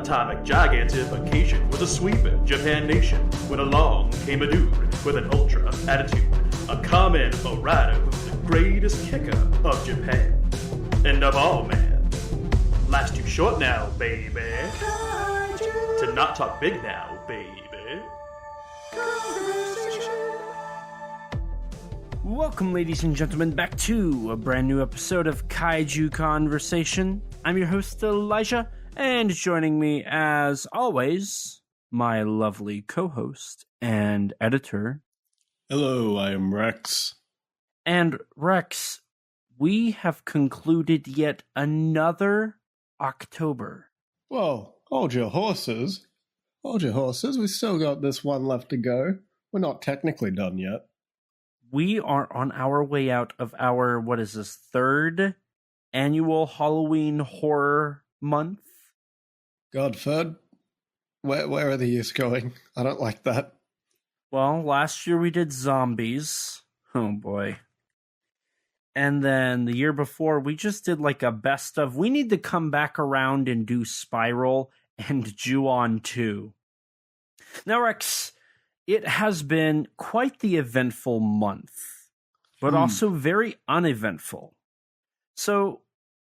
atomic gigantification was a sweeping Japan nation when along came a dude with an ultra attitude, a Kamen Rider who's the greatest kicker of Japan. And of all, man, life's too short now, baby, to not talk big now, baby. Welcome, ladies and gentlemen, back to a brand new episode of Kaiju Conversation. I'm your host, Elijah, and joining me, as always, my lovely co-host and editor. Hello, I am Rex. And Rex, we have concluded yet another October. Well, hold your horses. Hold your horses. We've still got this one left to go. We're not technically done yet. We are on our way out of our, third annual Halloween horror month? Godford, where are the years going? I don't like that. Well, last year we did zombies. Oh boy. And then the year before we just did like a best of. We need to come back around and do Spiral and Ju-on 2. Now, Rex, it has been quite the eventful month, but also very uneventful. So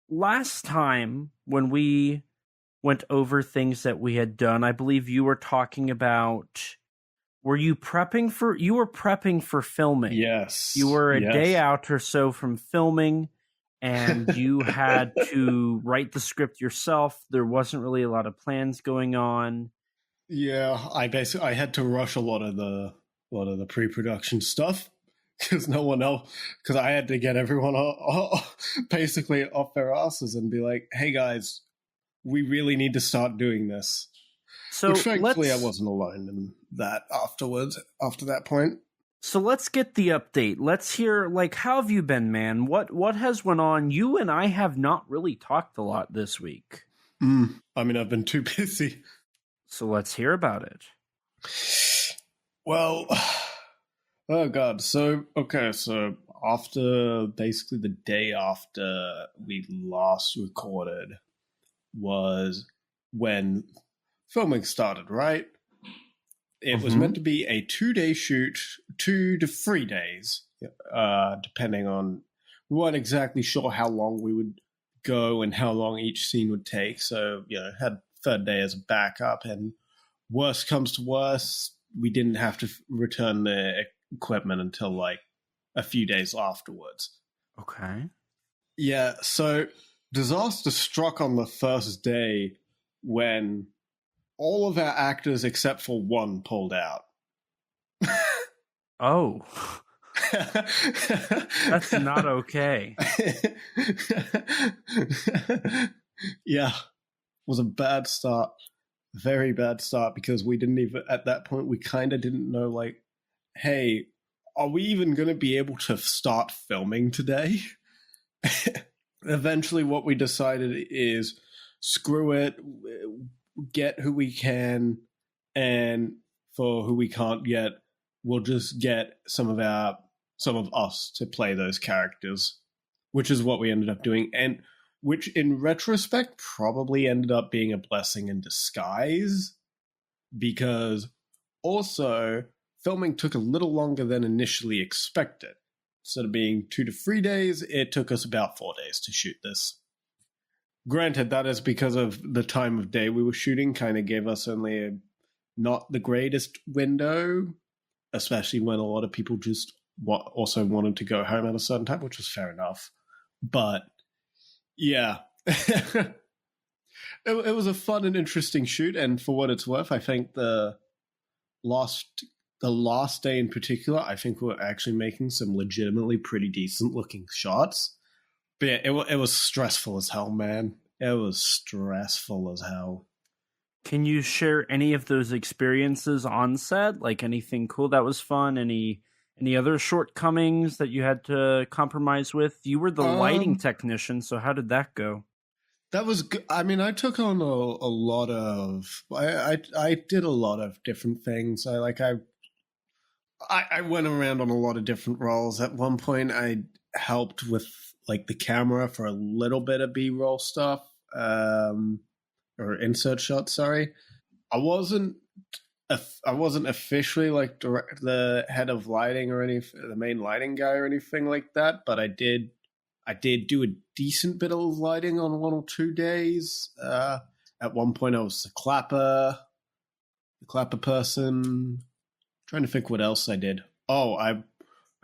last time when we went over things that we had done, I believe you were talking about, you were prepping for filming. Yes. You were a day out or so from filming, and you had to write the script yourself. There wasn't really a lot of plans going on. Yeah, I had to rush a lot of the pre-production stuff because I had to get everyone basically off their asses and be like, "Hey guys, we really need to start doing this." So which thankfully I wasn't alone in that afterwards. After that point, so let's get the update. Let's hear, how have you been, man? What has went on? You and I have not really talked a lot this week. I mean, I've been too busy. So let's hear about it. Well, oh God. So after basically the day after we last recorded was when filming started, right? It was meant to be a 2-day shoot, 2 to 3 days, depending on, we weren't exactly sure how long we would go and how long each scene would take. So, had third day as a backup, and worst comes to worst, we didn't have to return the equipment until a few days afterwards. Okay. Yeah, so disaster struck on the first day when all of our actors except for one pulled out. Oh. That's not okay. Yeah. Was a bad start, very bad start, because we didn't even, at that point, we kind of didn't know, hey, are we even going to be able to start filming today? Eventually, what we decided is, screw it, get who we can, and for who we can't get, we'll just get some of us to play those characters, which is what we ended up doing, and which in retrospect probably ended up being a blessing in disguise, because also filming took a little longer than initially expected. Instead of being 2 to 3 days, it took us about 4 days to shoot this. Granted, that is because of the time of day we were shooting, kind of gave us only not the greatest window, especially when a lot of people just also wanted to go home at a certain time, which was fair enough. But yeah, it was a fun and interesting shoot, and for what it's worth, I think the last day in particular, I think we're actually making some legitimately pretty decent looking shots. But yeah, it was stressful as hell, man. It was stressful as hell. Can you share any of those experiences on set? Anything cool that was fun? Any other shortcomings that you had to compromise with? You were the lighting technician, so how did that go? That was good. I mean, I took on a lot of... I did a lot of different things. I went around on a lot of different roles. At one point, I helped with the camera for a little bit of B-roll stuff. or insert shot. Sorry, I wasn't officially like the head of lighting or the main lighting guy or anything like that, but I did do a decent bit of lighting on 1 or 2 days. At one point, I was the clapper person. Trying to think what else I did. Oh, I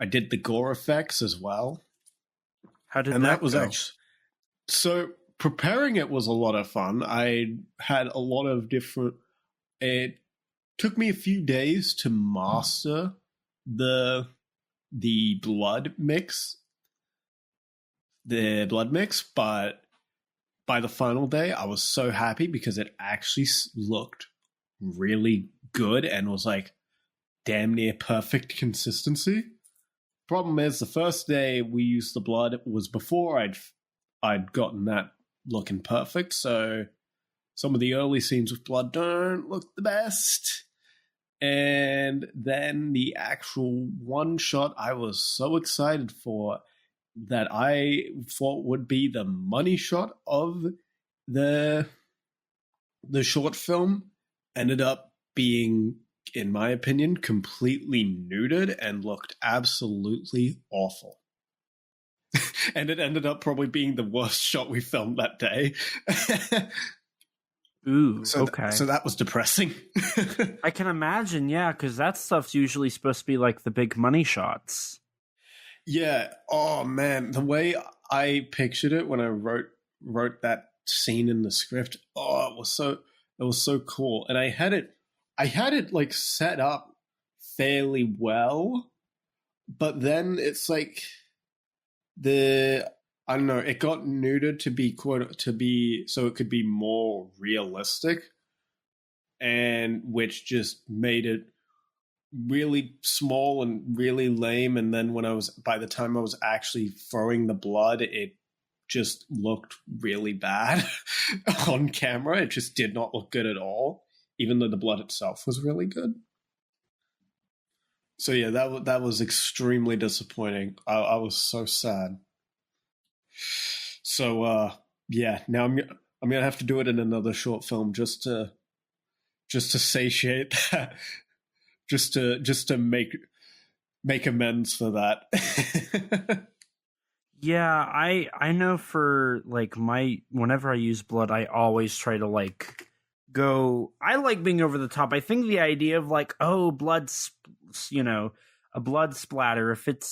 did the gore effects as well. How did that was go? actually so preparing it was a lot of fun. I had a lot of different. It took me a few days to master the blood mix. But by the final day, I was so happy because it actually looked really good and was like damn near perfect consistency. Problem is, the first day we used the blood was before I'd gotten that looking perfect, so some of the early scenes with blood don't look the best. And then the actual one shot I was so excited for that I thought would be the money shot of the short film ended up being, in my opinion, completely nuded and looked absolutely awful. And it ended up probably being the worst shot we filmed that day. Ooh, okay. So that was depressing. I can imagine, yeah, because that stuff's usually supposed to be like the big money shots. Yeah. Oh man, the way I pictured it when I wrote that scene in the script, it was so cool. And I had it like set up fairly well, but then it's like I don't know, it got nuded to be so it could be more realistic, and which just made it really small and really lame. And then by the time I was actually throwing the blood, it just looked really bad on camera. It just did not look good at all, even though the blood itself was really good. So yeah, that was extremely disappointing. I was so sad. So yeah, now I'm gonna have to do it in another short film just to satiate that, just to make amends for that. Yeah, I know for like whenever I use blood, I always try to like go. I like being over the top. I think the idea of like, oh, a blood splatter. If it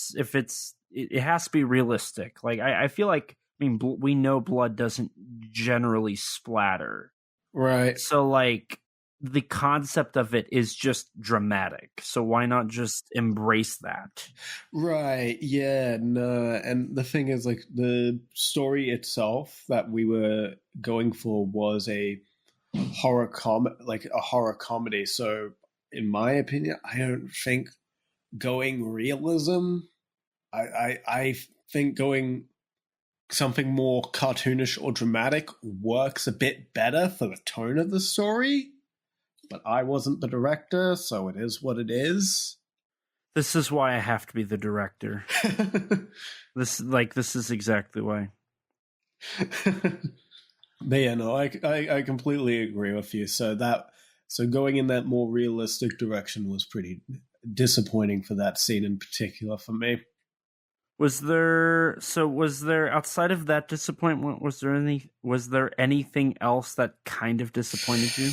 has to be realistic. Like I feel like, I mean, we know blood doesn't generally splatter, Right. so like the concept of it is just dramatic. So why not just embrace that? Right. Yeah. No. And the thing is, like, the story itself that we were going for was a horror comedy. So, in my opinion, I don't think going realism. I think going something more cartoonish or dramatic works a bit better for the tone of the story. But I wasn't the director, so it is what it is. This is why I have to be the director. This is exactly why. But yeah, no, I completely agree with you. So going in that more realistic direction was pretty disappointing for that scene in particular for me. Was there outside of that disappointment, was there anything else that kind of disappointed you?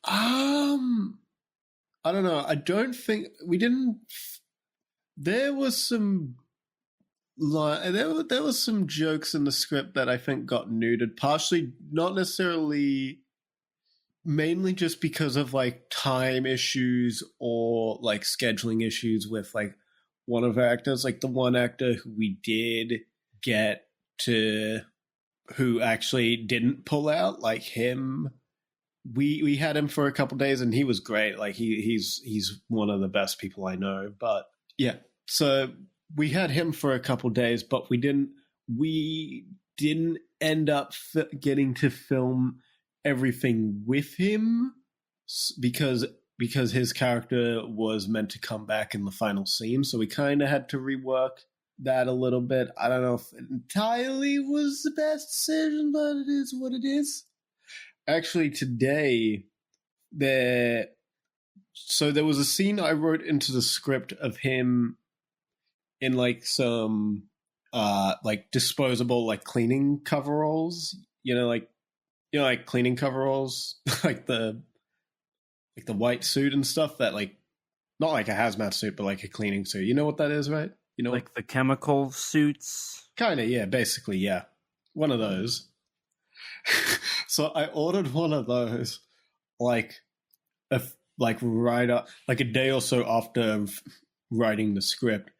I don't know. I don't think we didn't. There was some there was some jokes in the script that I think got nuded, partially not necessarily, mainly just because of like time issues or like scheduling issues with like one of our actors, like the one actor who we did get to, who actually didn't pull out, like him. We had him for a couple days and he was great. Like he's one of the best people I know. But yeah, so we had him for a couple days, but we didn't end up getting to film everything with him because his character was meant to come back in the final scene. So we kind of had to rework that a little bit. I don't know if it entirely was the best decision, but it is what it is. actually today there was a scene I wrote into the script of him in like some like disposable like cleaning coveralls, like cleaning coveralls, like the white suit and stuff that like not like a hazmat suit but like a cleaning suit. You know what that is, right? You know, like the chemical suits? Kind of, yeah, basically, yeah. One of those. So I ordered one of those like right up, like a day or so after writing the script,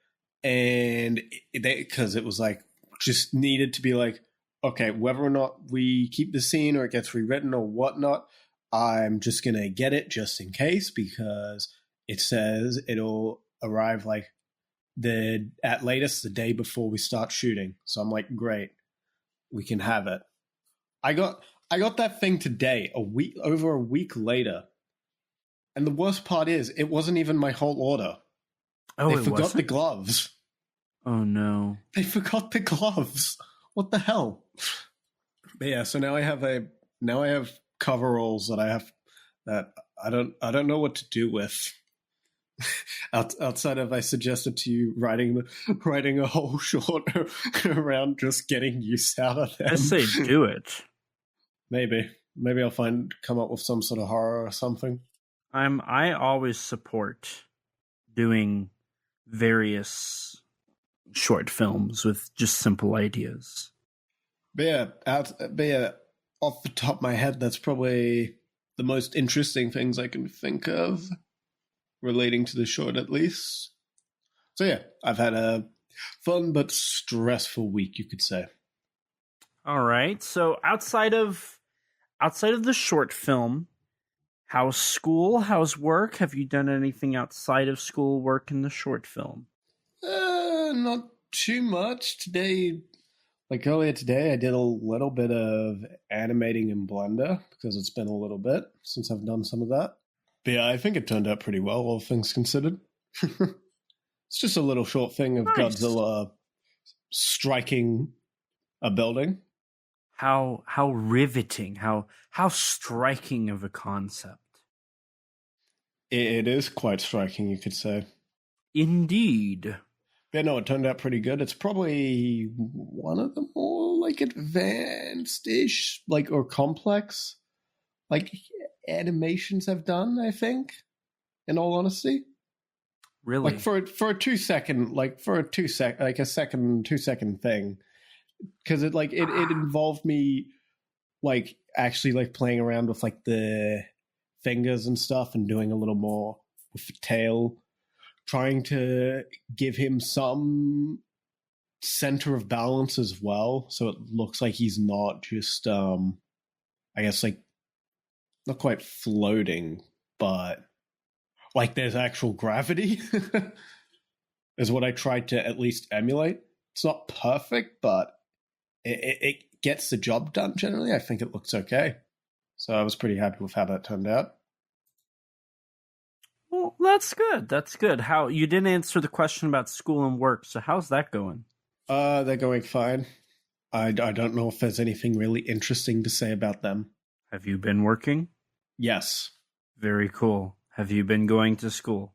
and because it was like just needed to be like, okay, whether or not we keep the scene or it gets rewritten or whatnot, I'm just gonna get it just in case, because it says it'll arrive like at latest the day before we start shooting. So I'm like, great, we can have it. I got that thing today, over a week later. And the worst part is, it wasn't even my whole order. Oh, they forgot the gloves. Oh no. They forgot the gloves. What the hell? But yeah, so now I have coveralls that I don't know what to do with. Outside of, I suggested to you writing a whole short around just getting use out of them. I say do it. Maybe I'll come up with some sort of horror or something. I always support doing various short films with just simple ideas. But yeah, off the top of my head, that's probably the most interesting things I can think of relating to the short, at least. So yeah, I've had a fun but stressful week, you could say. All right. So outside of the short film, how's school? How's work? Have you done anything outside of school work in the short film? Not too much. Earlier today, I did a little bit of animating in Blender because it's been a little bit since I've done some of that. But yeah, I think it turned out pretty well, all things considered. It's just a little short thing of nice. Godzilla striking a building. How riveting, how striking of a concept. It is quite striking, you could say. Indeed. Yeah, no, it turned out pretty good. It's probably one of the more like advanced-ish, like, or complex, like, animations I've done, I think, in all honesty. Really? Like for a 2 second, like for a 2 sec, like a 2 second thing, because it involved me like actually like playing around with like the fingers and stuff and doing a little more with the tail, trying to give him some center of balance as well, so it looks like he's not just I guess like not quite floating, but like there's actual gravity is what I tried to at least emulate. It's not perfect, but it gets the job done generally. I think it looks okay. So I was pretty happy with how that turned out. Well, that's good. That's good. How you didn't answer the question about school and work, so how's that going? They're going fine. I don't know if there's anything really interesting to say about them. Have you been working? Yes. Very cool. Have you been going to school?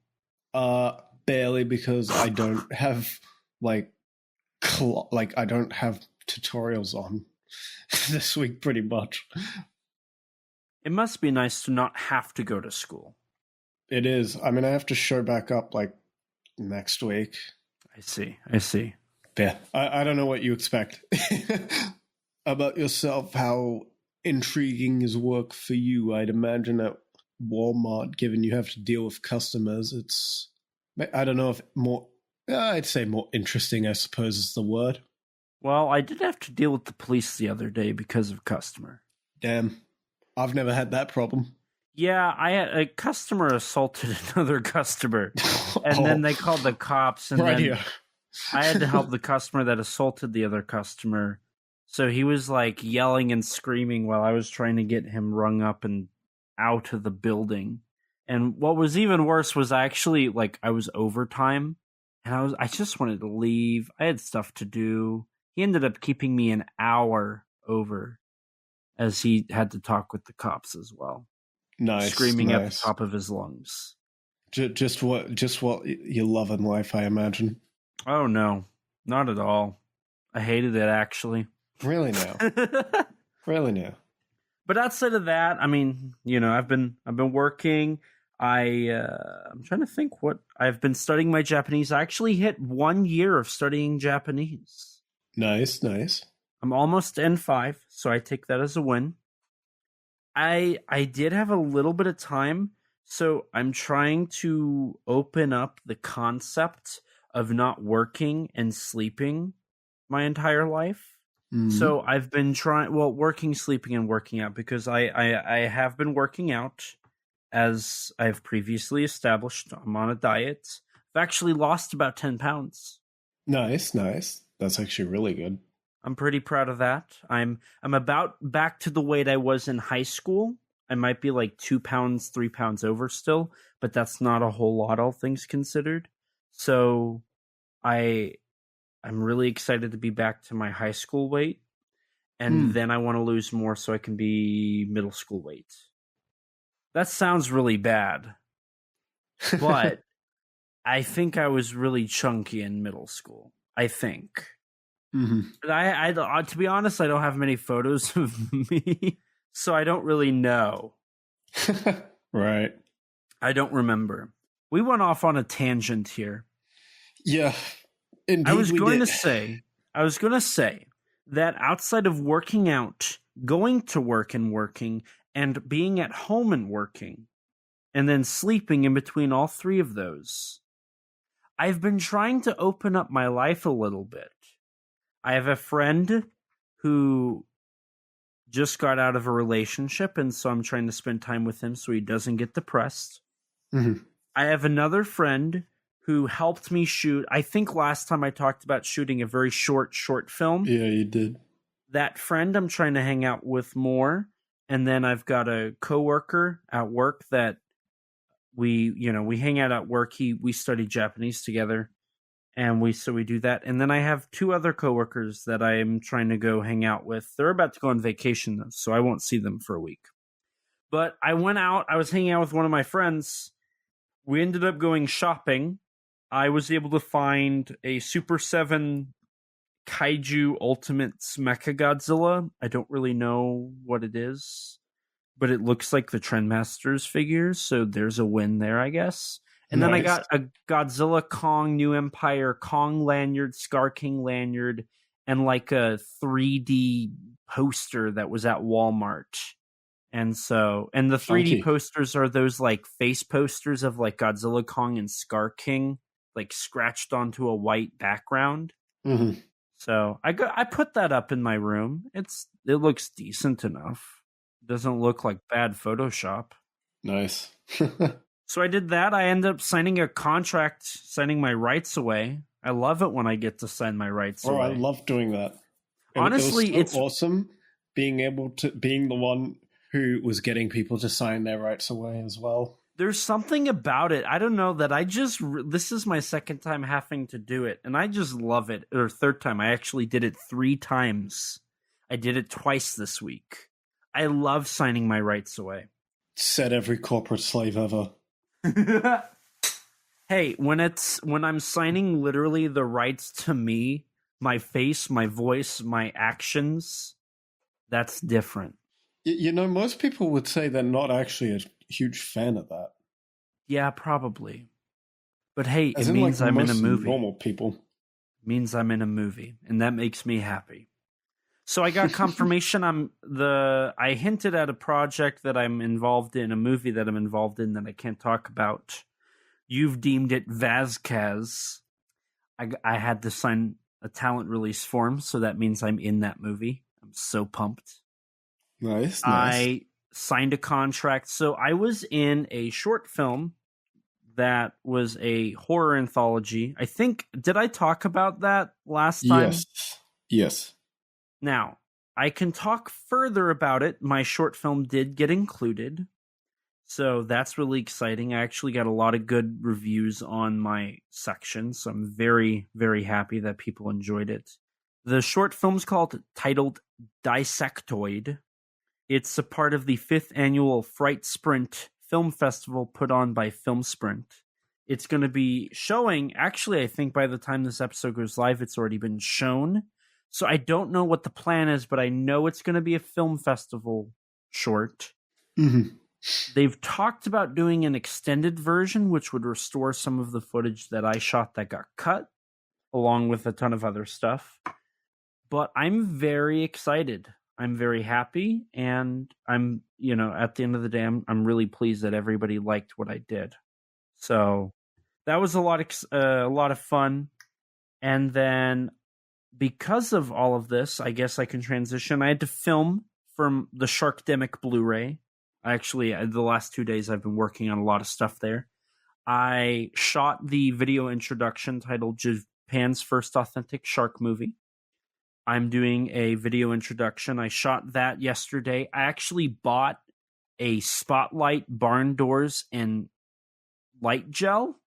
Barely, because I don't have I don't have tutorials on this week pretty much. It must be nice to not have to go to school. It is. I mean, I have to show back up like next week. I see. Yeah. I don't know what you expect about yourself. How intriguing is work for you? I'd imagine at Walmart, given you have to deal with customers, it's, I don't know if more, I'd say more interesting, I suppose is the word. Well, I did have to deal with the police the other day because of customer. Damn. I've never had that problem. Yeah, a customer assaulted another customer, and then they called the cops, and right then here. I had to help the customer that assaulted the other customer. So he was like yelling and screaming while I was trying to get him rung up and out of the building. And what was even worse was I was overtime, and I just wanted to leave. I had stuff to do. He ended up keeping me an hour over. as he had to talk with the cops as well. Nice. Screaming at the nice. top of his lungs. Just what you love in life, I imagine. Oh no, not at all. I hated it, actually. Really now. Really now. But outside of that, I mean, I've been working. I'm trying to think what I've been studying my Japanese. I actually hit 1 year of studying Japanese. Nice, nice. I'm almost N5, so I take that as a win. I did have a little bit of time, so I'm trying to open up the concept of not working and sleeping my entire life. Mm-hmm. So I've been working, sleeping, and working out, because I have been working out, as I've previously established. I'm on a diet. I've actually lost about 10 pounds. Nice, nice. That's actually really good. I'm pretty proud of that. I'm about back to the weight I was in high school. I might be like 2 pounds, 3 pounds over still, but that's not a whole lot, all things considered. So I'm really excited to be back to my high school weight, and then I want to lose more so I can be middle school weight. That sounds really bad, but I think I was really chunky in middle school. I think. Mm-hmm. But I to be honest, I don't have many photos of me, so I don't really know. Right. I don't remember. We went off on a tangent here. Yeah. Indeed, I was going to say that outside of working out, going to work and working, and being at home and working, and then sleeping in between all three of those, I've been trying to open up my life a little bit. I have a friend who just got out of a relationship, and so I'm trying to spend time with him so he doesn't get depressed. Mm-hmm. I have another friend who helped me shoot. I think last time I talked about shooting a very short film. Yeah, you did. That friend I'm trying to hang out with more. And then I've got a coworker at work that we hang out at work. We study Japanese together, and we do that. And then I have 2 other coworkers that I am trying to go hang out with. They're about to go on vacation though, so I won't see them for a week. But I went out. I was hanging out with one of my friends. We ended up going shopping. I was able to find a Super 7 Kaiju Ultimates MechaGodzilla. I don't really know what it is, but it looks like the Trendmasters figures, so there's a win there, I guess. And then I got a Godzilla Kong New Empire Kong lanyard, Scar King lanyard, and like a 3D poster that was at Walmart. And the 3D posters are those like face posters of like Godzilla, Kong, and Scar King, like scratched onto a white background. Mm-hmm. So I put that up in my room. It looks decent enough. It doesn't look like bad Photoshop. Nice. So I did that. I ended up signing a contract, signing my rights away. I love it when I get to sign my rights away. I love doing that. Honestly, it's awesome being the one who was getting people to sign their rights away as well. There's something about it. I don't know that this is my second time having to do it, and I just love it. Or third time. I actually did it 3 times. I did it twice this week. I love signing my rights away. Said every corporate slave ever. Hey, when I'm signing literally the rights to me, my face, my voice, my actions, that's different. Most people would say they're not actually a huge fan of that. Yeah, probably. But hey, As it means like I'm in a movie. Normal people. It means I'm in a movie, and that makes me happy. So I got confirmation. I hinted at a project that I'm involved in, a movie that I'm involved in that I can't talk about. You've deemed it Vazquez. I had to sign a talent release form, so that means I'm in that movie. I'm so pumped. Nice. I signed a contract. So I was in a short film that was a horror anthology. I think, did I talk about that last time? Yes. Now, I can talk further about it. My short film did get included. So that's really exciting. I actually got a lot of good reviews on my section. So I'm very, very happy that people enjoyed it. The short film's titled Dissectoid. It's a part of the 5th annual Fright Sprint Film Festival put on by Film Sprint. It's going to be showing, actually, I think by the time this episode goes live, it's already been shown. So I don't know what the plan is, but I know it's going to be a film festival short. Mm-hmm. They've talked about doing an extended version, which would restore some of the footage that I shot that got cut, along with a ton of other stuff. But I'm very excited. I'm very happy, and I'm, at the end of the day, I'm really pleased that everybody liked what I did. So that was a lot of fun. And then because of all of this, I guess I can transition. I had to film from the Sharkdemic Blu-ray. Actually, the last 2 days I've been working on a lot of stuff there. I shot the video introduction titled Japan's First Authentic Shark Movie. I'm doing a video introduction. I shot that yesterday. I actually bought a spotlight, barn doors, and light gel.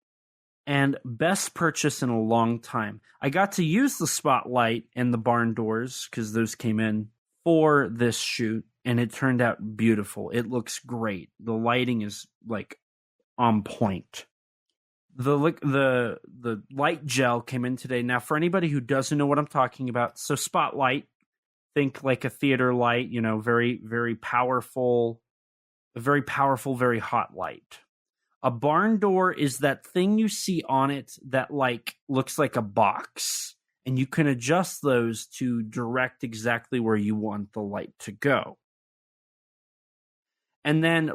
And best purchase in a long time. I got to use the spotlight and the barn doors because those came in for this shoot, and it turned out beautiful. It looks great. The lighting is like on point. The light gel came in today. Now, for anybody who doesn't know what I'm talking about, so spotlight, think like a theater light, very, very powerful, very hot light. A barn door is that thing you see on it that looks like a box, and you can adjust those to direct exactly where you want the light to go. And then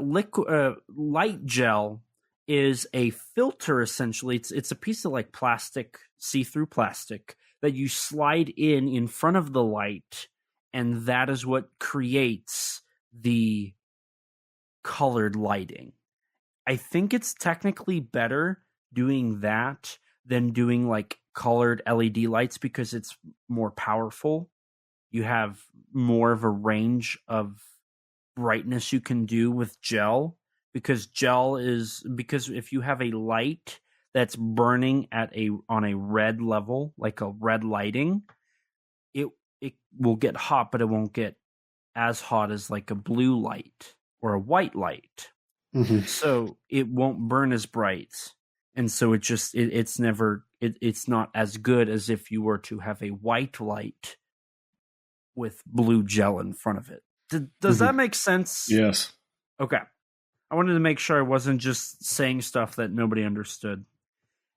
light gel is a filter, essentially. It's a piece of plastic, see-through plastic that you slide in front of the light, and that is what creates the colored lighting. I think it's technically better doing that than doing colored LED lights because it's more powerful. You have more of a range of brightness you can do with gel because if you have a light that's burning on a red level, like a red lighting, it will get hot, but it won't get as hot as a blue light or a white light. Mm-hmm. So it won't burn as bright, and so it's not as good as if you were to have a white light with blue gel in front of it. Does that make sense? Yes. Okay. I wanted to make sure I wasn't just saying stuff that nobody understood.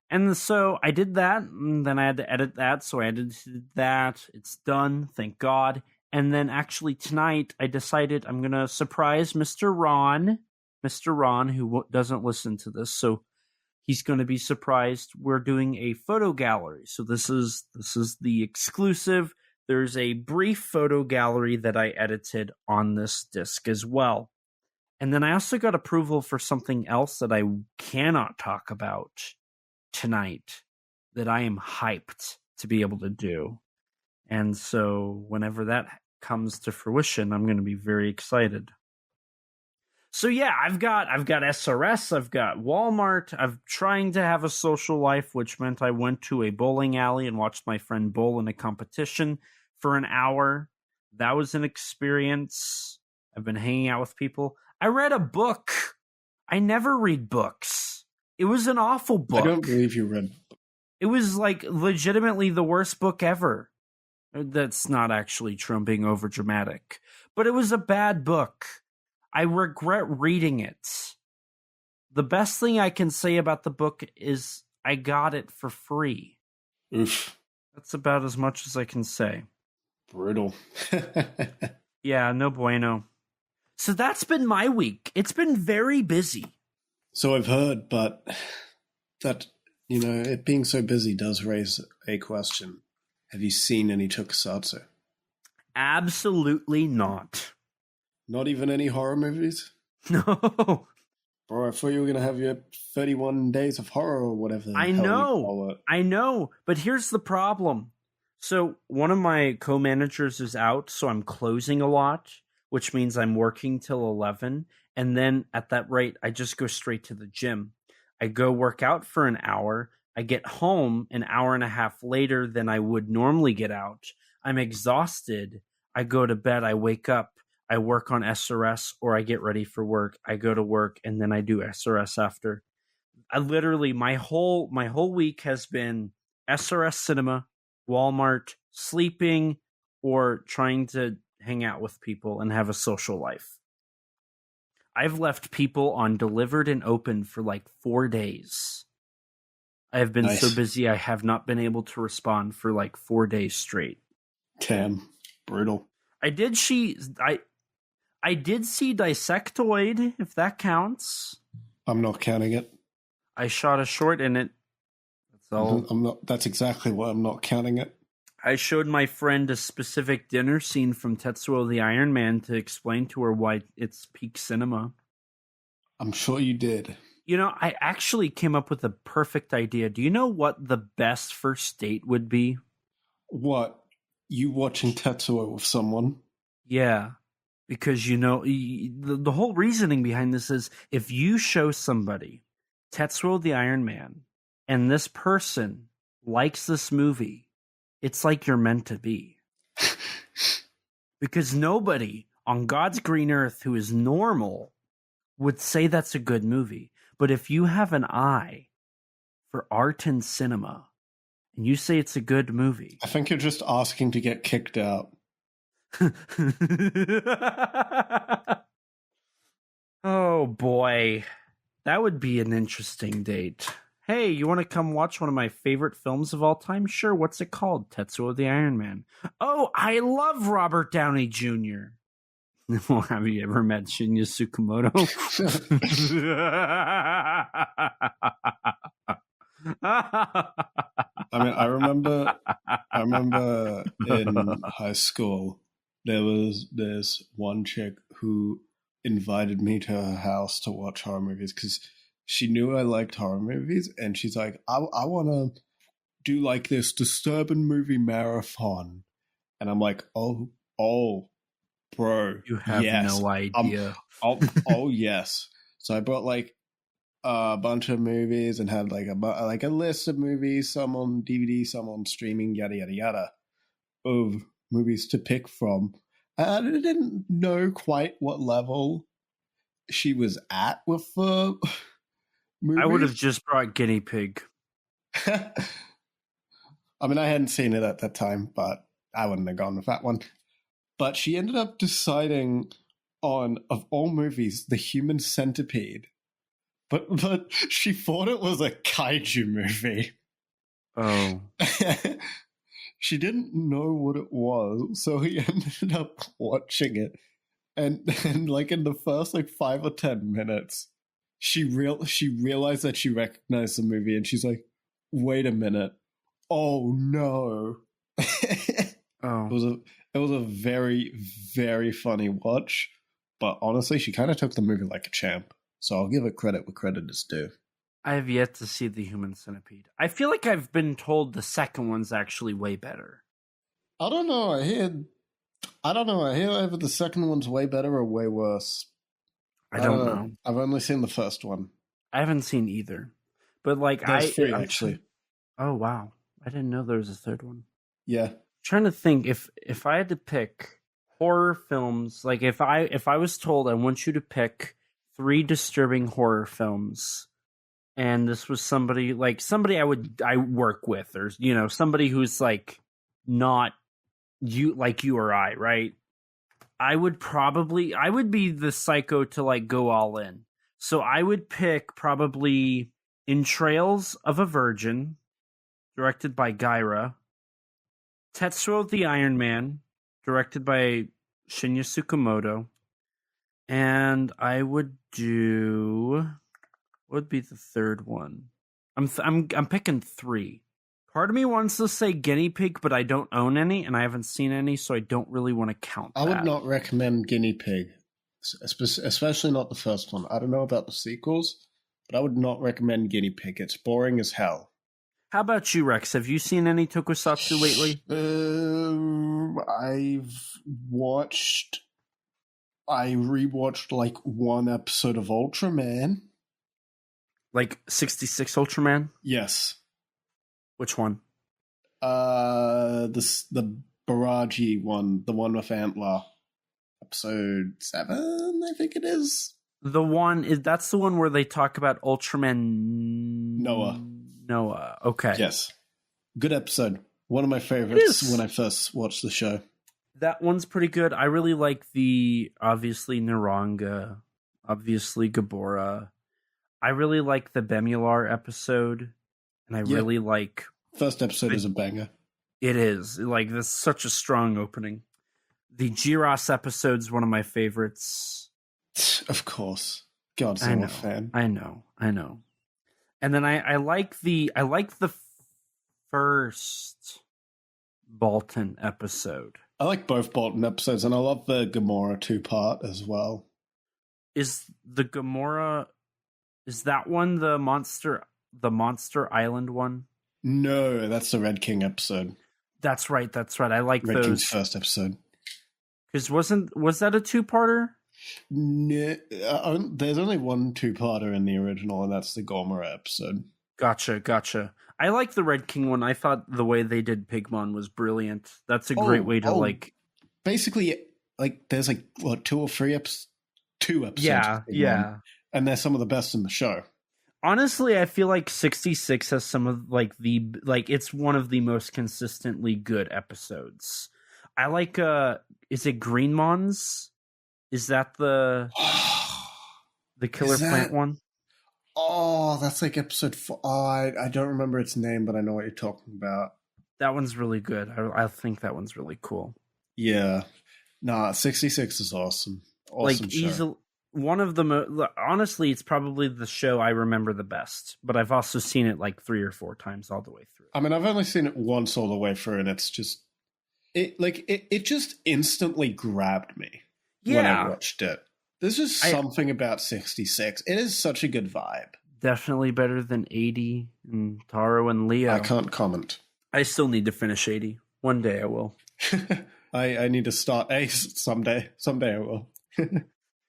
And so I did that, and then I had to edit that, so I edited that. It's done, thank God. And then actually tonight I decided I'm going to surprise Mr. Ron, who doesn't listen to this, so he's going to be surprised. We're doing a photo gallery. So this is the exclusive. There's a brief photo gallery that I edited on this disc as well. And then I also got approval for something else that I cannot talk about tonight that I am hyped to be able to do. And so whenever that comes to fruition, I'm going to be very excited. So yeah, I've got SRS, I've got Walmart, I'm trying to have a social life, which meant I went to a bowling alley and watched my friend bowl in a competition for an hour. That was an experience. I've been hanging out with people. I read a book. I never read books. It was an awful book. I don't believe you read. It was legitimately the worst book ever. That's not actually true. I'm being overdramatic. But it was a bad book. I regret reading it. The best thing I can say about the book is I got it for free. Oof. That's about as much as I can say. Brutal. Yeah, no bueno. So that's been my week. It's been very busy. So I've heard, but that, it being so busy does raise a question. Have you seen any Tokusatsu? Absolutely not. Not even any horror movies? No. Bro, I thought you were going to have your 31 days of horror or whatever. I know. But here's the problem. So one of my co-managers is out, so I'm closing a lot, which means I'm working till 11. And then at that rate, I just go straight to the gym. I go work out for an hour. I get home an hour and a half later than I would normally get out. I'm exhausted. I go to bed. I wake up. I work on SRS or I get ready for work. I go to work and then I do SRS after. I literally my whole week has been SRS cinema, Walmart, sleeping, or trying to hang out with people and have a social life. I've left people on delivered and open for like 4 days. I have been so busy I have not been able to respond for like 4 days straight. Damn, brutal. I did see Dissectoid, if that counts. I'm not counting it. I shot a short in it. That's all. I'm not. That's exactly why I'm not counting it. I showed my friend a specific dinner scene from Tetsuo the Iron Man to explain to her why it's peak cinema. I'm sure you did. You know, I actually came up with a perfect idea. Do you know what the best first date would be? What? You watching Tetsuo with someone? Yeah. Because, you know, the whole reasoning behind this is if you show somebody Tetsuo the Iron Man and this person likes this movie, it's like you're meant to be. Because nobody on God's green earth who is normal would say that's a good movie. But if you have an eye for art and cinema and you say it's a good movie, I think you're just asking to get kicked out. Oh boy, that would be an interesting date. Hey, you want to come watch one of my favorite films of all time? Sure, what's it called? Tetsuo the Iron Man. Oh, I love Robert Downey Jr. Have you ever met Shinya Tsukamoto? I mean, I remember in high school, there was this one chick who invited me to her house to watch horror movies because she knew I liked horror movies, and she's like, I want to do like this disturbing movie marathon. And I'm like, oh, bro. You have no idea. Oh, yes. So I brought like a bunch of movies and had like a list of movies, some on DVD, some on streaming, yada, yada, yada, of movies to pick from. I didn't know quite what level she was at with the movies. I would have just brought Guinea Pig. I mean, I hadn't seen it at that time, but I wouldn't have gone with that one. But she ended up deciding on, of all movies, The Human Centipede. But she thought it was a kaiju movie. Oh. She didn't know what it was, so he ended up watching it. And like in the first like 5 or 10 minutes, she realized that she recognized the movie, and she's like, "Wait a minute! Oh no!" Oh. It was a very, very funny watch, but honestly, she kind of took the movie like a champ. So I'll give her credit where credit is due. I have yet to see The Human Centipede. I feel like I've been told the second one's actually way better. I don't know. I hear either the second one's way better or way worse. I don't know. I've only seen the first one. I haven't seen either. But like There's 3 actually. Oh wow. I didn't know there was a third one. Yeah. Trying to think if I had to pick horror films, like if I was told I want you to pick 3 disturbing horror films, and this was somebody I work with, or you know, somebody who's like not you or I, right? I would be the psycho to like go all in. So I would pick probably Entrails of a Virgin, directed by Gaira. Tetsuo the Iron Man, directed by Shinya Tsukamoto. And I would do... What would be the third one? I'm picking 3. Part of me wants to say Guinea Pig, but I don't own any, and I haven't seen any, so I don't really want to count that. I would not recommend Guinea Pig, especially not the first one. I don't know about the sequels, but I would not recommend Guinea Pig. It's boring as hell. How about you, Rex? Have you seen any tokusatsu lately? I rewatched like 1 episode of Ultraman. Like 66 Ultraman? Yes. Which one? The Baraji one, the one with Antler. episode 7, I think it is. That's the one where they talk about Ultraman Noah. Okay. Yes. Good episode. One of my favorites when I first watched the show. That one's pretty good. I really like obviously Naranga, obviously Gabora. I really like the Bemular episode, and I really like... First episode is a banger. It is. Like, that's such a strong opening. The Giros episode's one of my favorites. Of course. Godzilla fan. I know. And then I like the first Bolton episode. I like both Bolton episodes, and I love the Gamera 2-part as well. Is the Gamera... Is that one the Monster Island one? No, that's the Red King episode. That's right. I like Red those. King's first episode. Because was that a 2-parter? No, there's only one 2-parter in the original, and that's the Gamera episode. Gotcha. I like the Red King one. I thought the way they did Pigmon was brilliant. That's a great way to Basically, like there's like what 2 or 3 episodes. 2 episodes. Yeah. And they're some of the best in the show. Honestly, I feel like 66 has some of it's one of the most consistently good episodes. I like is it Greenmons? Is that the Killer Plant one? Oh, that's like episode 4. Oh, I don't remember its name, but I know what you're talking about. That one's really good. I think that one's really cool. Yeah. Nah, 66 is awesome. Awesome show. Easily one of the honestly, it's probably the show I remember the best, but I've also seen it like 3 or 4 times all the way through. I mean, I've only seen it once all the way through, and it's just it just instantly grabbed me when I watched it. There's just something about 66. It is such a good vibe. Definitely better than 80 and Taro and Leo. I can't comment. I still need to finish 80. One day I will. I need to start Ace someday. Someday I will.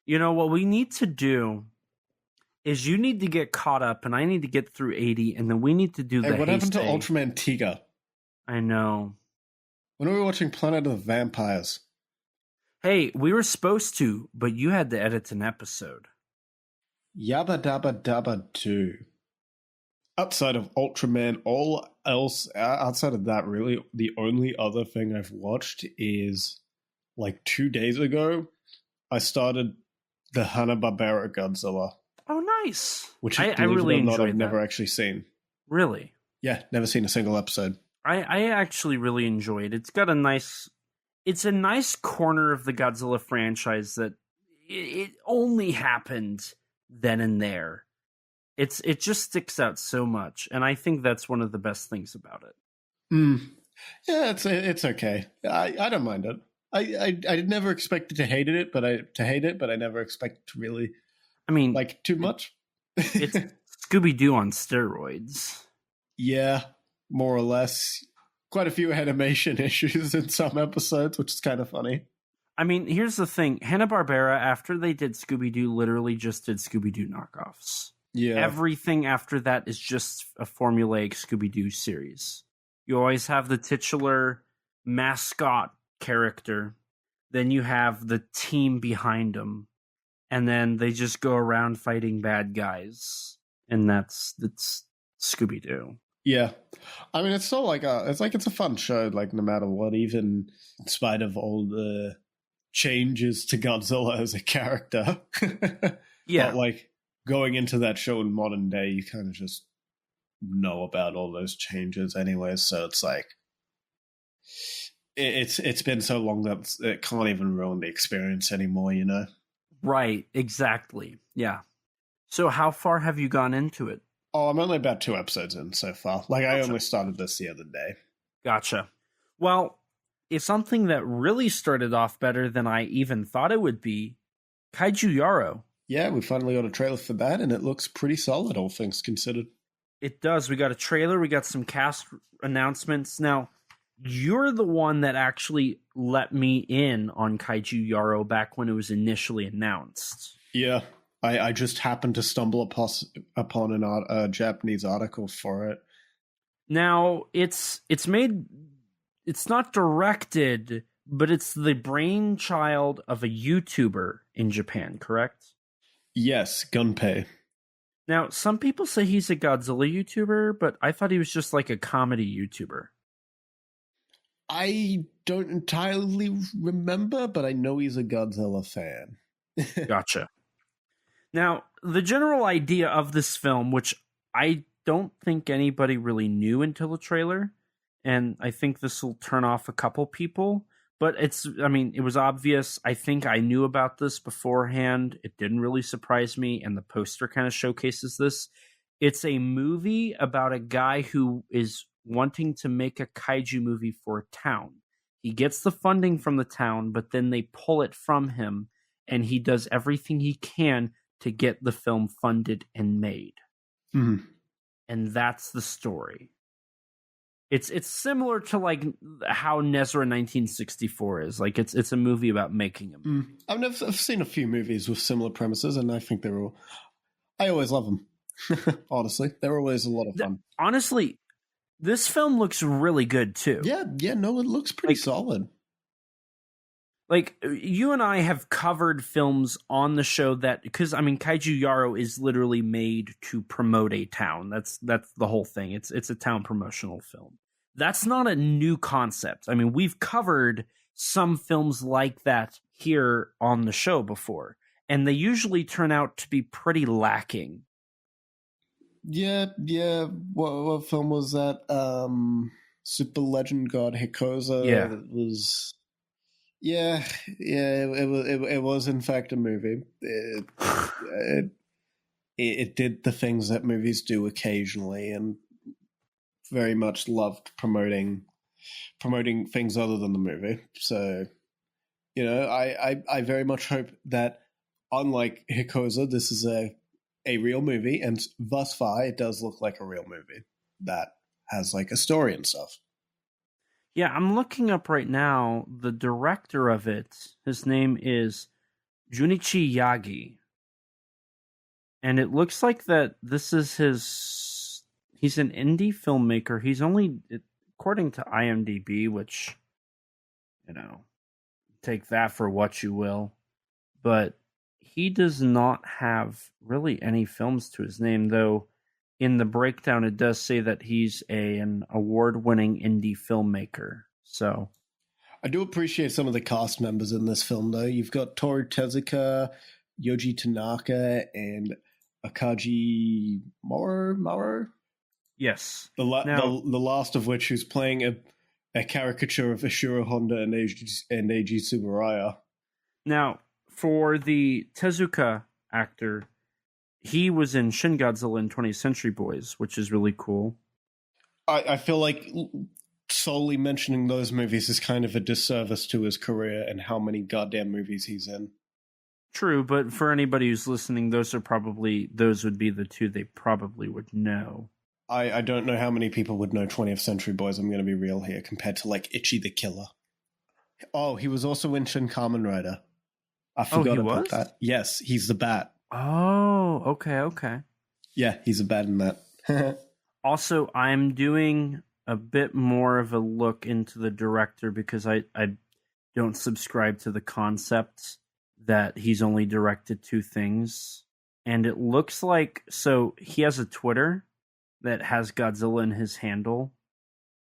You know, what we need to do is you need to get caught up and I need to get through 80, and then we need to do what happened to Ultraman Tiga? I know. When are we watching Planet of the Vampires? Hey, we were supposed to, but you had to edit an episode. Yabba Dabba Dabba 2. Outside of Ultraman, all else, outside of that, really, the only other thing I've watched is, like 2 days ago, I started the Hanna-Barbera Godzilla. Oh, nice. Which I really enjoyed. I've never actually seen. Really? Yeah, never seen a single episode. I actually really enjoyed it. It's a nice corner of the Godzilla franchise that it only happened then and there. It just sticks out so much, and I think that's one of the best things about it. Yeah, it's okay. I don't mind it. I never expected to hate it, but I never expected to really. I mean, like too much. It's Scooby-Doo on steroids. Yeah, more or less. Quite a few animation issues in some episodes, which is kind of funny. I mean, here's the thing. Hanna-Barbera, after they did Scooby-Doo, literally just did Scooby-Doo knockoffs. Yeah. Everything after that is just a formulaic Scooby-Doo series. You always have the titular mascot character. Then you have the team behind them. And then they just go around fighting bad guys. And that's Scooby-Doo. Yeah. I mean, it's still it's a fun show, like no matter what, even in spite of all the changes to Godzilla as a character. Yeah. But like going into that show in modern day, you kind of just know about all those changes anyway. So it's like, it's been so long that it can't even ruin the experience anymore, you know? Right. Exactly. Yeah. So how far have you gone into it? Oh, I'm only about 2 episodes in so far. Like, I only started this the other day. Gotcha. Well, it's something that really started off better than I even thought it would be. Kaiju Yaro. Yeah, we finally got a trailer for that, and it looks pretty solid, all things considered. It does. We got a trailer. We got some cast announcements. Now, you're the one that actually let me in on Kaiju Yaro back when it was initially announced. Yeah. I just happened to stumble upon a Japanese article for it. Now, it's not directed but it's the brainchild of a YouTuber in Japan, correct? Yes, Gunpei. Now, some people say he's a Godzilla YouTuber, but I thought he was just like a comedy YouTuber. I don't entirely remember, but I know he's a Godzilla fan. Gotcha. Now, the general idea of this film, which I don't think anybody really knew until the trailer, and I think this will turn off a couple people, but it was obvious. I think I knew about this beforehand. It didn't really surprise me, and the poster kind of showcases this. It's a movie about a guy who is wanting to make a kaiju movie for a town. He gets the funding from the town, but then they pull it from him, and he does everything he can to get the film funded and made. Mm-hmm. And that's the story. It's similar to like how Nezra 1964 is. Like it's a movie about making a movie. I've seen a few movies with similar premises, and I think I always love them. Honestly, they're always a lot of fun. Honestly, this film looks really good too. Yeah, no, it looks pretty solid. Like, you and I have covered films on the show that, because, Kaiju Yaro is literally made to promote a town. That's the whole thing. It's a town promotional film. That's not a new concept. We've covered some films like that here on the show before, and they usually turn out to be pretty lacking. Yeah. What film was that? Super Legend God Hikoza. Yeah. It was... Yeah, it was in fact a movie. It did the things that movies do occasionally, and very much loved promoting things other than the movie. So, I very much hope that, unlike Hikoza, this is a real movie, and thus far it does look like a real movie that has like a story and stuff. Yeah, I'm looking up right now. The director of it, his name is Junichi Yagi. And it looks like that this is he's an indie filmmaker. He's only, according to IMDb, which, take that for what you will. But he does not have really any films to his name, though. In the breakdown, it does say that he's an award-winning indie filmmaker. So, I do appreciate some of the cast members in this film, though. You've got Toru Tezuka, Yoji Tanaka, and Akaji Mauro? Yes. The last of which who's playing a caricature of Ashura Honda and Eiji Tsuburaya. Now, for the Tezuka actor, he was in Shin Godzilla and 20th Century Boys, which is really cool. I feel like solely mentioning those movies is kind of a disservice to his career and how many goddamn movies he's in. True, but for anybody who's listening, those would be the two they probably would know. I don't know how many people would know 20th Century Boys, I'm going to be real here, compared to like Ichi the Killer. Oh, he was also in Shin Kamen Rider. I forgot about that. Yes, he's the Bat. Oh, okay. Yeah, he's a Bat in that. Also, I'm doing a bit more of a look into the director because I don't subscribe to the concept that he's only directed 2 things. And it looks like, so he has a Twitter that has Godzilla in his handle.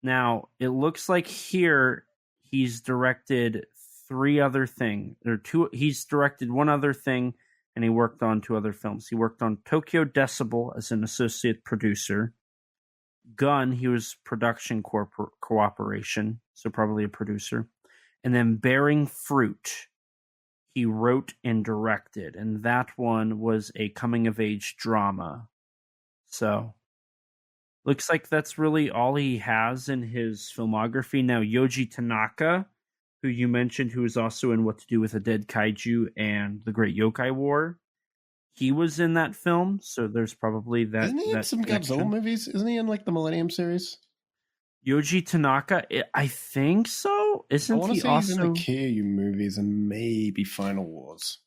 Now, it looks like here he's directed 3 other things, or 2. He's directed 1 other thing, and he worked on 2 other films. He worked on Tokyo Decibel as an associate producer. Gun, he was production cooperation, so probably a producer. And then Bearing Fruit, he wrote and directed, and that one was a coming-of-age drama. So, looks like that's really all he has in his filmography. Now, Yoji Tanaka, who you mentioned, who is also in What to Do with a Dead Kaiju and The Great Yokai War, he was in that film, so there's probably that. Isn't he in some connection. Godzilla movies? Isn't he in like the Millennium series? Yoji Tanaka, I think so. Isn't he also he's in the Kiryu movies and maybe Final Wars?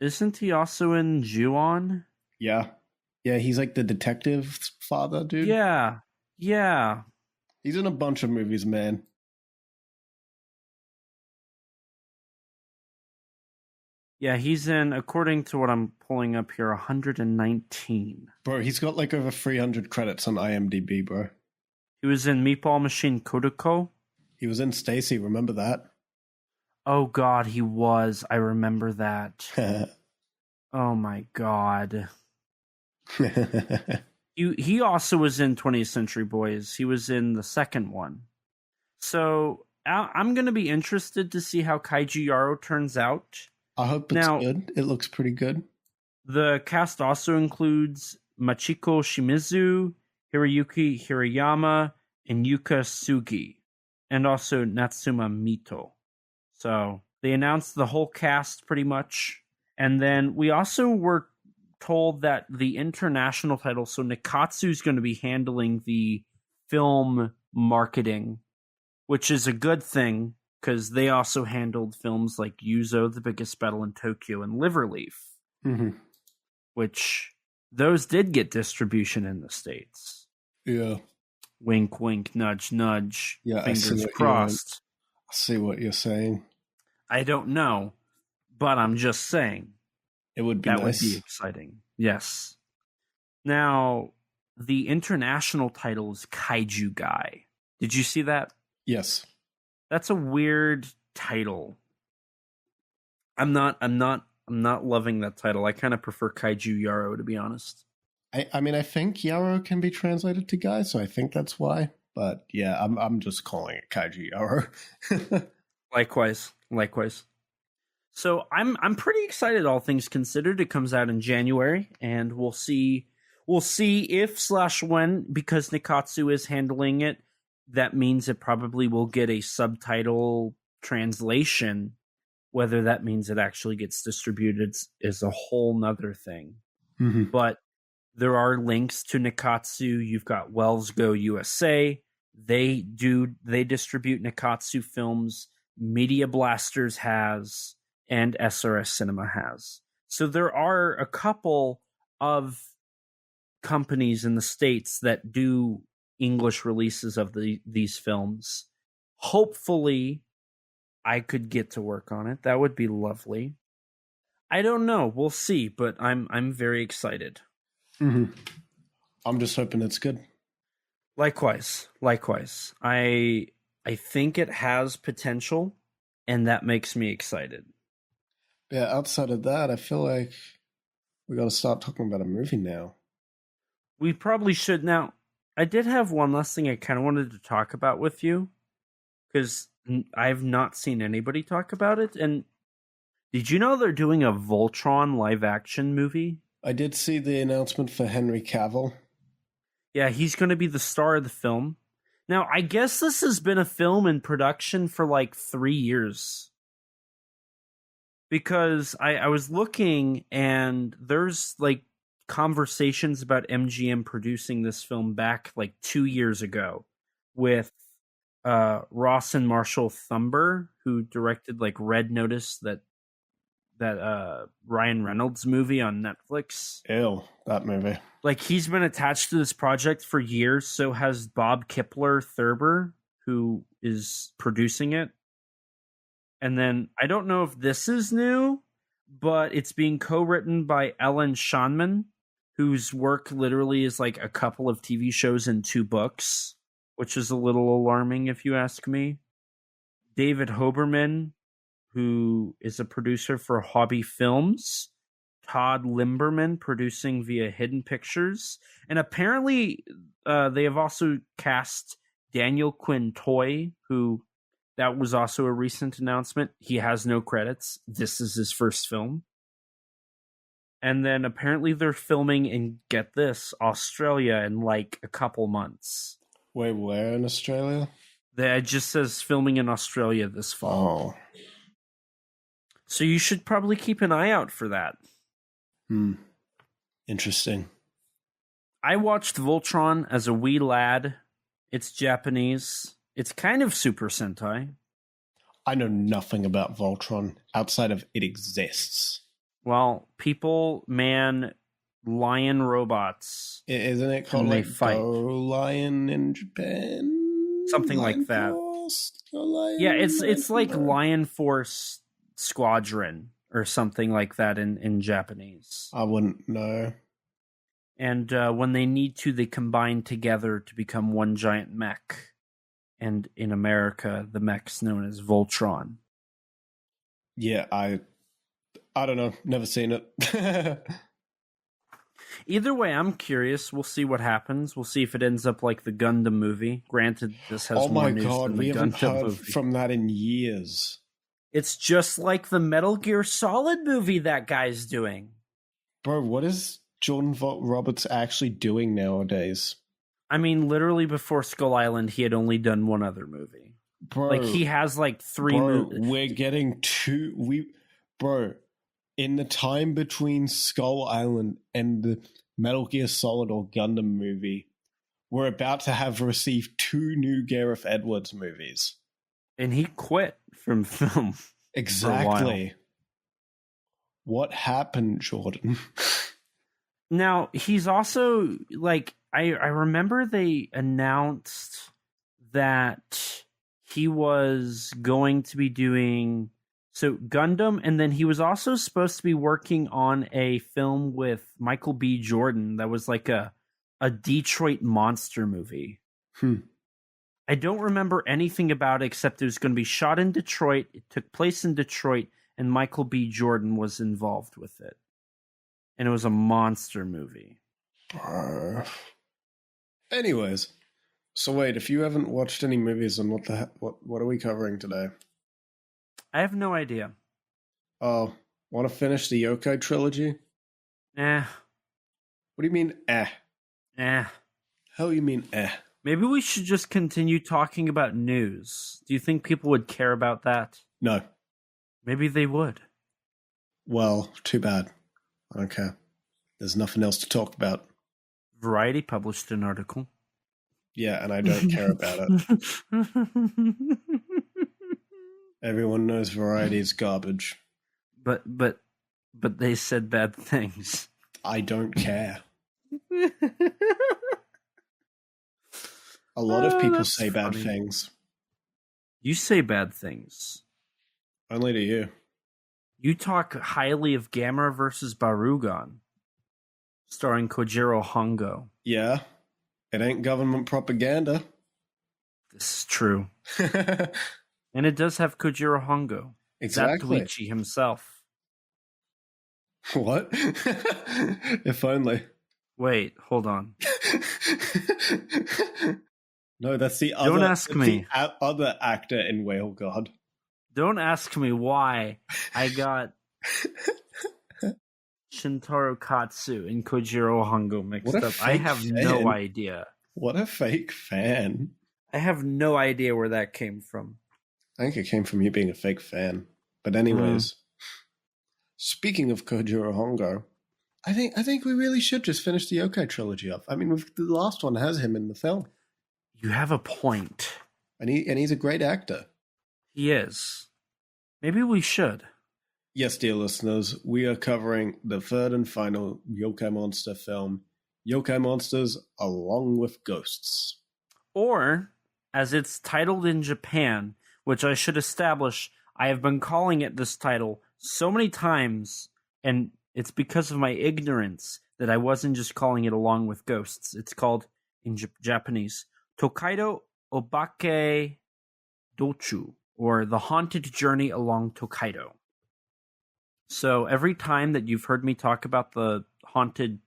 Isn't he also in Ju-on? Yeah, he's like the detective father dude. Yeah. He's in a bunch of movies, man. Yeah, he's in, according to what I'm pulling up here, 119. Bro, he's got like over 300 credits on IMDb, bro. He was in Meatball Machine Kodoko. He was in Stacy, remember that? Oh, God, he was. I remember that. Oh, my God. He also was in 20th Century Boys. He was in the second one. So I'm going to be interested to see how Kaiju Yaro turns out. I hope it's good. It looks pretty good. The cast also includes Machiko Shimizu, Hiroyuki Hirayama, and Yuka Sugi, and also Natsuma Mito. So they announced the whole cast pretty much. And then we also were told that the international title, so Nikatsu is going to be handling the film marketing, which is a good thing because they also handled films like Yuzo, The Biggest Battle in Tokyo, and Liverleaf, which those did get distribution in the States. Yeah. Wink, wink, nudge, nudge, yeah, fingers crossed. I see what you're saying. I don't know, but I'm just saying. It would be that nice. Would be exciting. Yes. Now, the international title is Kaiju Guy. Did you see that? Yes. That's a weird title. I'm not loving that title. I kind of prefer Kaiju Yaro, to be honest. I mean, I think Yaro can be translated to guy, so I think that's why. But yeah, I'm just calling it Kaiju Yaro. Likewise. So I'm pretty excited, all things considered. It comes out in January, and we'll see if/when, because Nikatsu is handling it, that means it probably will get a subtitle translation. Whether that means it actually gets distributed is a whole nother thing. But there are links to Nikatsu. You've got Wells Go USA. They distribute Nikatsu films. Media Blasters has, and SRS Cinema has. So there are a couple of companies in the States that do English releases of these films. Hopefully, I could get to work on it. That would be lovely. I don't know. We'll see, but I'm very excited. I'm just hoping it's good. Likewise. I think it has potential, and that makes me excited. Yeah, outside of that, I feel like we got to start talking about a movie now. We probably should. Now, I did have one last thing I kind of wanted to talk about with you, because I've not seen anybody talk about it. And did you know they're doing a Voltron live-action movie? I did see the announcement for Henry Cavill. Yeah, he's going to be the star of the film. Now, I guess this has been a film in production for like 3 years. Because I was looking, and there's like conversations about MGM producing this film back like 2 years ago with Ross and Marshall Thumber, who directed like Red Notice, that Ryan Reynolds movie on Netflix. Ew, that movie. Like, he's been attached to this project for years. So has Bob Kipler-Thurber, who is producing it. And then I don't know if this is new, but it's being co-written by Ellen Schonman, whose work literally is like a couple of TV shows and 2 books, which is a little alarming if you ask me. David Hoberman, who is a producer for Hobby Films. Todd Limberman, producing via Hidden Pictures. And apparently they have also cast Daniel Quinn Toy, who, that was also a recent announcement. He has no credits. This is his first film. And then apparently they're filming in, get this, Australia in like a couple months. Wait, where in Australia? It just says filming in Australia this fall. Oh. So you should probably keep an eye out for that. Interesting. I watched Voltron as a wee lad. It's Japanese. It's kind of Super Sentai. I know nothing about Voltron outside of it exists. Well, people, man, lion robots. Isn't it called like fight. Go Lion in Japan? Something Lion like that. Force? Go Lion, Yeah, it's like Lion Lion Force Squadron or something like that in Japanese. I wouldn't know. And when they need to, they combine together to become one giant mech. And in America, the mech's known as Voltron. Yeah, I don't know. Never seen it. Either way, I'm curious. We'll see what happens. We'll see if it ends up like the Gundam movie. Granted, this has more news than the we haven't Gundam heard movie. from that in years. It's just like the Metal Gear Solid movie that guy's doing. Bro, what is Jordan Roberts actually doing nowadays? I mean, literally before Skull Island, he had only done one other movie. Bro, Like, he has like three movies. We're getting Bro, in the time between Skull Island and the Metal Gear Solid or Gundam movie, we're about to have received 2 new Gareth Edwards movies. And he quit from film. Exactly. What happened, Jordan? Now, he's also, like, I remember they announced that he was going to be doing Gundam, and then he was also supposed to be working on a film with Michael B. Jordan that was like a Detroit monster movie. I don't remember anything about it except it was going to be shot in Detroit. It took place in Detroit, and Michael B. Jordan was involved with it. And it was a monster movie. Anyways, so wait, if you haven't watched any movies, then what are we covering today? I have no idea. Oh, want to finish the Yokai trilogy? What do you mean, How you mean, Maybe we should just continue talking about news. Do you think people would care about that? No. Maybe they would. Well, too bad. I don't care. There's nothing else to talk about. Variety published an article. Yeah, and I don't care about it. Everyone knows Variety is garbage. But they said bad things. I don't care. A lot of people say bad things. You say bad things. Only to you. You talk highly of Gamera versus Barugon, starring Kojiro Hongo. Yeah. It ain't government propaganda. This is true. And it does have Kojiro Hongo. Exactly. Zatoichi himself. What? If only. Wait, hold on. No, that's the other. Don't ask me. The other actor in Whale God. Don't ask me why I got Shintaro Katsu and Kojiro Hongo mixed up. I have no idea. What a fake fan. I have no idea where that came from. I think it came from you being a fake fan. But anyways, speaking of Kojiro Hongo, I think we really should just finish the Yokai trilogy off. I mean, the last one has him in the film. You have a point. And he's a great actor. He is. Maybe we should. Yes, dear listeners, we are covering the third and final Yokai Monster film, Yokai Monsters Along with Ghosts. Or, as it's titled in Japan, which I should establish, I have been calling it this title so many times, and it's because of my ignorance that I wasn't just calling it Along with Ghosts. It's called, in Japanese, Tokaido Obake Dochu, or The Haunted Journey Along Tokaido. So every time that you've heard me talk about the Haunted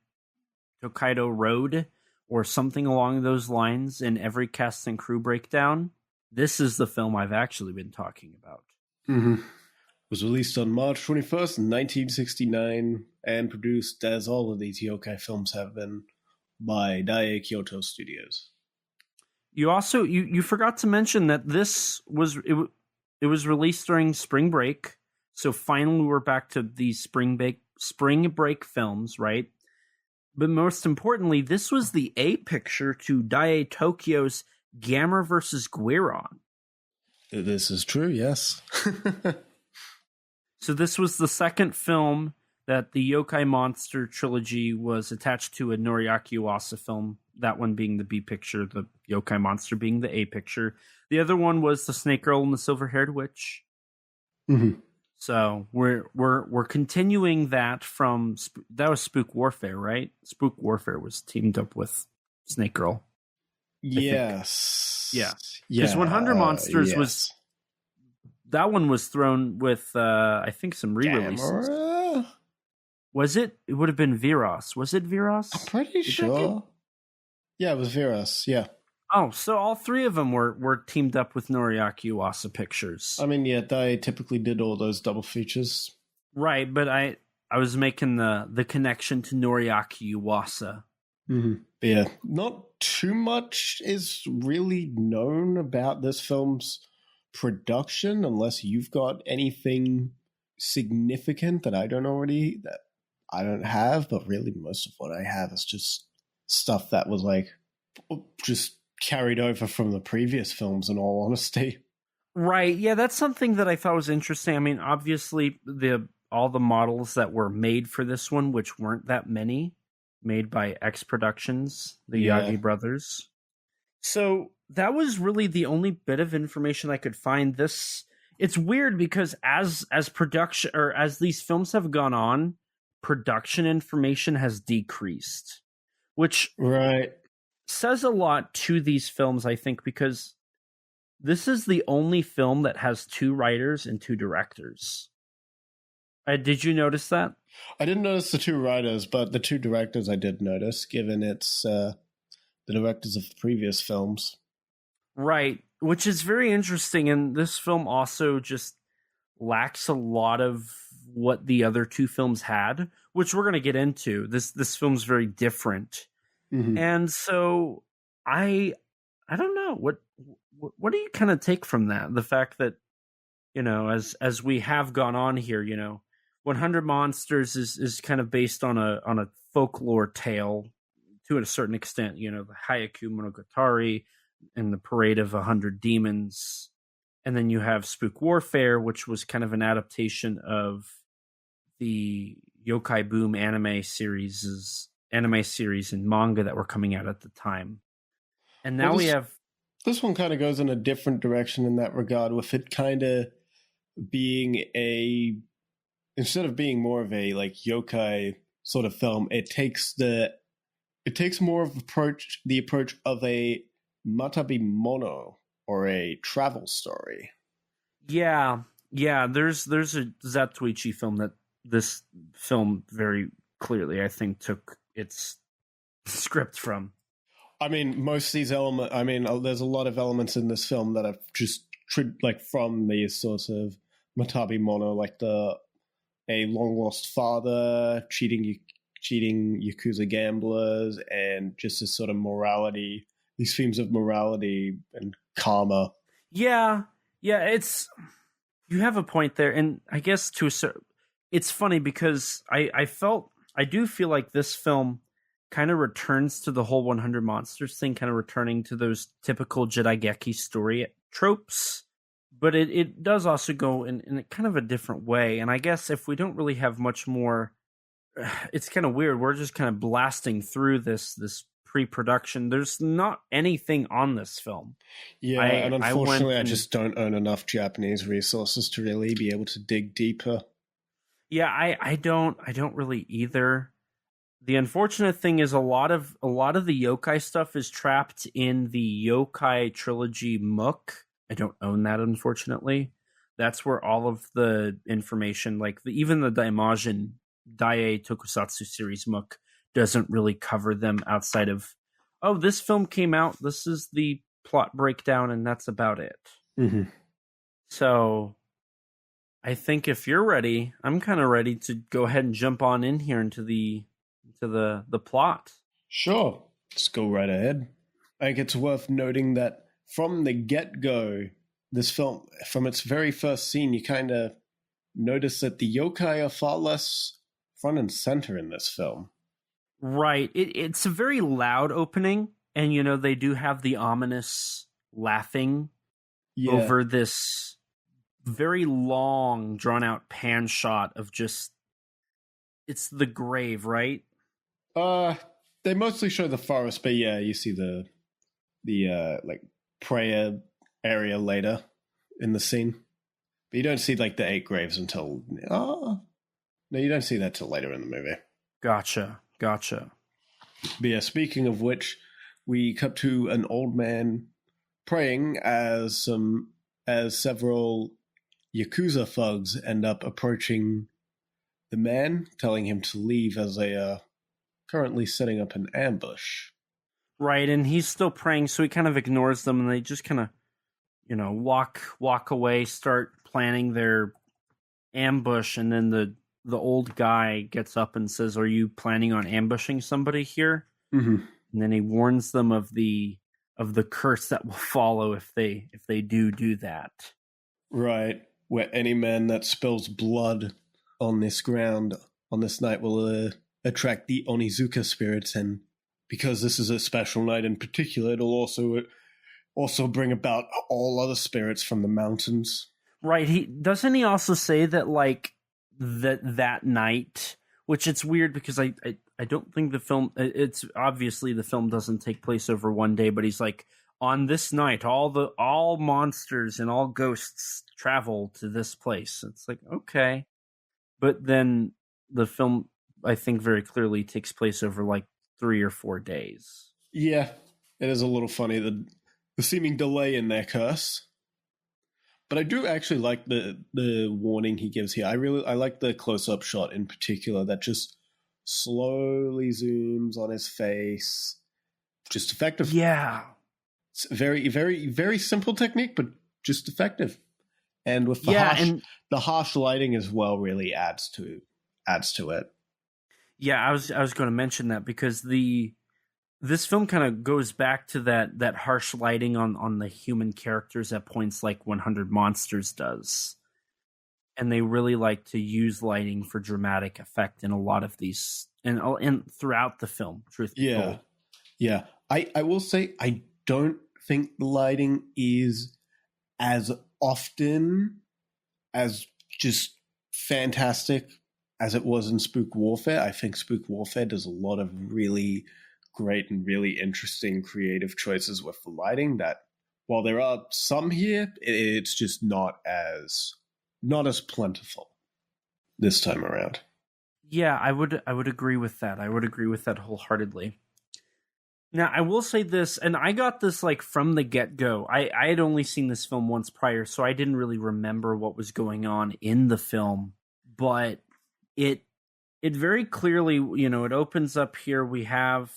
Tokaido Road, or something along those lines in every cast and crew breakdown, this is the film I've actually been talking about. Mm-hmm. It was released on March 21st, 1969, and produced, as all of these yokai films have been, by Dai Kyoto Studios. You also you forgot to mention that this was it was released during spring break, so finally we're back to these spring break films, right? But most importantly, this was the A picture to Dai Tokyo's Gamera vs. Guiron. This is true, yes. So this was the second film that the Yokai Monster trilogy was attached to a Noriaki Uwasa film, that one being the B picture, the Yokai Monster being the A picture. The other one was The Snake Girl and the Silver-Haired Witch. Mm-hmm. So we're continuing that from that was Spook Warfare, right? Spook Warfare was teamed up with Snake Girl. Yes. Yeah. Because 100 Monsters was that one was thrown with I think some re-releases. Gamera? Was it? It would have been Viras. Was it Viras? I'm pretty sure. Yeah, it was Viras. Yeah. Oh, so all three of them were teamed up with Noriaki Uwasa Pictures. I mean, yeah, they typically did all those double features. Right, but I was making the connection to Noriaki Uwasa. Mm-hmm. Yeah, not too much is really known about this film's production unless you've got anything significant that I don't have, but really most of what I have is just stuff that was like just carried over from the previous films, in all honesty. Right, yeah, that's something that I thought was interesting. I mean, obviously all the models that were made for this one, which weren't that many, made by X Productions, the Yagi brothers. So that was really the only bit of information I could find. It's weird because as production or as these films have gone on, production information has decreased, which says a lot to these films, I think, because this is the only film that has 2 writers and 2 directors. Did you notice that? I didn't notice the 2 writers, but the 2 directors I did notice, given it's the directors of the previous films. Right, which is very interesting, and this film also just lacks a lot of what the other 2 films had, which we're going to get into. This film's very different. Mm-hmm. And so I don't know, what do you kind of take from that? The fact that, as we have gone on here, 100 Monsters is kind of based on a folklore tale to a certain extent, the Haiku Monogatari and the Parade of 100 Demons. And then you have Spook Warfare, which was kind of an adaptation of the Yokai Boom anime series and manga that were coming out at the time. And now we have... This one kind of goes in a different direction in that regard, with it kind of being instead of being more of a like yokai sort of film, it takes more of the approach of a matabi mono, or a travel story. Yeah. There's a Zatoichi film that this film very clearly, I think, took its script from. I mean, most of these elements. I mean, there's a lot of elements in this film that are just like from the sort of matabi mono, like a long lost father, cheating yakuza gamblers, and just this sort of morality. These themes of morality and karma. Yeah, it's, you have a point there, and I guess it's funny because I do feel like this film kind of returns to the whole 100 Monsters thing, kind of returning to those typical Jidaigeki story tropes, but it does also go in kind of a different way. And I guess if we don't really have much more, it's kind of weird. We're just kind of blasting through this pre-production. There's not anything on this film. Yeah, and unfortunately I just don't own enough Japanese resources to really be able to dig deeper. Yeah, I don't really either. The unfortunate thing is a lot of the yokai stuff is trapped in the Yokai Trilogy MOOC. I don't own that, unfortunately. That's where all of the information, like even the Daimajin Daiei Tokusatsu series MOOC, doesn't really cover them outside of, this film came out, this is the plot breakdown, and that's about it. Mm-hmm. So I think if you're ready, I'm kind of ready to go ahead and jump on in here into the plot. Sure. Let's go right ahead. I think it's worth noting that from the get-go, this film, from its very first scene, you kind of notice that the yokai are far less front and center in this film. Right. It's a very loud opening, and, they do have the ominous laughing over this very long, drawn-out pan shot of just... It's the grave, right? They mostly show the forest, but yeah, you see the like prayer area later in the scene. But you don't see like the 8 graves until no, you don't see that till later in the movie. Gotcha. But yeah, speaking of which, we cut to an old man praying as several Yakuza thugs end up approaching the man, telling him to leave as they are currently setting up an ambush. Right, and he's still praying, so he kind of ignores them, and they just kind of, walk away, start planning their ambush, and then the old guy gets up and says, "Are you planning on ambushing somebody here?" Mm-hmm. And then he warns them of the curse that will follow if they do that. Right, where any man that spills blood on this ground on this night will attract the Onizuka spirits, and because this is a special night in particular, it'll also bring about all other spirits from the mountains. Right. Doesn't he also say that like that night, which it's weird because I don't think the film, it's obviously the film doesn't take place over one day, but he's like, on this night, all monsters and all ghosts travel to this place. It's like, okay. But then the film, I think, very clearly takes place over like 3 or 4 days. Yeah, it is a little funny, the seeming delay in their curse. But I do actually like the warning he gives here. I like the close-up shot in particular that just slowly zooms on his face. Just effective. Yeah. It's very, very, very simple technique, but just effective. And with the harsh lighting as well really adds to it. Yeah, I was going to mention that because this film kind of goes back to that harsh lighting on the human characters at points like 100 Monsters does. And they really like to use lighting for dramatic effect in a lot of these and throughout the film, truth be told. Yeah. I will say I don't think the lighting is as often as just fantastic as it was in Spook Warfare. I think Spook Warfare does a lot of really great and really interesting creative choices with the lighting that while there are some here, it's just not as plentiful this time around. Yeah, I would agree with that. I would agree with that wholeheartedly. Now, I will say this, and I got this like from the get-go. I had only seen this film once prior, so I didn't really remember what was going on in the film. But it very clearly, it opens up here. We have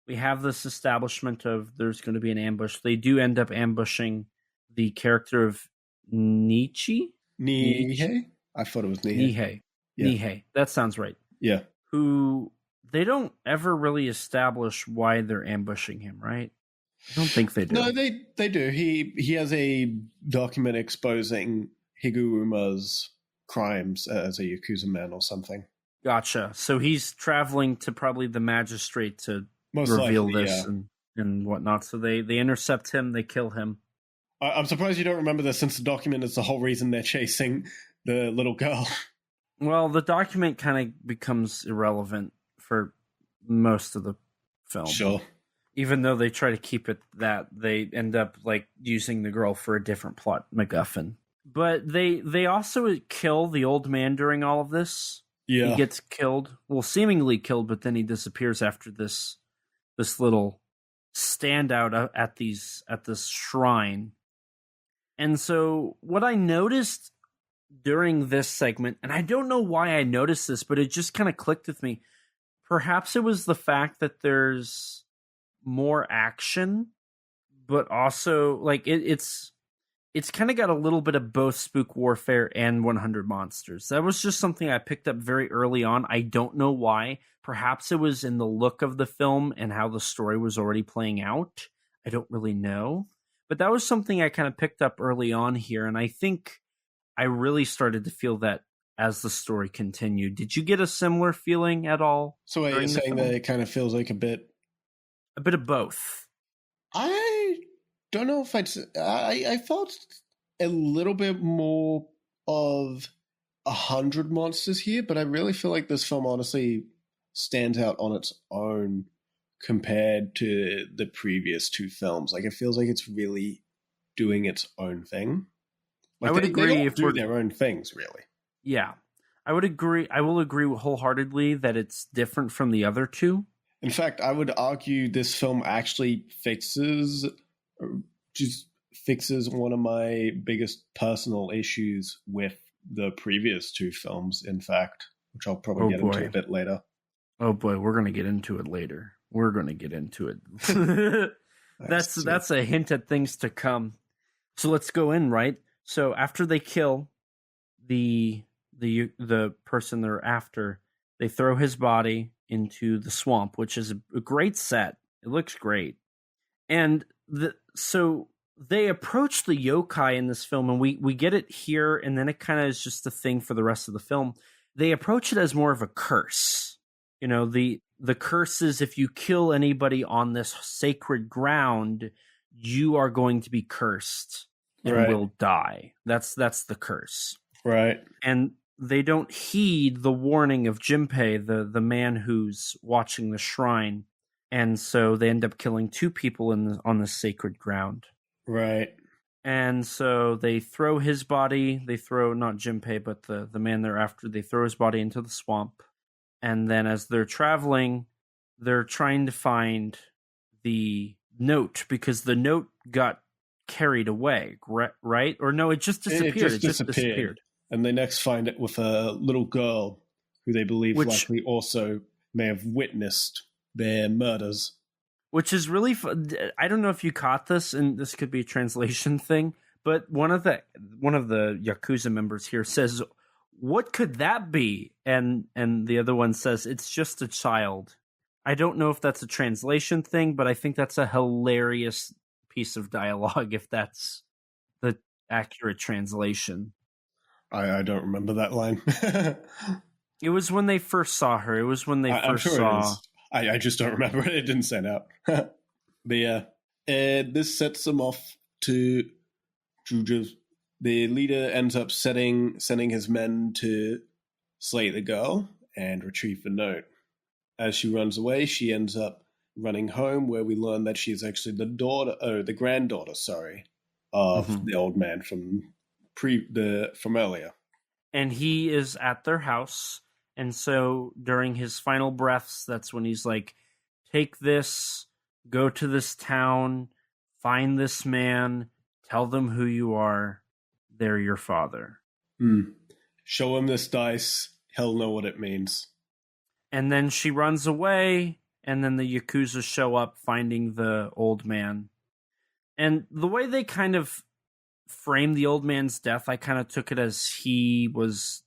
this establishment of there's going to be an ambush. They do end up ambushing the character of Nihei? I thought it was Nihei. Yeah. Nihei. That sounds right. Yeah. Who they don't ever really establish why they're ambushing him, right? I don't think they do. No, they do. He has a document exposing Higuruma's crimes as a Yakuza man or something. Gotcha. So he's traveling to probably the magistrate to reveal this and whatnot. So they intercept him, they kill him. I'm surprised you don't remember this since the document is the whole reason they're chasing the little girl. Well, the document kind of becomes irrelevant for most of the film. Sure. Even though they try to keep it that, they end up like using the girl for a different plot MacGuffin. But they also kill the old man during all of this. Yeah. He gets killed. Well, seemingly killed, but then he disappears after this little standout at this shrine. And so what I noticed during this segment, and I don't know why I noticed this, but it just kind of clicked with me. Perhaps it was the fact that there's more action, but also like it's kind of got a little bit of both Spook Warfare and 100 Monsters. That was just something I picked up very early on. I don't know why. Perhaps it was in the look of the film and how the story was already playing out. I don't really know. But that was something I kind of picked up early on here, and I think I really started to feel that as the story continued. Did you get a similar feeling at all? So you're saying that it kind of feels like a bit of both. I don't know if I felt a little bit more of 100 Monsters here, but I really feel like this film honestly stands out on its own compared to the previous two films. Like, it feels like it's really doing its own thing. Like, I would agree they all if do we're their own things, really. yeah. I would agree. I will agree wholeheartedly that it's different from the other two. In fact, I would argue this film actually fixes one of my biggest personal issues with the previous two films, in fact, which I'll probably get into a bit later. Oh boy, we're going to get into it later. We're going to get into it. That's a hint at things to come. So let's go in, right? So after they kill the person they're after, they throw his body into the swamp, which is a great set. It looks great. And so they approach the yokai in this film, and we get it here, and then it kind of is just a thing for the rest of the film. They approach it as more of a curse. You know, the curse is if you kill anybody on this sacred ground, you are going to be cursed and will die. That's the curse. Right. And they don't heed the warning of Jinpei, the man who's watching the shrine. And so they end up killing two people on the sacred ground. Right. And so they throw his body, not Jinpei, but the man they're after, they throw his body into the swamp. And then as they're traveling, they're trying to find the note because the note got carried away, right? Or no, it just disappeared. It just disappeared. And they next find it with a little girl who they believe likely also may have witnessed their murders. Which is really fun. I don't know if you caught this, and this could be a translation thing, but one of the Yakuza members here says, "What could that be?" And the other one says, "It's just a child." I don't know if that's a translation thing, but I think that's a hilarious piece of dialogue if that's the accurate translation. I don't remember that line. It was when they first saw her. It was when they first saw. I just don't remember it. It didn't stand out. But yeah, this sets them off to just. The leader ends up sending his men to slay the girl and retrieve the note. As she runs away, she ends up running home, where we learn that she is actually the granddaughter, of the old man from earlier. And he is at their house, and so during his final breaths, that's when he's like, "Take this, go to this town, find this man, tell them who you are. They're your father." Show him this dice. He'll know what it means. And then she runs away, and then the Yakuza show up finding the old man. And the way they kind of frame the old man's death, I kind of took it as he was,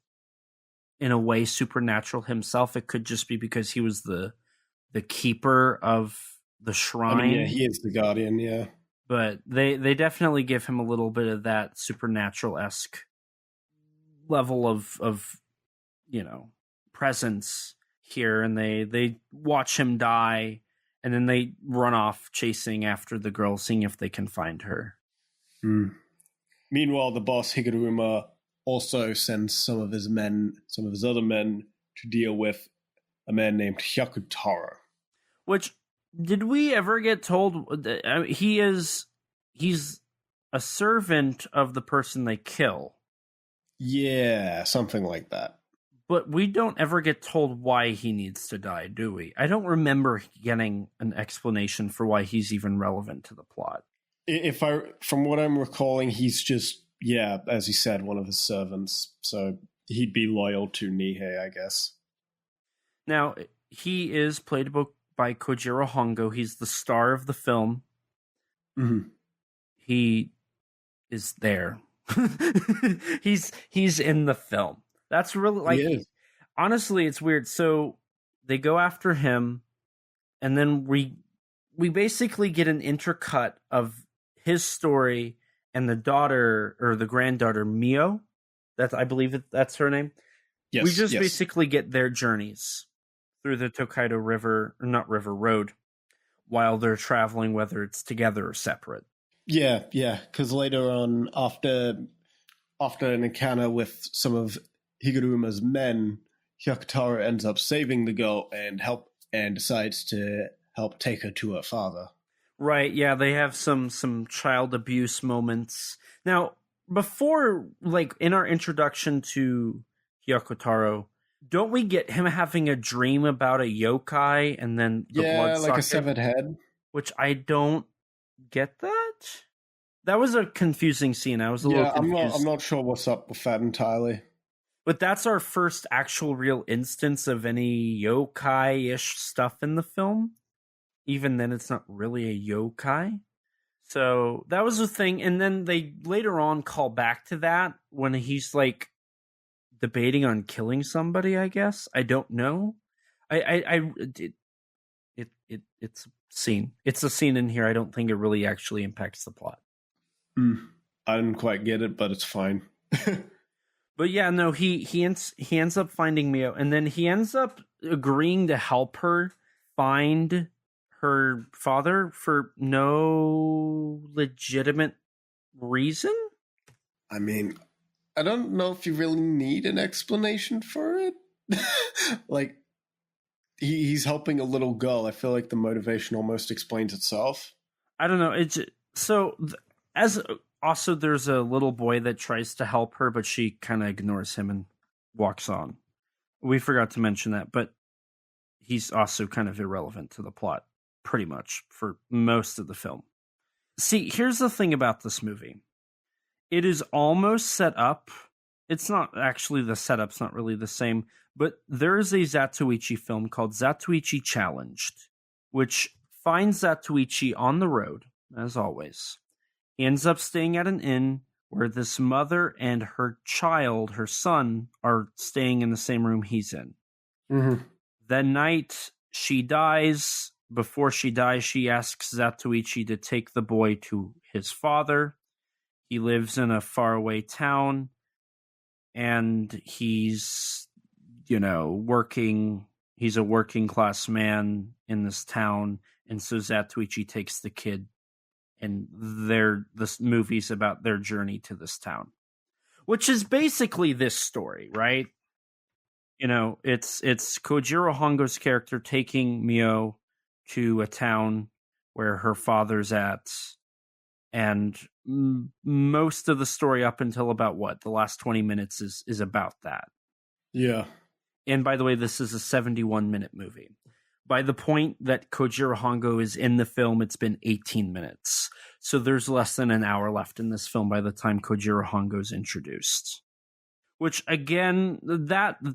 in a way, supernatural himself. It could just be because he was the keeper of the shrine. I mean, yeah, he is the guardian, yeah. But they definitely give him a little bit of that supernatural-esque level of presence here, and they watch him die, and then they run off chasing after the girl, seeing if they can find her. Meanwhile, the boss Higuruma also sends some of his other men, to deal with a man named Hyakutaro. Which, did we ever get told? He's a servant of the person they kill. Yeah, something like that. But we don't ever get told why he needs to die, do we? I don't remember getting an explanation for why he's even relevant to the plot. From what I'm recalling, he's just, as he said, one of his servants. So he'd be loyal to Nihei, I guess. Now, he is played by Kojiro Hongo. He's the star of the film. Mm-hmm. He is there. he's in the film. That's really honestly, it's weird. So they go after him, and then we basically get an intercut of his story and the daughter or the granddaughter Mio. I believe that's her name. Yes, we just basically get their journeys through the Tokaido road while they're traveling, whether it's together or separate. Yeah, because later on, after an encounter with some of Higuruma's men, Hyakutaro ends up saving the girl and decides to help take her to her father. Right, yeah, they have some child abuse moments. Now, before, like, in our introduction to Hyakotaro, don't we get him having a dream about a yokai and then the blood like a socket? severed head. Which I don't get that. That was a confusing scene. I was a little confused. I'm not sure what's up with that entirely. But that's our first actual real instance of any yokai-ish stuff in the film. Even then, it's not really a yokai. So that was the thing. And then they later on call back to that when he's like debating on killing somebody, I guess. I don't know. It's a scene. It's a scene in here. I don't think it really actually impacts the plot. I didn't quite get it, but it's fine. But yeah, no, he ends up finding Mio, and then he ends up agreeing to help her find her father for no legitimate reason. I mean, I don't know if you really need an explanation for it. Like, he's helping a little girl. I feel like the motivation almost explains itself. I don't know. It's so as also there's a little boy that tries to help her, but she kind of ignores him and walks on. We forgot to mention that, but he's also kind of irrelevant to the plot, pretty much, for most of the film. See, here's the thing about this movie. It is almost set up. It's not actually, the setup's not really the same, but there is a Zatoichi film called Zatoichi Challenged, which finds Zatoichi on the road, as always. He ends up staying at an inn where this mother and her child, her son, are staying in the same room he's in. Mm-hmm. The night she dies, before she dies, she asks Zatoichi to take the boy to his father. He lives in a faraway town, and he's, working. He's a working class man in this town, and so Zatoichi takes the kid, and this movie's about their journey to this town, which is basically this story, right? It's Kojiro Hongo's character taking Mio to a town where her father's at, and most of the story up until about the last 20 minutes is about that. Yeah. And by the way, this is a 71-minute movie. By the point that Kojiro Hongo is in the film, it's been 18 minutes. So there's less than an hour left in this film by the time Kojiro Hongo's introduced. Which, again,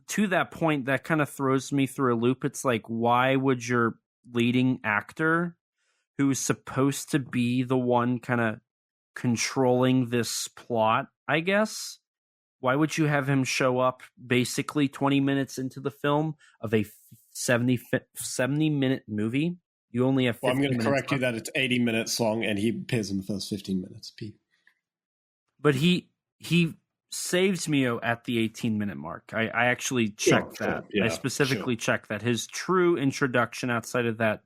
to that point, that kind of throws me through a loop. It's like, why would your leading actor, who's supposed to be the one kind of controlling this plot, I guess, why would you have him show up basically 20 minutes into the film of a 70-minute movie? You only have 15 minutes. I'm going to correct you that it's 80 minutes long, and he appears in the first 15 minutes. But he saves Mio at the 18-minute mark. I actually checked that. Yeah, I specifically checked that. His true introduction outside of that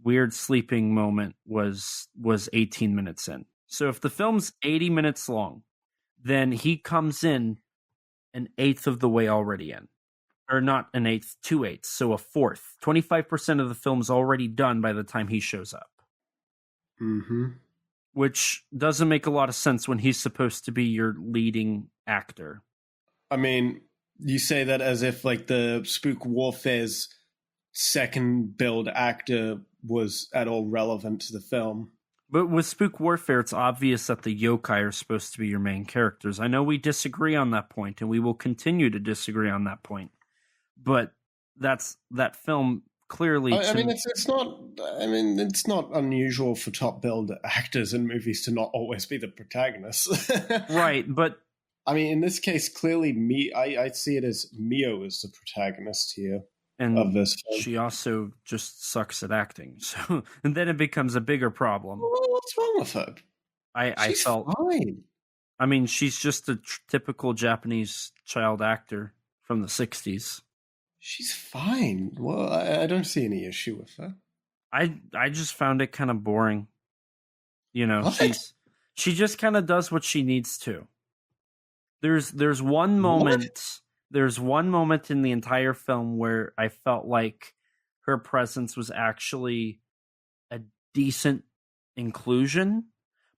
weird sleeping moment was 18 minutes in. So if the film's 80 minutes long, then he comes in an eighth of the way already in. Or not an eighth, 2/8, so a fourth. 25% of the film's already done by the time he shows up. Mm-hmm. Which doesn't make a lot of sense when he's supposed to be your leading actor. I mean, you say that as if like the Spook Warfare's second build actor was at all relevant to the film. But with Spook Warfare, it's obvious that the yokai are supposed to be your main characters. I know we disagree on that point, and we will continue to disagree on that point. But that film clearly. It's not unusual for top build actors in movies to not always be the protagonist. Right, but I mean, in this case, clearly, I see it as Mio is the protagonist here. And of this film. She also just sucks at acting. So, and then it becomes a bigger problem. Well, what's wrong with her? She's fine. I mean, she's just a typical Japanese child actor from the 60s. She's fine. Well, I don't see any issue with her. I just found it kind of boring. She just kind of does what she needs to. There's one moment. What? There's one moment in the entire film where I felt like her presence was actually a decent inclusion,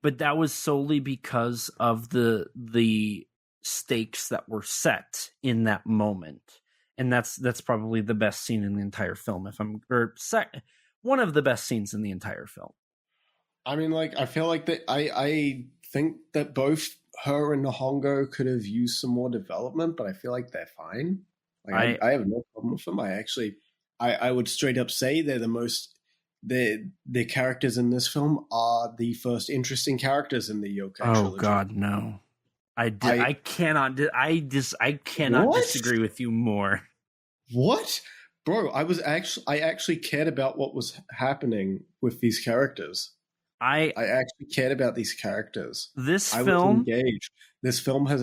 but that was solely because of the stakes that were set in that moment. And that's probably the best scene in the entire film, one of the best scenes in the entire film. I mean, like, I feel like that I think that both her and Hongo could have used some more development, but I feel like they're fine. Like, I have no problem with them. I would straight up say they're the characters in this film are the first interesting characters in the Yokai trilogy. Oh God, no. I cannot disagree with you more. What? Bro, I actually cared about what was happening with these characters. I actually cared about these characters. I was engaged. This film has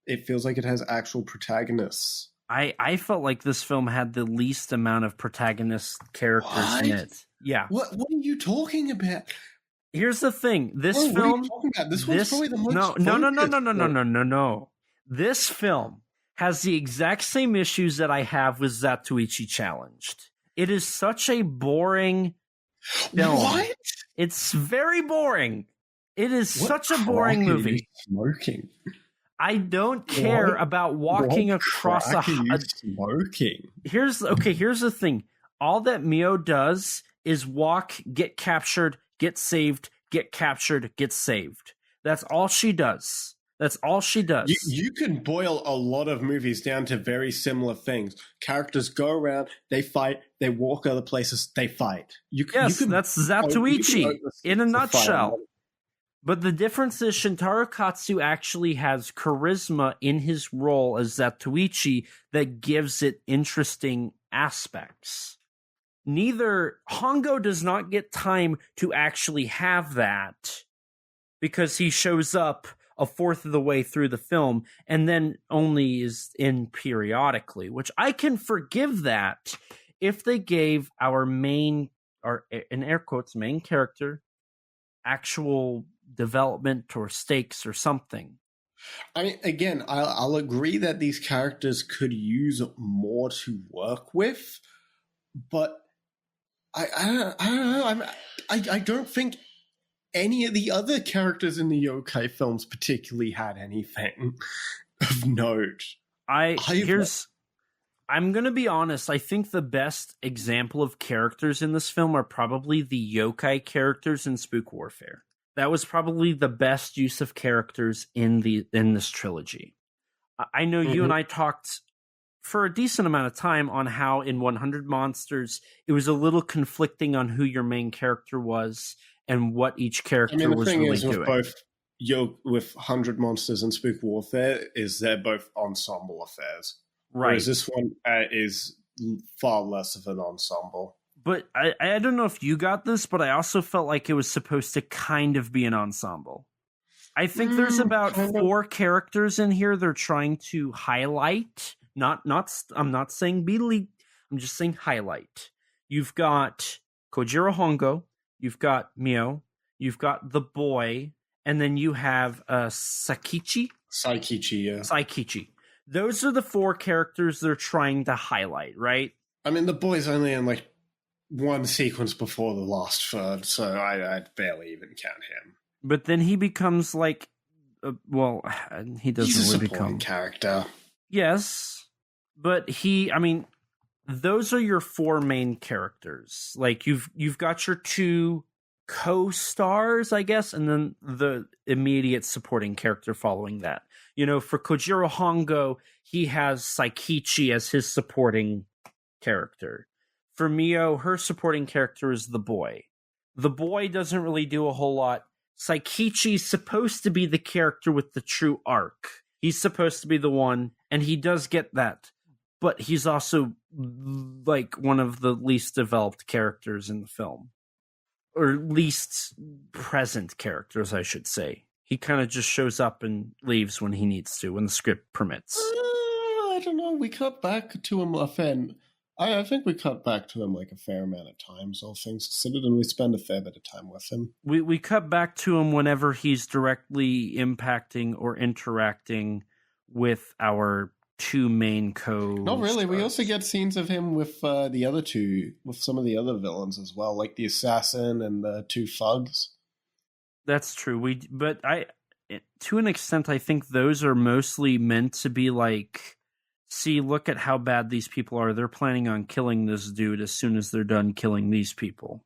it feels like it has actual protagonists. I felt like this film had the least amount of protagonist characters in it. Yeah. What are you talking about? Here's the thing. This film. What are you talking about? This one's probably the most. No. This film has the exact same issues that I have with Zatoichi Challenged. It is such a boring film. What? It's very boring. It is such a boring movie. Smoking. I don't care about walking across a smoking. Here's the thing. All that Mio does is walk, get captured, get saved, get captured, get saved. That's all she does. You can boil a lot of movies down to very similar things. Characters go around, they fight, they walk other places, they fight. That's Zatoichi in a nutshell. But the difference is Shintaro Katsu actually has charisma in his role as Zatoichi that gives it interesting aspects. Neither Hongo does not get time to actually have that because he shows up a fourth of the way through the film and then only is in periodically, which I can forgive that if they gave our main, or in air quotes, main character actual development or stakes or something. I mean, again, I'll agree that these characters could use more to work with, but I don't know. I don't think any of the other characters in the yokai films particularly had anything of note. I'm going to be honest. I think the best example of characters in this film are probably the yokai characters in Spook Warfare. That was probably the best use of characters in this trilogy. I know you and I talked for a decent amount of time on how in 100 Monsters, it was a little conflicting on who your main character was and what each character was really doing. With 100 Monsters and Spook Warfare is they're both ensemble affairs. Right. Whereas this one is far less of an ensemble. But I don't know if you got this, but I also felt like it was supposed to kind of be an ensemble. I think there's about 4 characters in here they're trying to highlight. I'm not saying be lead. I'm just saying highlight. You've got Kojiro Hongo, you've got Mio, you've got the boy, and then you have Saikichi, yeah. Saikichi. Those are the 4 characters they're trying to highlight, right? I mean, the boy's only in like one sequence before the last third, so I'd barely even count him. But then he becomes like, he doesn't He's a really become character. Yes, but those are your 4 main characters. Like you've got your 2 co-stars, I guess, and then the immediate supporting character following that. You know, for Kojiro Hongo, he has Saikichi as his supporting character. For Mio, her supporting character is the boy. The boy doesn't really do a whole lot. Saikichi's supposed to be the character with the true arc. He's supposed to be the one, and he does get that. But he's also like one of the least developed characters in the film. Or least present characters, I should say. He kind of just shows up and leaves when he needs to, when the script permits. I don't know. We cut back to him a fair... I think we cut back to him like a fair amount of times, all things considered, and we spend a fair bit of time with him. We cut back to him whenever he's directly impacting or interacting with our 2 main Not really. We also get scenes of him with the other 2, with some of the other villains as well, like the assassin and the 2 thugs. That's true. But to an extent, I think those are mostly meant to be like, see, look at how bad these people are. They're planning on killing this dude as soon as they're done killing these people.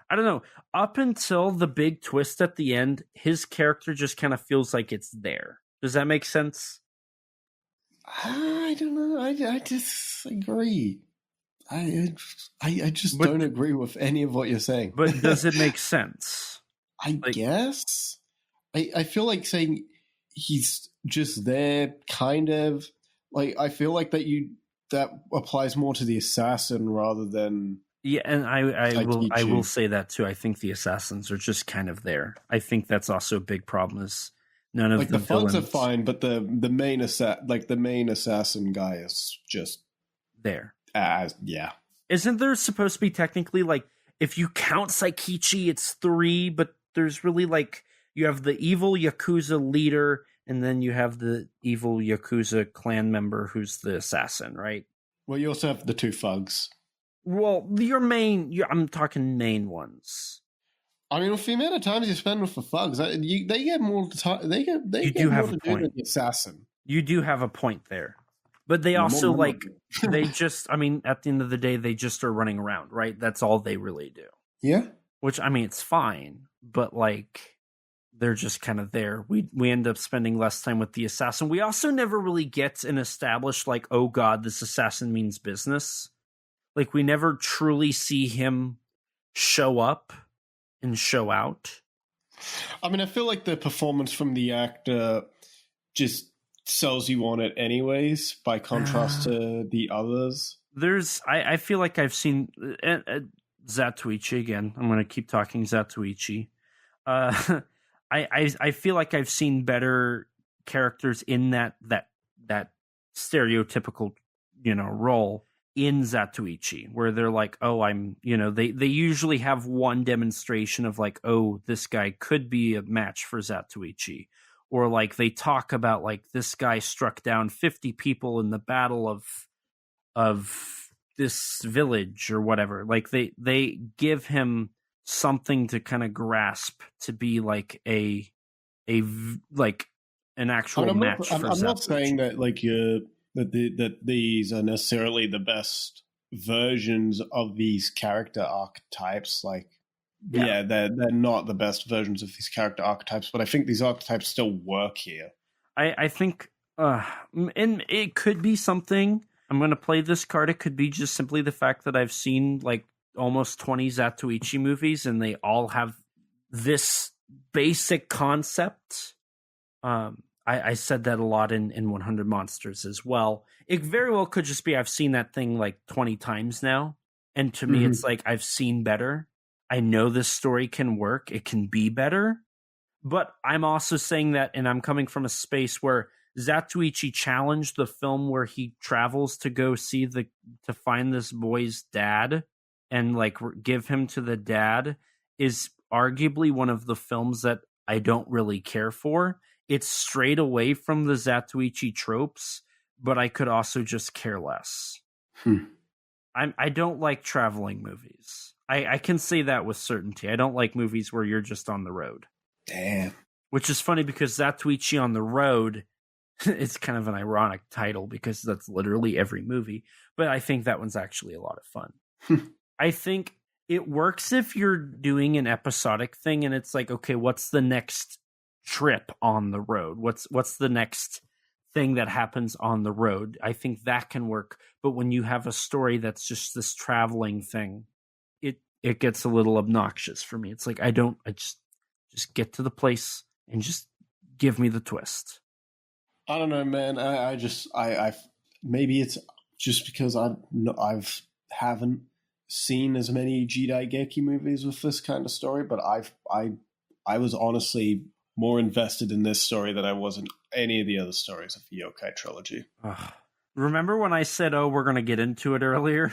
I don't know. Up until the big twist at the end, his character just kind of feels like it's there. Does that make sense? I don't know. I disagree. I just don't agree with any of what you're saying. But does it make sense? I guess. I feel like saying he's just there, kind of. Like, I feel like that applies more to the assassin rather than... Yeah, and I will say that too. I think the assassins are just kind of there. I think that's also a big problem is none of the thugs villains are fine, but the main assassin guy is just there. Yeah. Isn't there supposed to be technically, like, if you count Saikichi, it's 3, but there's really, like, you have the evil Yakuza leader, and then you have the evil Yakuza clan member who's the assassin, right? Well, you also have the 2 thugs. Well, I'm talking main ones. I mean, with the amount of times you spend with the thugs, they get more time. They get more to do than the assassin. You do have a point there. But they also, they just, I mean, at the end of the day, they just are running around, right? That's all they really do. Yeah. Which, I mean, it's fine, but, like, they're just kind of there. We end up spending less time with the assassin. We also never really get an established, like, oh, God, this assassin means business. Like, we never truly see him show up and show out. I mean, I feel like the performance from the actor just sells you on it anyways, by contrast to the others. I feel like I've seen Zatoichi again. I'm going to keep talking Zatoichi. I feel like I've seen better characters in that stereotypical, role in Zatoichi, where they're like, oh, they usually have one demonstration of like, oh, this guy could be a match for Zatoichi. Or like they talk about like this guy struck down 50 people in the battle of this village or whatever. Like they give him something to kind of grasp to be like an actual match. I'm not saying that like that these are necessarily the best versions of these character archetypes. Like, yeah, they're not the best versions of these character archetypes, but I think these archetypes still work here. I think, and it could be something. I'm going to play this card. It could be just simply the fact that I've seen like almost 20 Zatoichi movies, and they all have this basic concept. I said that a lot in 100 Monsters as well. It very well could just be I've seen that thing like 20 times now, and to me, it's like I've seen better. I know this story can work. It can be better. But I'm also saying that, and I'm coming from a space where Zatoichi challenged the film where he travels to go see to find this boy's dad and like give him to the dad is arguably one of the films that I don't really care for. It's straight away from the Zatoichi tropes, but I could also just care less. I don't like traveling movies. I can say that with certainty. I don't like movies where you're just on the road. Damn. Which is funny because Zatoichi on the Road, it's kind of an ironic title because that's literally every movie. But I think that one's actually a lot of fun. I think it works if you're doing an episodic thing and it's like, okay, what's the next trip on the road? What's the next thing that happens on the road? I think that can work. But when you have a story that's just this traveling thing, it gets a little obnoxious for me. It's like I just get to the place and just give me the twist. I don't know, man. I maybe it's just because I haven't seen as many Jidaigeki movies with this kind of story, but I was honestly more invested in this story than I was in any of the other stories of the Yokai trilogy. Remember when I said, "Oh, we're going to get into it" earlier?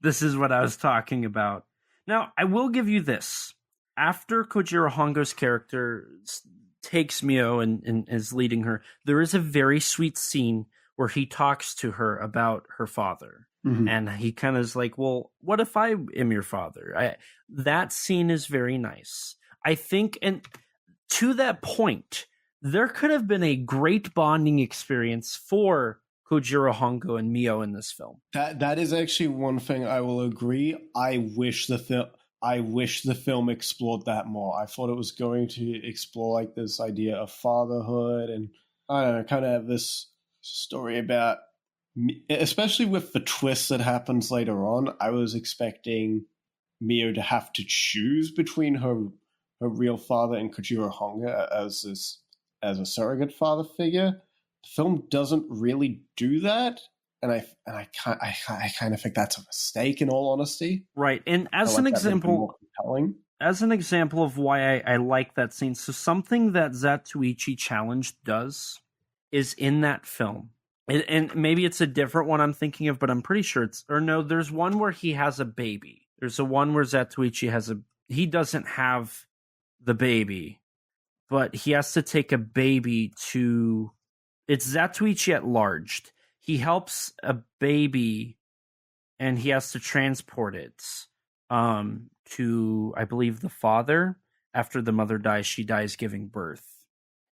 This is what I was talking about. Now, I will give you this. After Kojiro Hongo's character takes Mio and is leading her, there is a very sweet scene where he talks to her about her father. And he kind of is like, well, what if I am your father? That scene is very nice. I think, and to that point, there could have been a great bonding experience for Kojiro Hongo and Mio in this film. That is actually one thing I will agree. I wish the film explored that more. I thought it was going to explore like this idea of fatherhood, and I don't know, kind of have this story about, especially with the twist that happens later on. I was expecting Mio to have to choose between her real father and Kojiro Hongo as a surrogate father figure. The film doesn't really do that, and I kind of think that's a mistake, in all honesty. Right, and as an example of why I like that scene, so something that Zatoichi Challenge does is in that film, and maybe it's a different one I'm thinking of, but I'm pretty sure there's one where he has a baby. There's a one where Zatoichi he doesn't have the baby, but he has to take a baby to... It's Zatoichi at large. He helps a baby, and he has to transport it to, I believe, the father. After the mother dies, she dies giving birth.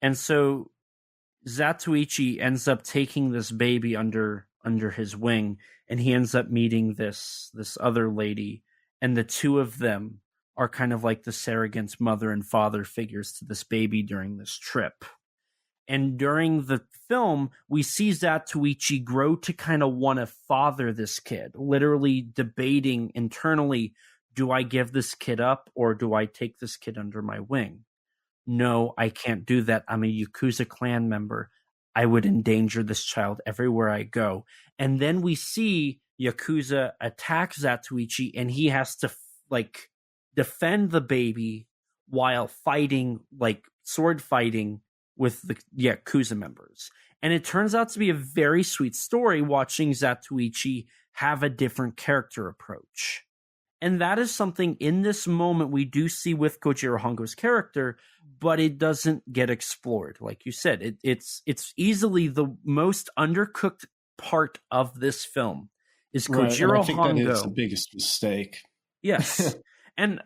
And so Zatoichi ends up taking this baby under his wing, and he ends up meeting this other lady, and the two of them are kind of like the surrogate mother and father figures to this baby during this trip. And during the film, we see Zatoichi grow to kind of want to father this kid, literally debating internally, do I give this kid up or do I take this kid under my wing? No, I can't do that. I'm a Yakuza clan member. I would endanger this child everywhere I go. And then we see Yakuza attack Zatoichi, and he has to defend the baby while fighting, sword fighting with the Yakuza members. And it turns out to be a very sweet story watching Zatoichi have a different character approach. And that is something in this moment we do see with Kojiro Hongo's character, but it doesn't get explored. Like you said, it's easily the most undercooked part of this film is Kojiro I think Hongo. that is the biggest mistake. Yes. And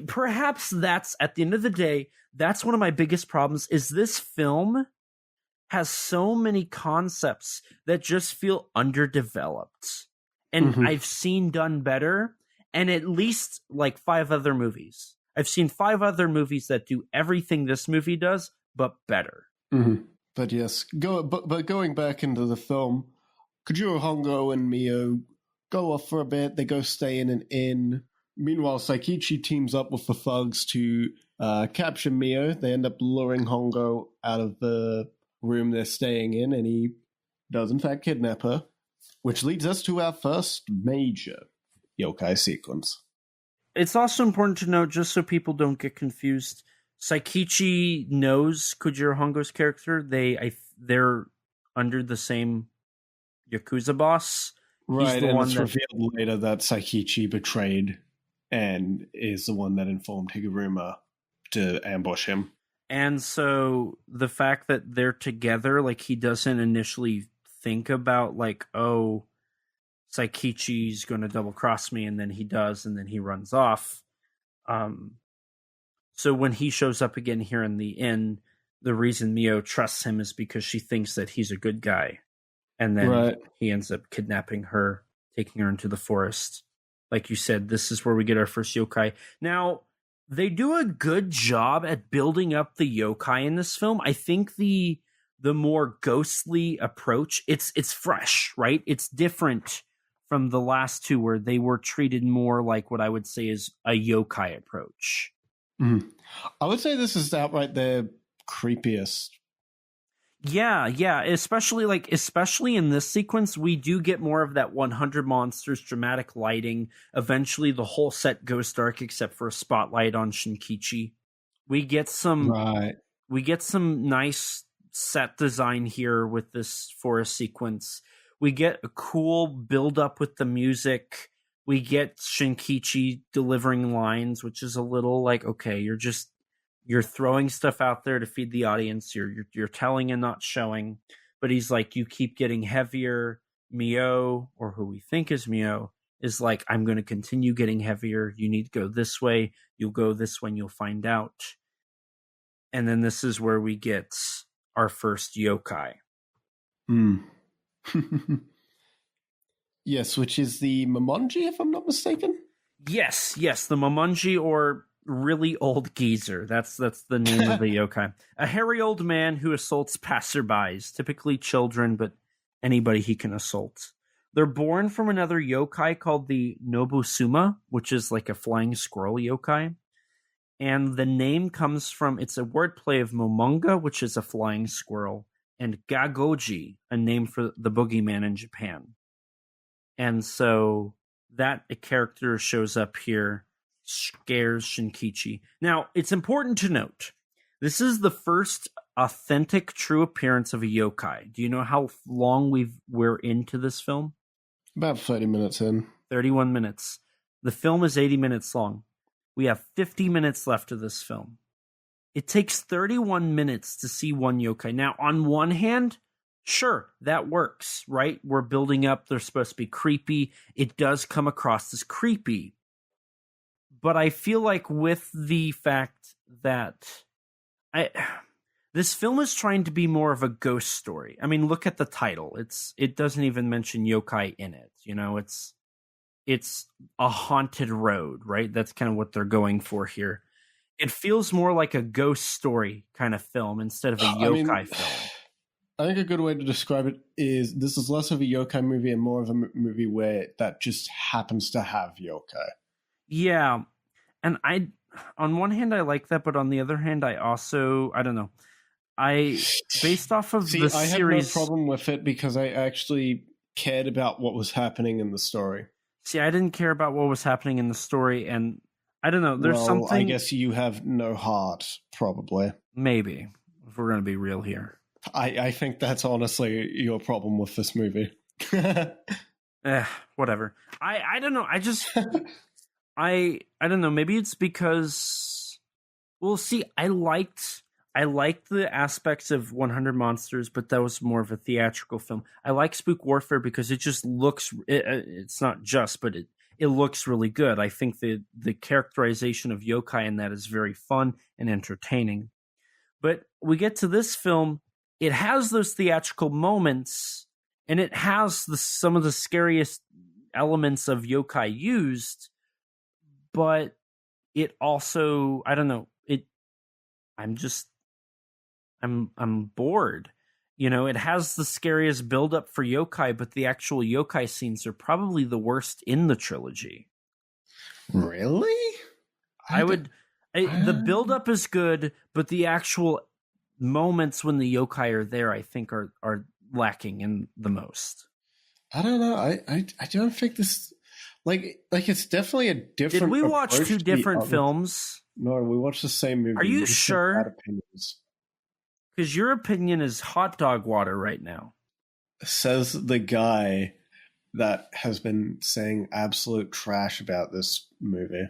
perhaps that's, at the end of the day, that's one of my biggest problems, is this film has so many concepts that just feel underdeveloped. And I've seen done better, and at least 5 other movies. I've seen 5 other movies that do everything this movie does, but better. But yes, going back into the film, Kojiro Hongo and Mio go off for a bit. They go stay in an inn. Meanwhile, Saikichi teams up with the thugs to capture Mio. They end up luring Hongo out of the room they're staying in, and he does in fact kidnap her, which leads us to our first major yokai sequence. It's also important to note, just so people don't get confused, Saikichi knows Kojiro Hongo's character. They're under the same Yakuza boss. Right, He's the and one it's that revealed later that Saikichi betrayed and is the one that informed Higuruma to ambush him. And so the fact that they're together, he doesn't initially think about, oh, Saikichi's going to double cross me, and then he does, and then he runs off. So when he shows up again here in the inn, the reason Mio trusts him is because she thinks that he's a good guy. And then he ends up kidnapping her, taking her into the forest. Like you said, this is where we get our first yokai. Now, they do a good job at building up the yokai in this film. I think the more ghostly approach, it's fresh, right? It's different from the last two, where they were treated more like what I would say is a yokai approach. I would say this is outright their creepiest. Yeah, especially in this sequence, we do get more of that 100 monsters dramatic lighting. Eventually, the whole set goes dark except for a spotlight on Shinkichi. We get some nice set design here with this forest sequence. We get a cool build up with the music. We get Shinkichi delivering lines, which is a little okay, you're throwing stuff out there to feed the audience. You're telling and not showing. But he's you keep getting heavier. Mio, or who we think is Mio, is like, I'm going to continue getting heavier. You need to go this way. You'll go this way and you'll find out. And then this is where we get our first yokai. Yes, which is the Momonji, if I'm not mistaken. Yes, the Momonji, or really old geezer. That's the name of the yokai. A hairy old man who assaults passerbys, typically children, but anybody he can assault. They're born from another yokai called the Nobusuma, which is like a flying squirrel yokai. And the name comes from, it's a wordplay of Momonga, which is a flying squirrel, and Gagoji, a name for the boogeyman in Japan. And so that a character shows up here, scares Shinkichi. Now, it's important to note, this is the first authentic, true appearance of a yokai. Do you know how long we're into this film? About 30 minutes in. 31 minutes. The film is 80 minutes long. We have 50 minutes left of this film. It takes 31 minutes to see one yokai. Now, on one hand, sure, that works, right? We're building up. They're supposed to be creepy. It does come across as creepy. But I feel like with the fact that this film is trying to be more of a ghost story. I mean, look at the title. It doesn't even mention yokai in it. You know, it's a haunted road, right? That's kind of what they're going for here. It feels more like a ghost story kind of film instead of a yokai film. I think a good way to describe it is this is less of a yokai movie and more of a movie where that just happens to have yokai. Yeah. And on one hand, I like that, but on the other hand, I don't know. Based off of the series... I have no problem with it because I actually cared about what was happening in the story. See, I didn't care about what was happening in the story, and I don't know. There's something... I guess you have no heart, probably. Maybe, if we're going to be real here. I think that's honestly your problem with this movie. Whatever. I don't know. I just... I don't know. Maybe it's because... Well, see, I liked the aspects of 100 Monsters, but that was more of a theatrical film. I like Spook Warfare because it just looks... It's not just, but it looks really good. I think the characterization of yokai in that is very fun and entertaining. But we get to this film, it has those theatrical moments, and it has some of the scariest elements of yokai used, but it also... I don't know. I'm bored. You know, it has the scariest buildup for yokai, but the actual yokai scenes are probably the worst in the trilogy. Really? The buildup is good, but the actual moments when the yokai are there, I think are lacking in the most. I don't know. I don't think this like it's definitely a different. Did we watch two different films? No, we watched the same movie. Are you sure? Because your opinion is hot dog water right now. Says the guy that has been saying absolute trash about this movie.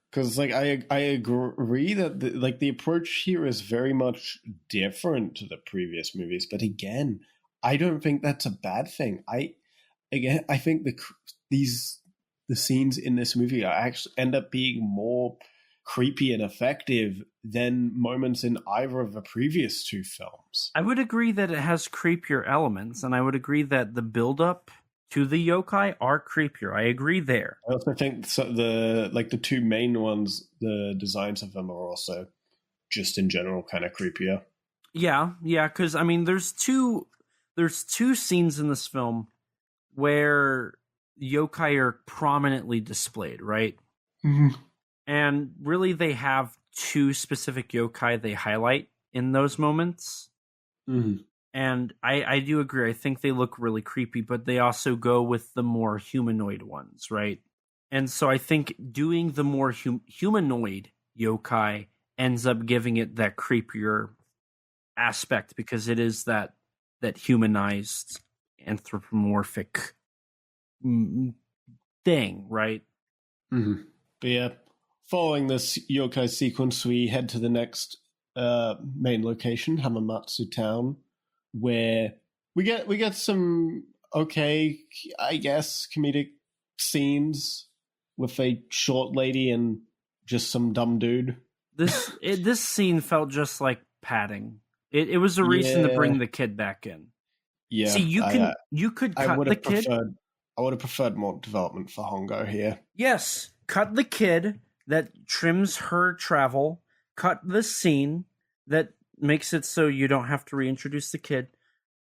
Because I agree that the approach here is very much different to the previous movies. But again, I don't think that's a bad thing. I think the scenes in this movie actually end up being more creepy and effective than moments in either of the previous two films. I would agree that it has creepier elements, and I would agree that the build-up to the yokai are creepier. I agree there. I also think the two main ones, the designs of them are also just in general kind of creepier. Yeah, because I mean, there's two scenes in this film where yokai are prominently displayed, right? Mm-hmm. And really, they have two specific yokai they highlight in those moments. Mm-hmm. And I do agree. I think they look really creepy, but they also go with the more humanoid ones, right? And so I think doing the more humanoid yokai ends up giving it that creepier aspect because it is that humanized anthropomorphic thing, right? Mm-hmm. But yeah, following this yokai sequence, we head to the next main location, Hamamatsu Town, where we get some okay, I guess, comedic scenes with a short lady and just some dumb dude. This scene felt just like padding. It was a reason to bring the kid back in. Yeah. See, you could cut the kid. I would have preferred more development for Hongo here. Yes, cut the kid that trims her travel. Cut the scene that makes it so you don't have to reintroduce the kid.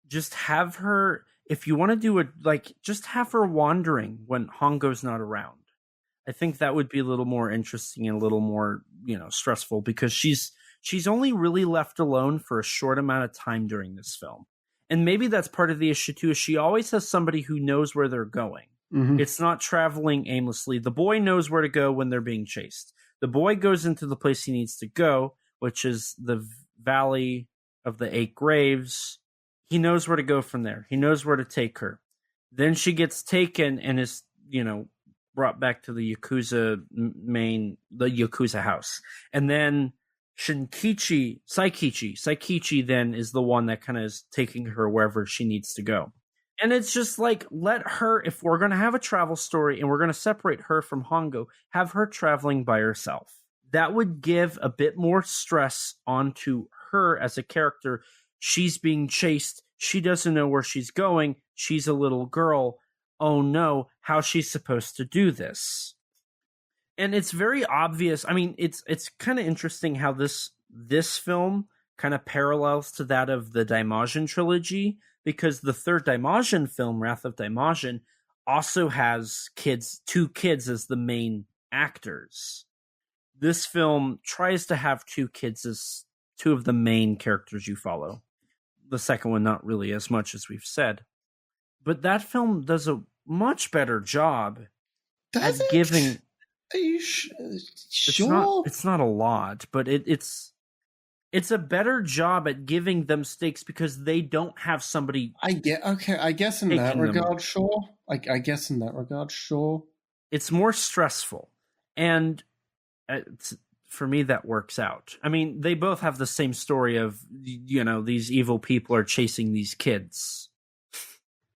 Just have her, if you want to do it, just have her wandering when Hongo's not around. I think that would be a little more interesting and a little more, stressful, because she's only really left alone for a short amount of time during this film. And maybe that's part of the issue too, is she always has somebody who knows where they're going. Mm-hmm. It's not traveling aimlessly. The boy knows where to go when they're being chased. The boy goes into the place he needs to go, which is the Valley of the Eight Graves. He knows where to go from there. He knows where to take her. Then she gets taken and is, brought back to the Yakuza house. And then Saikichi then is the one that kind of is taking her wherever she needs to go. And it's just like, let her, if we're going to have a travel story and we're going to separate her from Hongo, have her traveling by herself. That would give a bit more stress onto her as a character. She's being chased. She doesn't know where she's going. She's a little girl. Oh no, how's she supposed to do this? And it's very obvious. I mean, it's kind of interesting how this film kind of parallels to that of the Daimajin trilogy, because the third Daimajin film, Wrath of Daimajin, also has two kids as the main actors. This film tries to have two kids as two of the main characters you follow. The second one, not really as much as we've said. But that film does a much better job at giving... Are you sure? It's not a lot, but it's a better job at giving them stakes because they don't have somebody. I guess in that regard, sure. I guess in that regard, sure. It's more stressful, and for me, that works out. I mean, they both have the same story of these evil people are chasing these kids,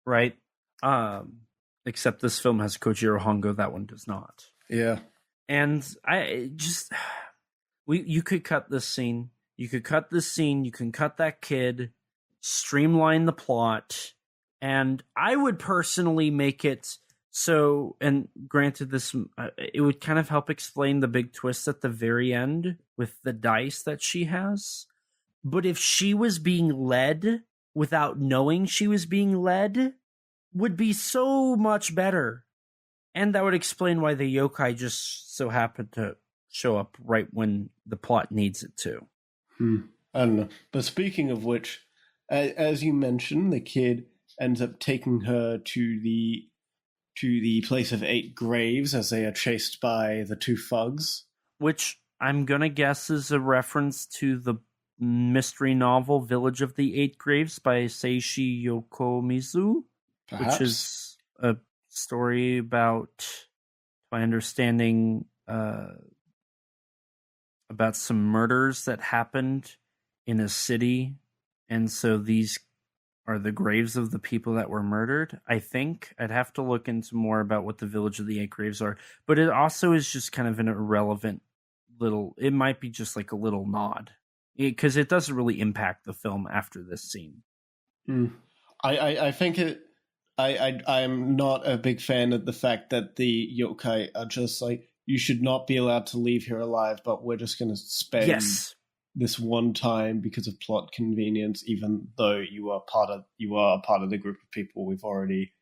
right? Except this film has Kojiro Hongo, that one does not. Yeah. And you could cut this scene. You could cut this scene. You can cut that kid, streamline the plot. And I would personally make it so, and granted this, it would kind of help explain the big twist at the very end with the dice that she has. But if she was being led without knowing she was being led, would be so much better. And that would explain why the yokai just so happened to show up right when the plot needs it to. I don't know. But speaking of which, as you mentioned, the kid ends up taking her to the place of 8 graves as they are chased by the 2 thugs. Which I'm going to guess is a reference to the mystery novel Village of the 8 Graves by Seishi Yokomizu. Perhaps. Which is a story about, my understanding, about some murders that happened in a city, and so these are the graves of the people that were murdered. I think I'd have to look into more about what the Village of the 8 Graves are, but it also is just kind of an irrelevant little. It might be just like a little nod, because it doesn't really impact the film after this scene. I think it. I'm not a big fan of the fact that the yokai are just like, you should not be allowed to leave here alive, but we're just going to spend this one time because of plot convenience, even though you are part of the group of people we're already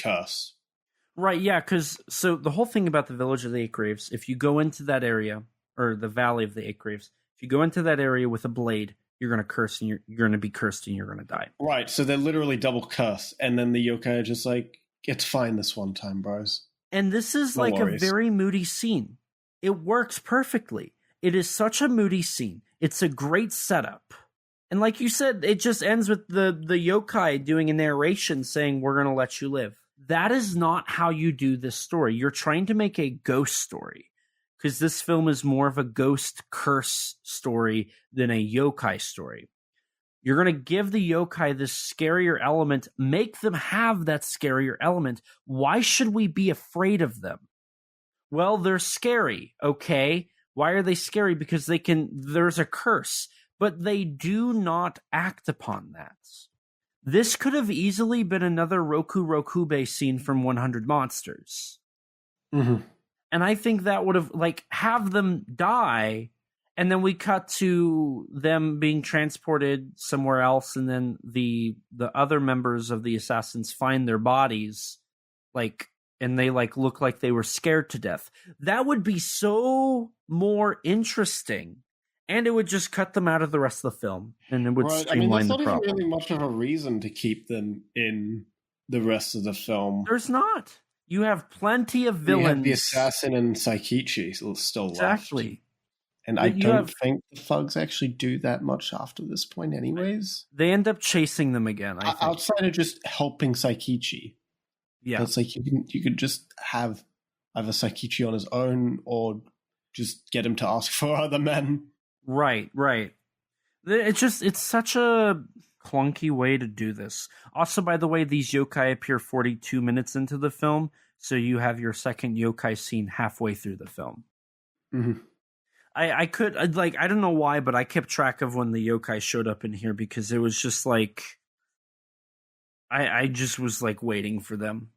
curse. Right, yeah, because so the whole thing about the Village of the 8 Graves, if you go into that area, or the Valley of the 8 Graves, if you go into that area with a blade, you're going to curse, and you're going to be cursed, and you're going to die. Right, so they're literally double curse, and then the yokai are just like, it's fine this one time, bros. And this is no worries. A very moody scene. It works perfectly. It is such a moody scene. It's a great setup. And like you said, it just ends with the yokai doing a narration saying, we're going to let you live. That is not how you do this story. You're trying to make a ghost story, because this film is more of a ghost curse story than a yokai story. You're going to give the yokai this scarier element, make them have that scarier element. Why should we be afraid of them? Well, they're scary, okay? Why are they scary? Because there's a curse, but they do not act upon that. This could have easily been another Roku Rokube scene from 100 Monsters. Mm-hmm. And I think that would have them die, and then we cut to them being transported somewhere else, and then the other members of the assassins find their bodies, and they look like they were scared to death. That would be so more interesting. And it would just cut them out of the rest of the film, and it would streamline the problem. There's not even really much of a reason to keep them in the rest of the film. There's not. You have plenty of villains. You have the assassin and Saikichi still left. Exactly. And I don't think the thugs actually do that much after this point anyways. They end up chasing them again, I think. Outside of just helping Saikichi. Yeah. It's like you could just have either Saikichi on his own or just get him to ask for other men. Right. It's such a clunky way to do this. Also, by the way, these yokai appear 42 minutes into the film, so you have your second yokai scene halfway through the film. Mm-hmm. I don't know why, but I kept track of when the yokai showed up in here because it was just I just was waiting for them.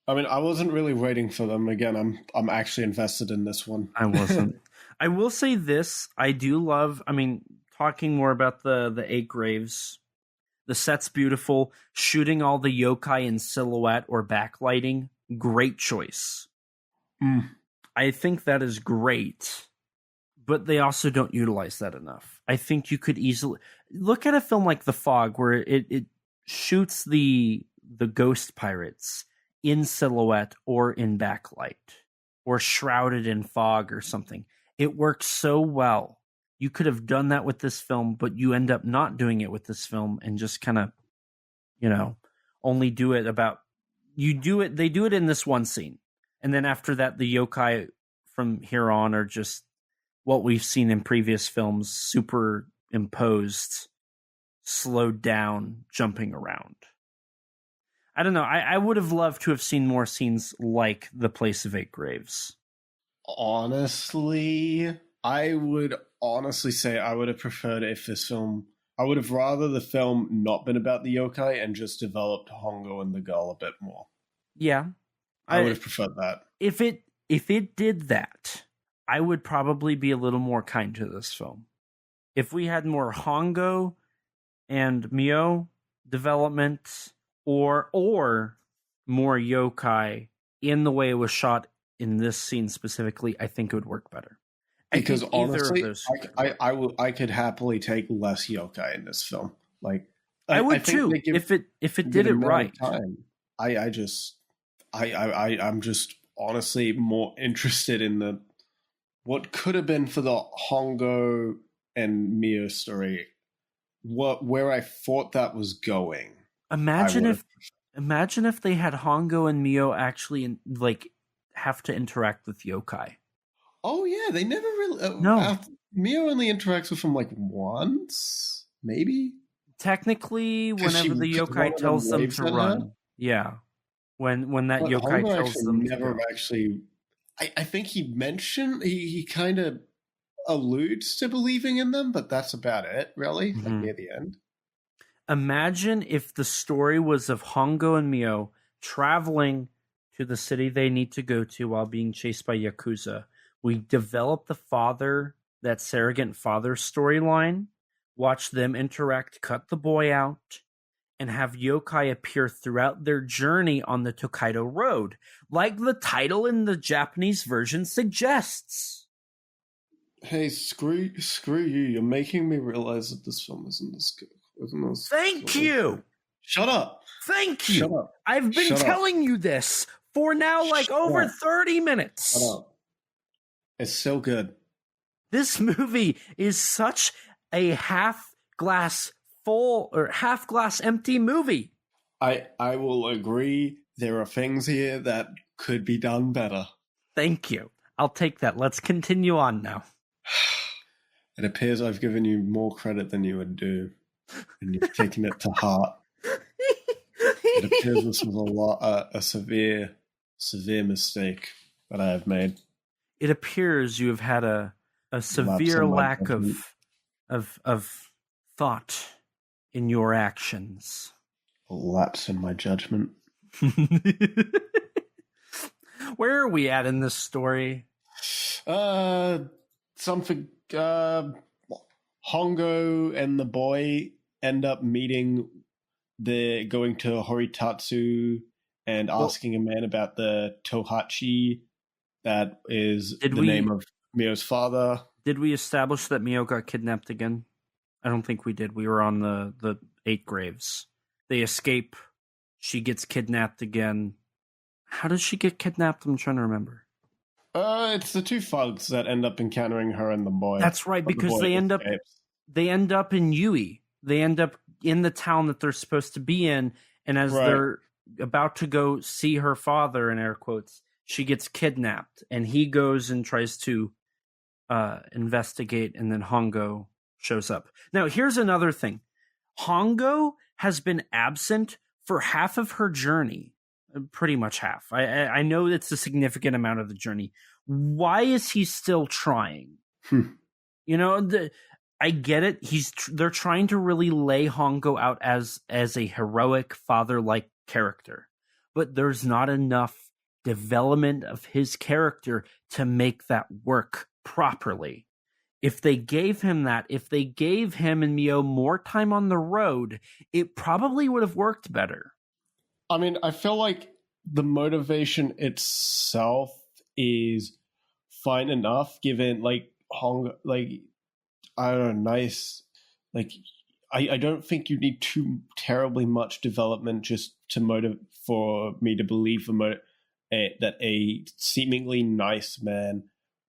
I mean, I wasn't really waiting for them. Again, I'm actually invested in this one. I wasn't. I will say this. I do love, talking more about the 8 graves. The set's beautiful. Shooting all the yokai in silhouette or backlighting. Great choice. I think that is great. But they also don't utilize that enough. I think you could easily... Look at a film like The Fog where it shoots the ghost pirates in silhouette or in backlight or shrouded in fog or something. It works so well. You could have done that with this film, but you end up not doing it with this film and just kind of, only do it they do it in this one scene. And then after that, the yokai from here on are just what we've seen in previous films, superimposed, slowed down, jumping around. I don't know. I would have loved to have seen more scenes like The Place of 8 Graves. Honestly, I would say I would have preferred I would have rather the film not been about the yokai and just developed Hongo and the girl a bit more. Yeah. I would have preferred that. If it did that, I would probably be a little more kind to this film. If we had more Hongo and Mio development or more yokai in the way it was shot in this scene specifically, I think it would work better. Because honestly, I could happily take less yokai in this film. I would too if it did it right. I'm just honestly more interested in what could have been for the Hongo and Mio story. Where I thought that was going. Imagine if they had Hongo and Mio actually have to interact with yokai. Oh yeah, they never really. No, Mio only interacts with him once, maybe. Technically, whenever the yokai tells them to run, yeah. When that yokai Hongo tells them, never actually. I think he mentioned he kind of alludes to believing in them, but that's about it, really. Near the end. Imagine if the story was of Hongo and Mio traveling to the city they need to go to while being chased by Yakuza. We develop that surrogate father storyline, watch them interact, cut the boy out, and have yokai appear throughout their journey on the Tokaido Road, like the title in the Japanese version suggests. Hey, screw you. You're making me realize that this film isn't this good. Thank you. Shut up. Thank you. Shut up. I've been telling you this for now over 30 minutes. Shut up. It's so good. This movie is such a half glass full or half glass empty movie. I will agree. There are things here that could be done better. Thank you. I'll take that. Let's continue on now. It appears I've given you more credit than you would do. and you've taken it to heart. It appears this was a severe mistake that I have made. It appears you have had a severe lack of thought in your actions. A lapse in my judgment. Where are we at in this story? Something. Hongo and the boy end up meeting. They're going to Horitatsu and asking a man about the Tohachi. That is the name of Mio's father. Did we establish that Mio got kidnapped again? I don't think we did. We were on the 8 graves. They escape. She gets kidnapped again. How does she get kidnapped? I'm trying to remember. It's the 2 thugs that end up encountering her and the boy. That's right, because they end up in Yui. They end up in the town that they're supposed to be in, and as they're about to go see her father, in air quotes, she gets kidnapped, and he goes and tries to investigate, and then Hongo shows up. Now, here's another thing. Hongo has been absent for half of her journey. Pretty much half. I know it's a significant amount of the journey. Why is he still trying? You know, I get it. They're trying to really lay Hongo out as a heroic father-like character, but there's not enough development of his character to make that work properly. If they gave him that, if they gave him and Mio more time on the road, it probably would have worked better. I mean, I feel like the motivation itself is fine enough, given like Hongo, like I don't know, nice. Like I don't think you need too terribly much development just to for me to believe that a seemingly nice man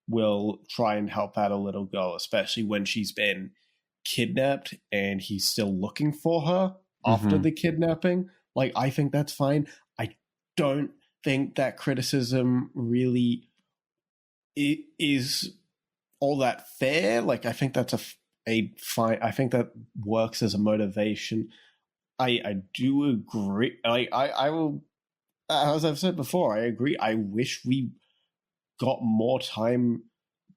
will try and help out a little girl, especially when she's been kidnapped and he's still looking for her after the kidnapping. Like, I think that's fine. I don't think that criticism really is all that fair. Like, I think that's a fine. I think that works as a motivation. I do agree. Like, I will, as I've said before, I agree. I wish we got more time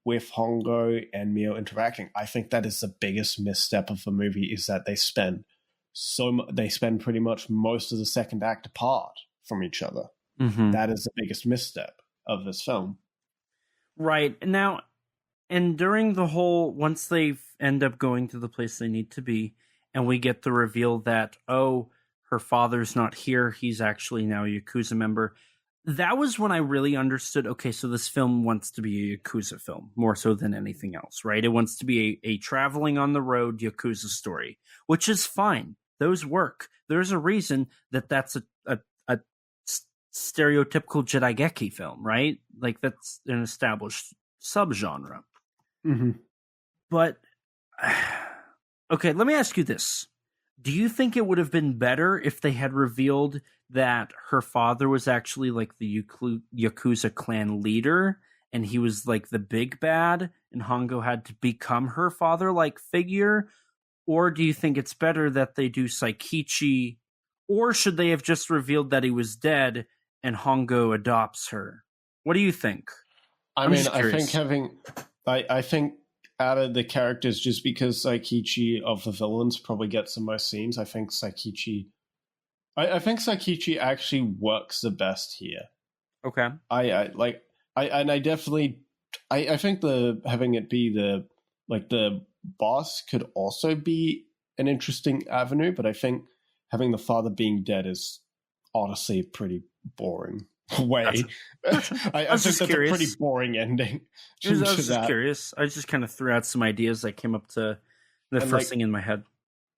with Hongo and Mio interacting. I think that is the biggest misstep of the movie, is that they spend pretty much most of the second act apart from each other. That is the biggest misstep of this film. Right. Now, and during the whole, once they end up going to the place they need to be, and we get the reveal that, oh, her father's not here, he's actually now a Yakuza member, that was when I really understood, okay, so this film wants to be a Yakuza film, more so than anything else, right? It wants to be a traveling on the road Yakuza story, which is fine. Those work. There's a reason that's a stereotypical Jidaigeki film, right? Like, that's an established subgenre. But, okay, let me ask you this. Do you think it would have been better if they had revealed that her father was actually like the Yakuza clan leader, and he was like the big bad, and Hongo had to become her father-like figure? Or do you think it's better that they do Saikichi, or should they have just revealed that he was dead and Hongo adopts her? What do you think? I think out of the characters, just because Saikichi of the villains probably gets the most scenes, I think Saikichi actually works the best here. Okay. I think having it be the boss could also be an interesting avenue, but I think having the father being dead is honestly a pretty boring way. Gotcha. I think that's curious. a pretty boring ending. I was just curious. I just kind of threw out some ideas that came up to the first thing in my head.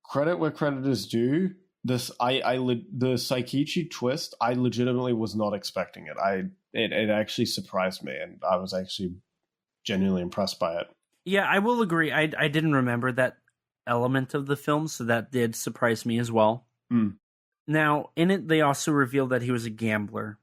Credit where credit is due. The Saikichi twist, I legitimately was not expecting it. It actually surprised me, and I was actually genuinely impressed by it. Yeah, I will agree. I didn't remember that element of the film, so that did surprise me as well. Now, in it, they also revealed that he was a gambler.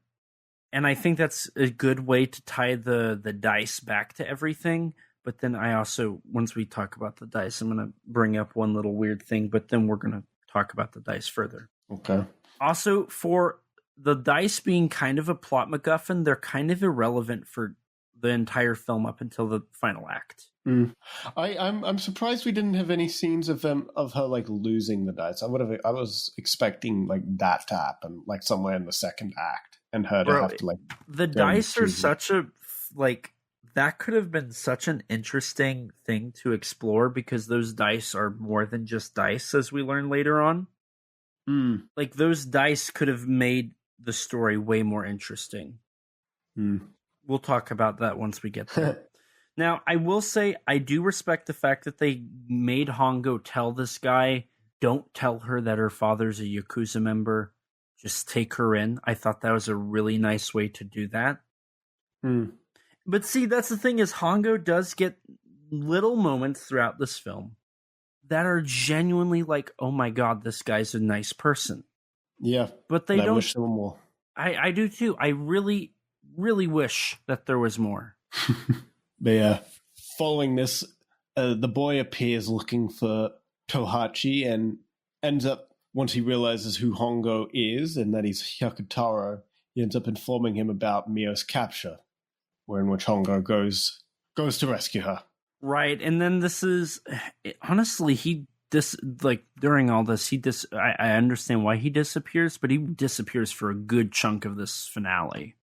And I think that's a good way to tie the dice back to everything. But then I also, once we talk about the dice, I'm going to bring up one little weird thing, but then we're going to talk about the dice further. Okay. Also, for the dice being kind of a plot MacGuffin, they're kind of irrelevant for the entire film up until the final act. I'm surprised we didn't have any scenes of her like losing the dice. I was expecting like that to happen, like somewhere in the second act, and her to have to like. The dice are such a like that could have been such an interesting thing to explore because those dice are more than just dice, as we learn later on. Like those dice could have made the story way more interesting. We'll talk about that once we get there. Now, I will say I do respect the fact that they made Hongo tell this guy, don't tell her that her father's a Yakuza member. Just take her in. I thought that was a really nice way to do that. But see, that's the thing is Hongo does get little moments throughout this film that are genuinely like, oh my God, this guy's a nice person. Yeah. But they don't. I wish there were more. I do too. I really, really wish that there was more. But following this, the boy appears looking for Tohachi and ends up, once he realizes who Hongo is and that he's Hyakutaro, he ends up informing him about Mio's capture, in which Hongo goes to rescue her. Right, and then this is honestly during all this I understand why he disappears, but he disappears for a good chunk of this finale.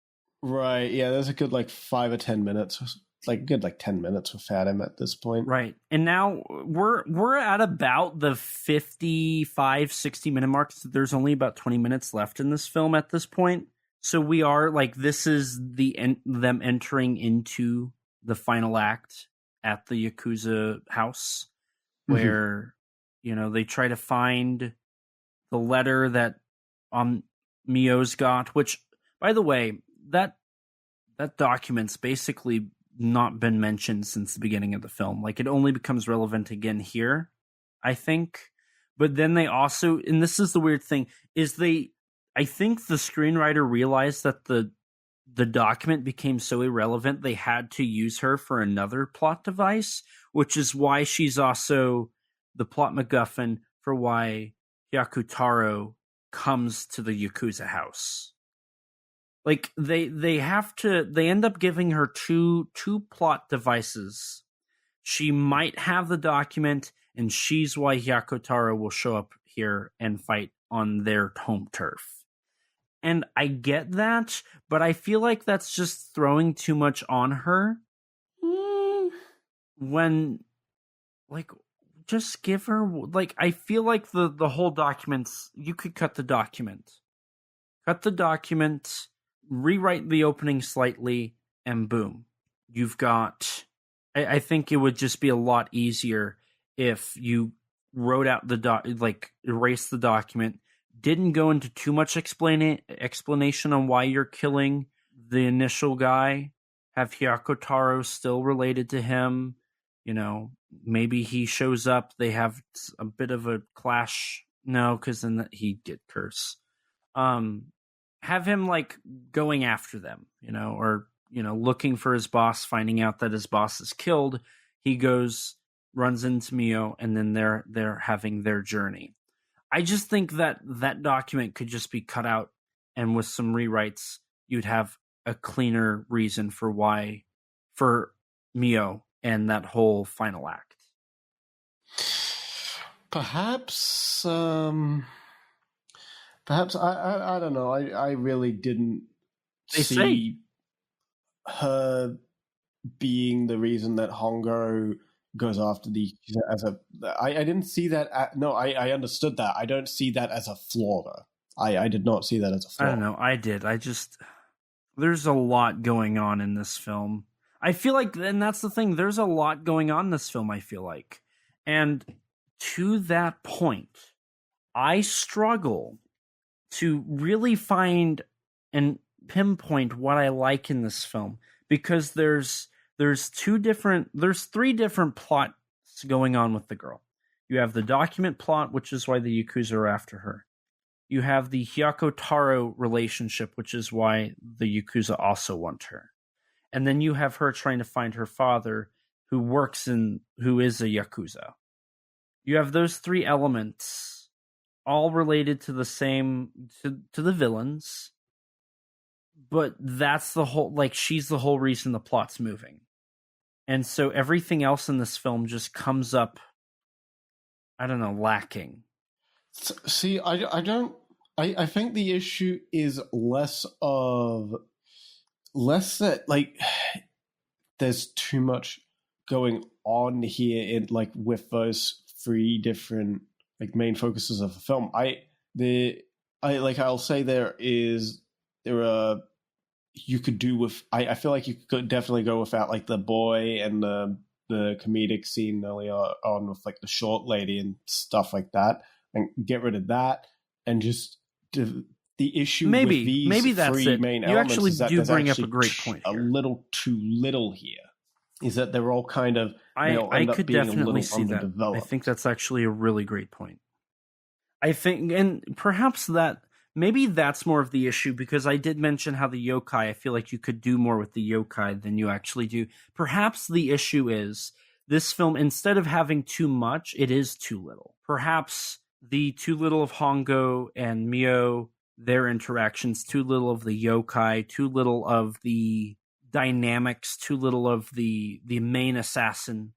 Right, yeah, there's a good 5 or 10 minutes. Good 10 minutes without him at this point. Right. And now we're at about the 55, 60 minute mark. So there's only about 20 minutes left in this film at this point. So we are this is them entering into the final act at the Yakuza house where, they try to find the letter that Mio's got, which, by the way, that document's basically not been mentioned since the beginning of the film. It only becomes relevant again here, I think. But then they also, and this is the weird thing, I think the screenwriter realized that the document became so irrelevant they had to use her for another plot device, which is why she's also the plot MacGuffin for why Hyakutaro comes to the Yakuza house. They end up giving her two plot devices. She might have the document, and she's why Hyakutaro will show up here and fight on their home turf. And I get that, but I feel like that's just throwing too much on her. When, just give her, I feel like the whole documents, you could cut the document. Rewrite the opening slightly, and boom. You've got... I think it would just be a lot easier if you wrote out erased the document, didn't go into too much explanation on why you're killing the initial guy, have Hyakutaro still related to him, maybe he shows up, they have a bit of a clash. No, because then he'd get cursed. Have him going after them, or, looking for his boss, finding out that his boss is killed. He runs into Mio, and then they're having their journey. I just think that document could just be cut out, and with some rewrites, you'd have a cleaner reason for Mio and that whole final act. Perhaps I don't know. I really didn't see her being the reason that Hongo goes after I didn't see that. I understood that. I don't see that as a flaw, though. I did not see that as a flaw. I don't know. I did. There's a lot going on in this film. I feel like, and that's the thing, there's a lot going on in this film, I feel like. And to that point, I struggle to really find and pinpoint what I like in this film, because there's three different plots going on with the girl. You have the document plot, which is why the Yakuza are after her. You have the Hyakutaro relationship, which is why the Yakuza also want her. And then you have her trying to find her father, who is a Yakuza. You have those three elements all related to to the villains, but that's the whole, like, she's the whole reason the plot's moving. And so everything else in this film just comes up, I don't know, lacking. See, I think the issue is less that, like, there's too much going on here in, like, with those three different, like, main focuses of the film. I'll say you could do with, I feel like you could definitely go without, like, the boy and the comedic scene earlier on with, like, the short lady and stuff like that, and get rid of that, and just the issue with these that's three it. main you elements actually is that do there's bring up actually a great point here. A little too little here. Is that they're all kind of, I could definitely see that. I think that's actually a really great point. I think, and perhaps maybe that's more of the issue, because I did mention how the yokai, I feel like you could do more with the yokai than you actually do. Perhaps the issue is this film, instead of having too much, it is too little. Perhaps the too little of Hongo and Mio, their interactions, too little of the yokai, too little of the dynamics, too little of the main assassin.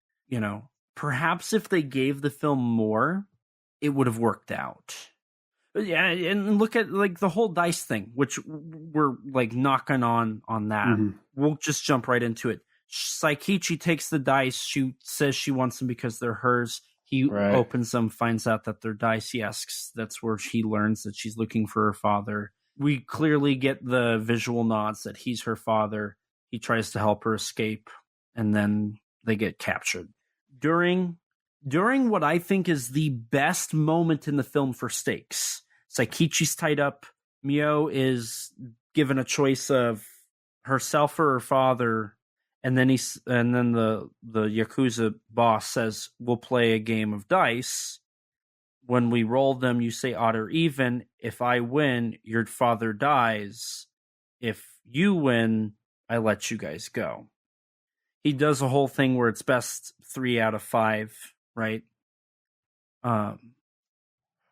Perhaps if they gave the film more, it would have worked out. But yeah, and look at, like, the whole dice thing, which we're, like, knocking on that. Mm-hmm. We'll just jump right into it. Saikichi takes the dice. She says she wants them because they're hers. He opens them, finds out that they're dice. He asks, that's where he learns that she's looking for her father. We clearly get the visual nods that he's her father. He tries to help her escape, and then they get captured. During what I think is the best moment in the film for stakes, Saikichi's tied up. Mio is given a choice of herself or her father, and then the Yakuza boss says, "We'll play a game of dice. When we roll them, you say odd or even. If I win, your father dies. If you win, I let you guys go." He does a whole thing where it's best 3 out of 5, right?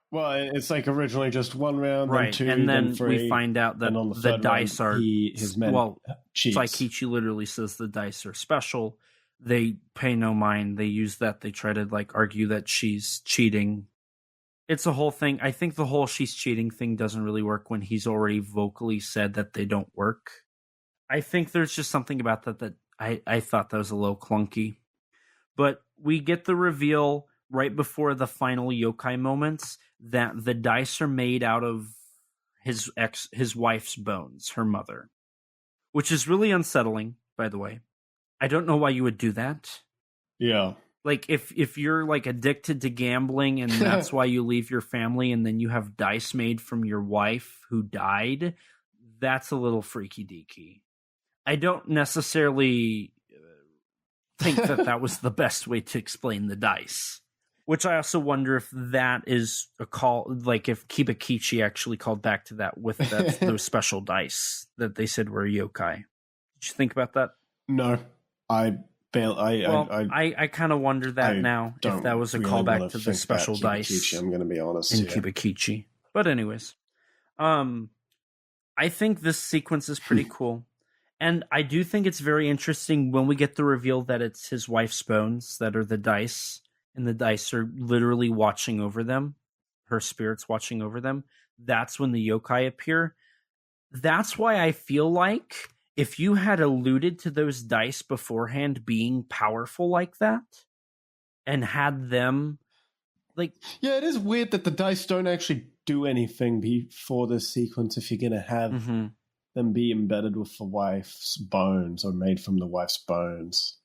Well, it's like originally just 1 round, right, then 2, and then 3, we find out that the dice are his men cheats. Saikichi literally says the dice are special. They pay no mind. They use that. They try to, like, argue that she's cheating. It's a whole thing. I think the whole she's cheating thing doesn't really work when he's already vocally said that they don't work. I think there's just something about that I thought that was a little clunky. But we get the reveal right before the final yokai moments that the dice are made out of his wife's bones, her mother, which is really unsettling, by the way. I don't know why you would do that. Yeah. Like, if you're, like, addicted to gambling and that's why you leave your family, and then you have dice made from your wife who died, that's a little freaky deaky. I don't necessarily think that was the best way to explain the dice. Which I also wonder if that is a call, like if Kibakichi actually called back to that with those special dice that they said were yokai. Did you think about that? No, I kind of wonder that now, if that was a really callback to the special dice. I'm going to be honest. In Kibakichi. But anyways, I think this sequence is pretty cool. And I do think it's very interesting when we get the reveal that it's his wife's bones that are the dice, and the dice are literally watching over them, her spirit's watching over them. That's when the yokai appear. That's why I feel like if you had alluded to those dice beforehand being powerful like that, and had them, like... Yeah, it is weird that the dice don't actually do anything before this sequence if you're going to have... Mm-hmm. them be embedded with the wife's bones or made from the wife's bones.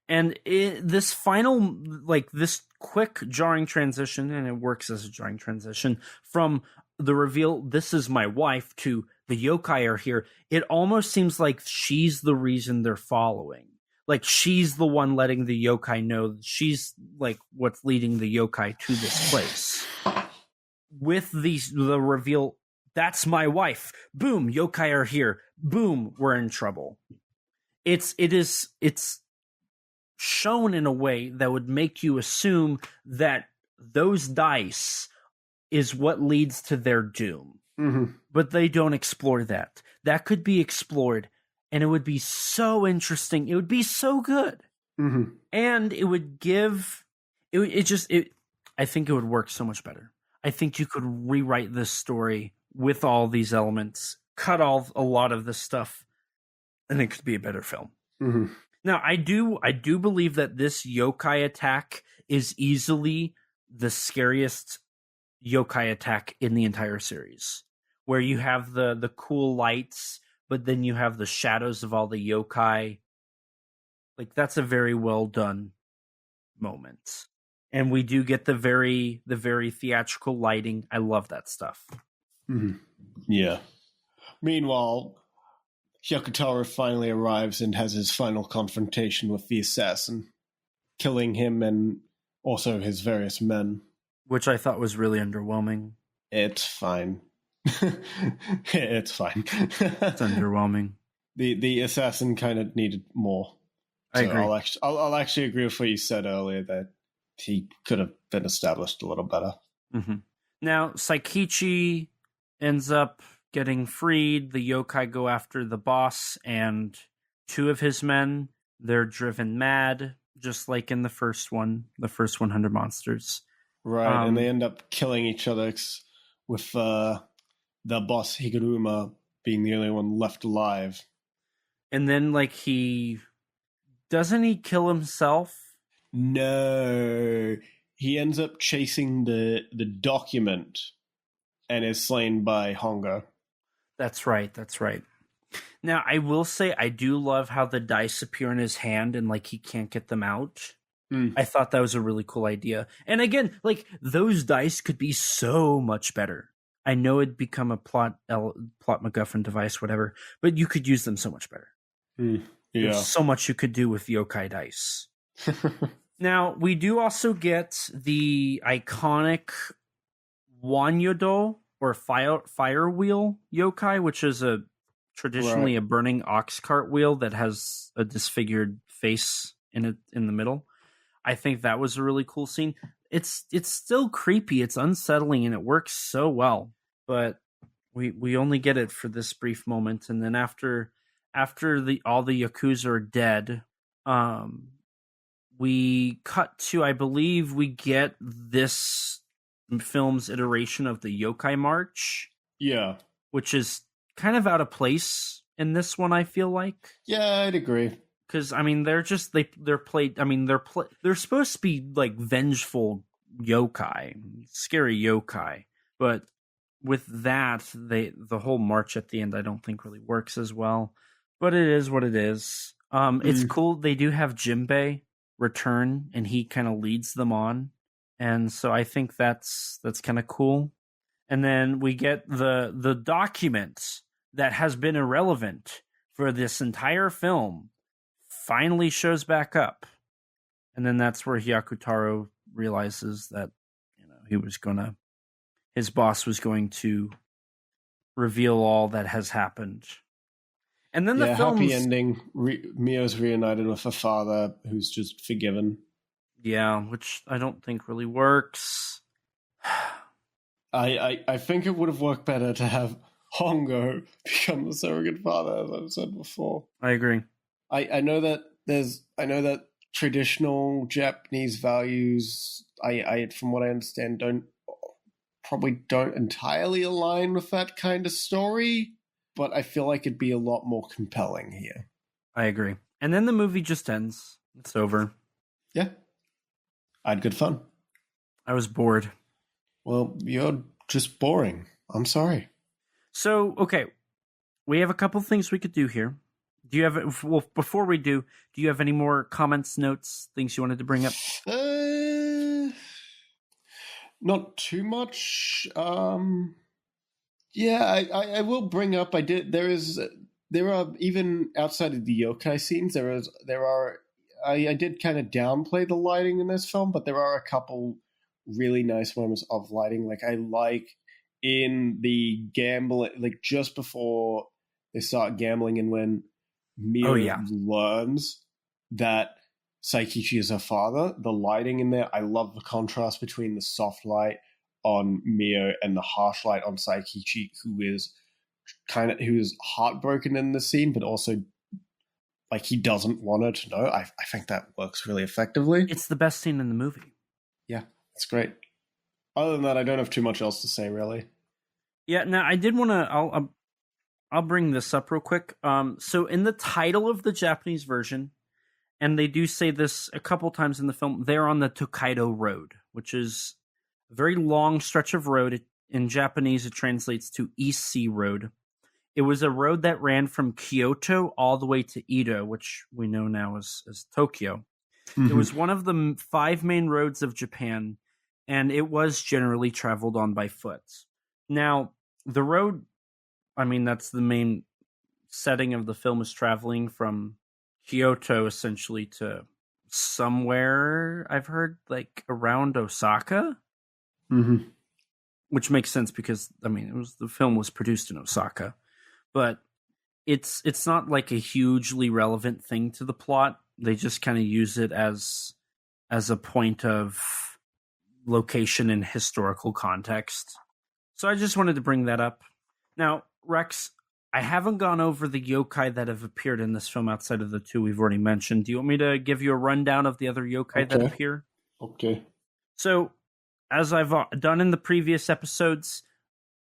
And this final, like, this quick jarring transition, and it works as a jarring transition, from the reveal, this is my wife, to the yokai are here, it almost seems like she's the reason they're following. Like, she's the one letting the yokai know, she's, like, what's leading the yokai to this place. With the reveal, that's my wife. Boom, yokai are here. Boom, we're in trouble. It's shown in a way that would make you assume that those dice is what leads to their doom. Mm-hmm. But they don't explore that. That could be explored, and it would be so interesting. It would be so good. Mm-hmm. And it would give I think it would work so much better. I think you could rewrite this story with all these elements, cut off a lot of this stuff, and it could be a better film. Mm-hmm. Now, I do believe that this yokai attack is easily the scariest yokai attack in the entire series, where you have the cool lights, but then you have the shadows of all the yokai. Like, that's a very well done moment. And we do get the very theatrical lighting. I love that stuff. Mm-hmm. Yeah. Meanwhile, Hyakutaro finally arrives and has his final confrontation with the assassin, killing him and also his various men. Which I thought was really underwhelming. It's fine. It's fine. It's underwhelming. The assassin kind of needed more. I agree. I'll actually agree with what you said earlier, that he could have been established a little better. Mm-hmm. Now, Saikichi ends up getting freed. The yokai go after the boss and two of his men. They're driven mad, just like in the first 100 Monsters. Right, and they end up killing each other with the boss Higuruma being the only one left alive. And then, like, doesn't he kill himself? No, he ends up chasing the document and is slain by Hongo. That's right. Now, I will say I do love how the dice appear in his hand and, like, he can't get them out. I thought that was a really cool idea. And again, like, those dice could be so much better. I know it'd become a plot MacGuffin device, whatever, but you could use them so much better. Yeah. There's so much you could do with yokai dice. Now, we do also get the iconic Wanyodo, or fire wheel yokai, which is traditionally a burning ox cart wheel that has a disfigured face in the middle. I think that was a really cool scene. It's still creepy, it's unsettling, and it works so well. But we only get it for this brief moment, and then after all the Yakuza are dead, we cut to, I believe we get this film's iteration of the Yokai March. Yeah. Which is kind of out of place in this one, I feel like. Yeah, I'd agree. Because, I mean, they're supposed to be, like, vengeful yokai, scary yokai. But with that, the whole march at the end, I don't think really works as well. But it is what it is. It's cool. They do have Jinbei return, and he kind of leads them on. And so I think that's kind of cool. And then we get the document that has been irrelevant for this entire film finally shows back up. And then that's where Hyakutaro realizes that, his boss was going to reveal all that has happened. And then the film's happy ending. Mio's reunited with her father, who's just forgiven. Yeah, which I don't think really works. I think it would have worked better to have Hongo become the surrogate father, as I've said before. I agree. I know that traditional Japanese values, I from what I understand, probably don't entirely align with that kind of story, but I feel like it'd be a lot more compelling here. I agree. And then the movie just ends. It's over. Yeah. I had good fun. I was bored. Well, you're just boring. I'm sorry. So, okay. We have a couple things we could do here. Before we do you have any more comments, notes, things you wanted to bring up? Not too much. Yeah, I will bring up. There are, even outside of the yokai scenes, I did kind of downplay the lighting in this film, but there are a couple really nice moments of lighting. Like, I like in the gambling, like just before they start gambling, and when Mio learns that Seikichi as her father. The lighting in there, I love the contrast between the soft light on Mio and the harsh light on Seikichi, who is heartbroken in the scene, but also like he doesn't want her to know. I think that works really effectively. It's the best scene in the movie. Yeah, it's great. Other than that, I don't have too much else to say, really. Yeah, now I did want to. I'll bring this up real quick. So in the title of the Japanese version, and they do say this a couple times in the film, they're on the Tokaido Road, which is a very long stretch of road. In Japanese, it translates to East Sea Road. It was a road that ran from Kyoto all the way to Edo, which we know now as Tokyo. Mm-hmm. It was one of the 5 main roads of Japan, and it was generally traveled on by foot. Now, the road, I mean, that's the main setting of the film, is traveling from Kyoto essentially to somewhere, I've heard, like around Osaka. Mm-hmm. Which makes sense because, I mean, the film was produced in Osaka. But it's not like a hugely relevant thing to the plot. They just kind of use it as a point of location and historical context. So I just wanted to bring that up. Now, Rex, I haven't gone over the yokai that have appeared in this film outside of the 2 we've already mentioned. Do you want me to give you a rundown of the other yokai that appear? Okay. So, as I've done in the previous episodes,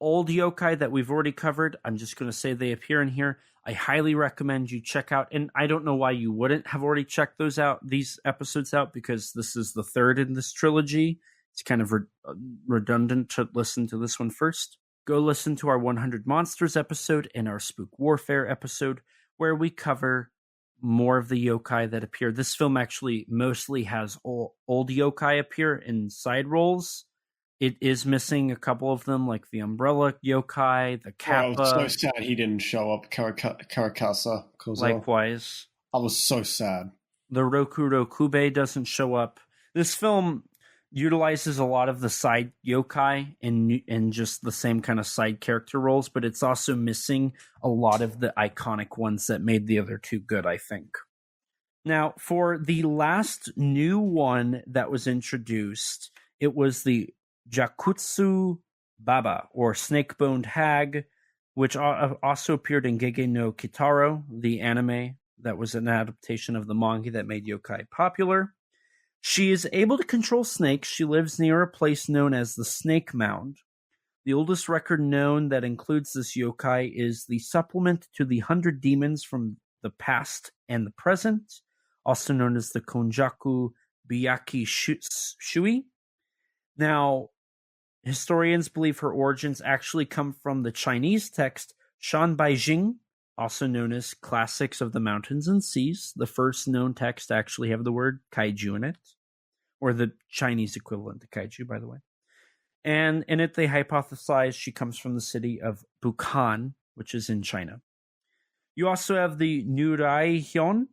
old yokai that we've already covered, I'm just going to say they appear in here. I highly recommend you check out, and I don't know why you wouldn't have already checked these episodes out, because this is the 3rd in this trilogy. It's kind of redundant to listen to this one first. Go listen to our 100 Monsters episode and our Spook Warfare episode, where we cover more of the yokai that appear. This film actually mostly has old yokai appear in side roles. It is missing a couple of them, like the Umbrella Yokai, the Kappa. I was so sad he didn't show up, Karakasa. Likewise. I was so sad. The Rokuro Kube doesn't show up. This film utilizes a lot of the side yokai in just the same kind of side character roles, but it's also missing a lot of the iconic ones that made the other 2 good, I think. Now, for the last new one that was introduced, it was the Jakutsu Baba, or Snake-Boned Hag, which also appeared in Gege no Kitaro, the anime that was an adaptation of the manga that made yokai popular. She is able to control snakes. She lives near a place known as the Snake Mound. The oldest record known that includes this yokai is the supplement to the 100 Demons from the Past and the Present, also known as the Konjaku Byaki Shui. Now, historians believe her origins actually come from the Chinese text Shan Baijing, also known as Classics of the Mountains and Seas. The first known text to actually have the word kaiju in it, or the Chinese equivalent to kaiju, by the way. And in it, they hypothesize she comes from the city of Bukhan, which is in China. You also have the Nuraihyun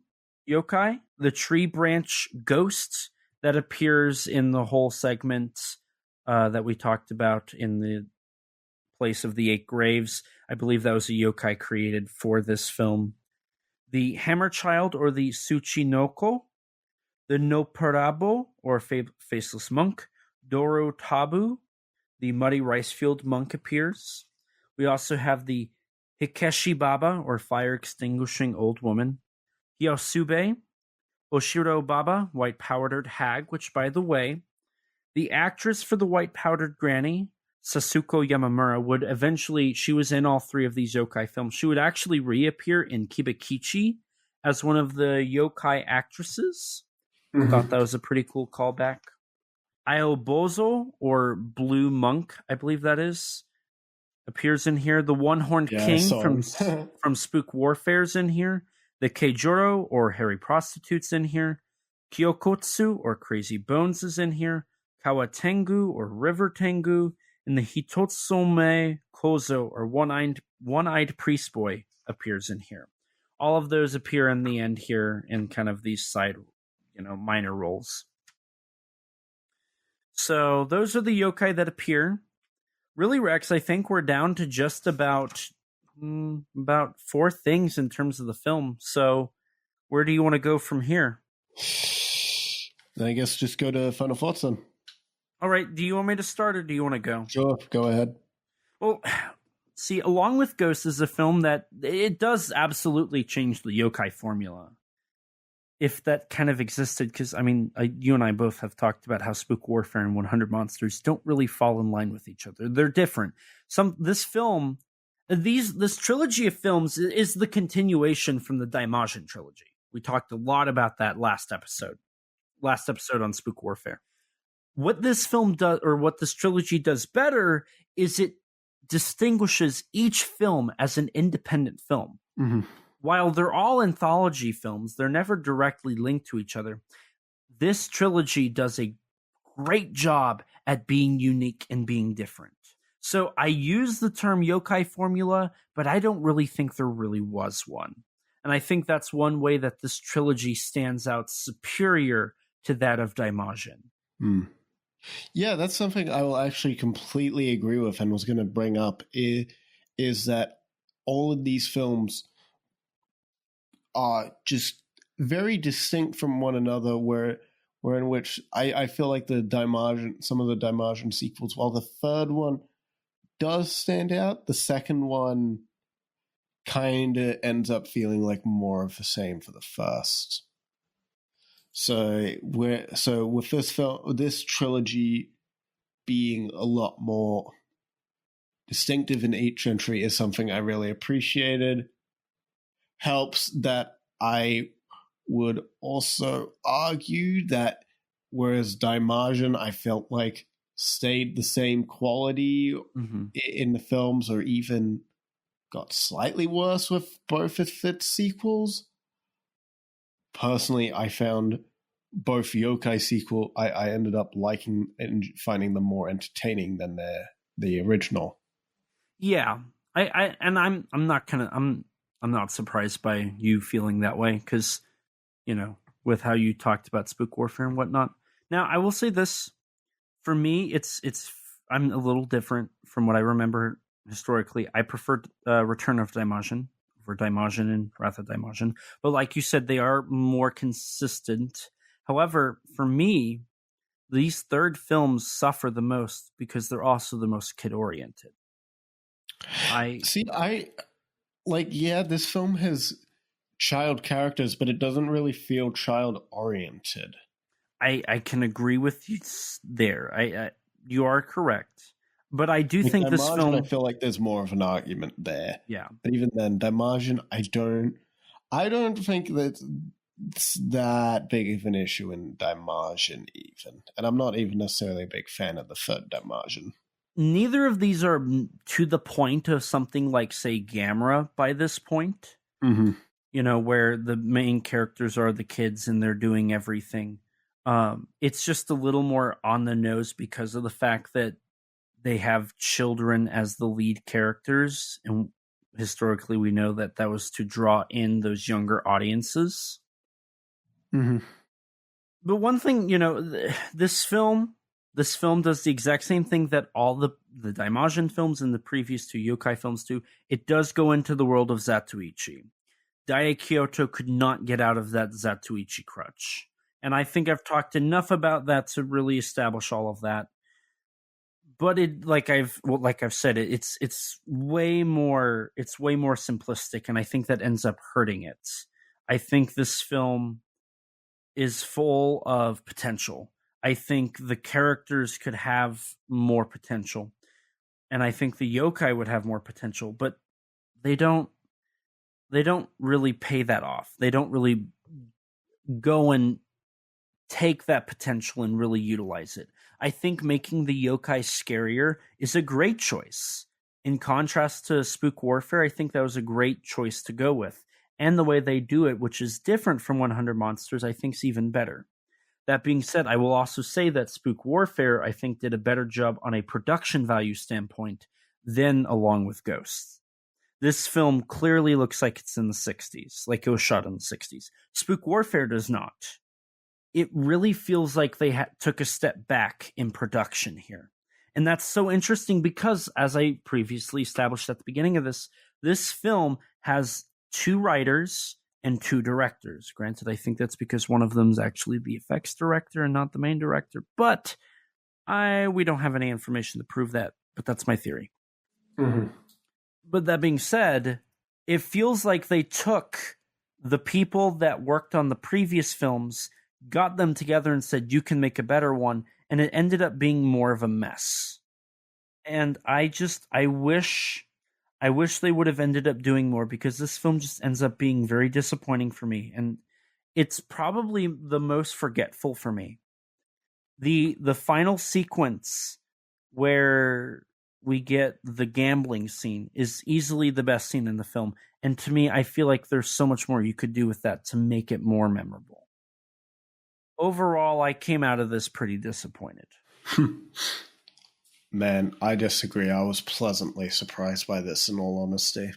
yokai, the tree branch ghost that appears in the whole segment that we talked about in the place of the 8 graves. I believe that was a yokai created for this film. The Hammer Child, or the Tsuchinoko, the Noparabo, or Faceless Monk, Doro Tabu, the Muddy Ricefield Monk appears. We also have the Hikeshi Baba, or Fire Extinguishing Old Woman, Hyosube, Oshiro Baba, White Powdered Hag, which, by the way, the actress for the White Powdered Granny, Sasuko Yamamura, would eventually, she was in all 3 of these yokai films. She would actually reappear in Kibakichi as one of the yokai actresses. I thought that was a pretty cool callback. Aobozo, or Blue Monk, I believe that is, appears in here. The One-Horned King from Spook Warfare's in here. The Keijoro, or Hairy Prostitute's in here. Kyokotsu, or Crazy Bones, is in here. Kawatengu, or River Tengu. And the Hitotsome Kozo, or One-Eyed Priest Boy, appears in here. All of those appear in the end here in kind of these side, minor roles. So those are the yokai that appear. Really, Rex, I think we're down to just about 4 things in terms of the film. So where do you want to go from here? I guess just go to final thoughts then. All right, do you want me to start or do you want to go? Sure, go ahead. Well, see, Along with Ghosts is a film that it does absolutely change the yokai formula. If that kind of existed, because, I mean, you and I both have talked about how Spook Warfare and 100 Monsters don't really fall in line with each other. They're different. This trilogy of films is the continuation from the Daimajin trilogy. We talked a lot about that last episode on Spook Warfare. What this film does, or what this trilogy does better, is it distinguishes each film as an independent film. Mm-hmm. While they're all anthology films, they're never directly linked to each other. This trilogy does a great job at being unique and being different. So I use the term yokai formula, but I don't really think there really was one. And I think that's one way that this trilogy stands out superior to that of Daimajin. Yeah, that's something I will actually completely agree with and was going to bring up is that all of these films are just very distinct from one another, where in which I feel like some of the Daimajin sequels, while the third one does stand out, the second one kind of ends up feeling like more of the same for the first. So with this trilogy being a lot more distinctive in each entry is something I really appreciated. Helps that I would also argue that whereas Daimajin I felt like stayed the same quality in the films, or even got slightly worse with both of its sequels. Personally, I found both Yokai sequel I ended up liking and finding them more entertaining than the original. Yeah, I'm not surprised by you feeling that way, because, with how you talked about Spook Warfare and whatnot. Now, I will say this: for me, I'm a little different from what I remember historically. I preferred Return of Daimajin over Daimajin and Wrath of Daimajin, but like you said, they are more consistent. However, for me, these third films suffer the most because they're also the most kid-oriented. This film has child characters, but it doesn't really feel child-oriented. I can agree with you there. You are correct. But I do think this film... I feel like there's more of an argument there. Yeah. But even then, Daimajin, I don't think that it's that big of an issue in Daimajin even. And I'm not even necessarily a big fan of the third Daimajin. Neither of these are to the point of something like, say, Gamera by this point. Mm-hmm. Where the main characters are the kids and they're doing everything. It's just a little more on the nose because of the fact that they have children as the lead characters. And historically, we know that was to draw in those younger audiences. Mm-hmm. But one thing, this film does the exact same thing that all the Daimajin films and the previous two yokai films do. It does go into the world of Zatoichi. Dai Kyoto could not get out of that Zatoichi crutch. And I think I've talked enough about that to really establish all of that. But like I've said, it's way more simplistic, and I think that ends up hurting it. I think this film is full of potential. I think the characters could have more potential, and I think the yokai would have more potential, but they don't really pay that off. They don't really go and take that potential and really utilize it. I think making the yokai scarier is a great choice. In contrast to Spook Warfare, I think that was a great choice to go with. And the way they do it, which is different from 100 Monsters, I think is even better. That being said, I will also say that Spook Warfare, I think, did a better job on a production value standpoint than Along with Ghosts. This film clearly looks like it's in the 60s, like it was shot in the 60s. Spook Warfare does not. It really feels like they took a step back in production here. And that's so interesting because, as I previously established at the beginning of this film has two writers and 2 directors. Granted, I think that's because one of them is actually the effects director and not the main director, but we don't have any information to prove that, but that's my theory. Mm-hmm. But that being said, it feels like they took the people that worked on the previous films, got them together and said, you can make a better one, and it ended up being more of a mess. And I wish they would have ended up doing more, because this film just ends up being very disappointing for me, and it's probably the most forgetful for me. The final sequence where we get the gambling scene is easily the best scene in the film, and to me, I feel like there's so much more you could do with that to make it more memorable. Overall, I came out of this pretty disappointed. Man, I disagree. I was pleasantly surprised by this, in all honesty.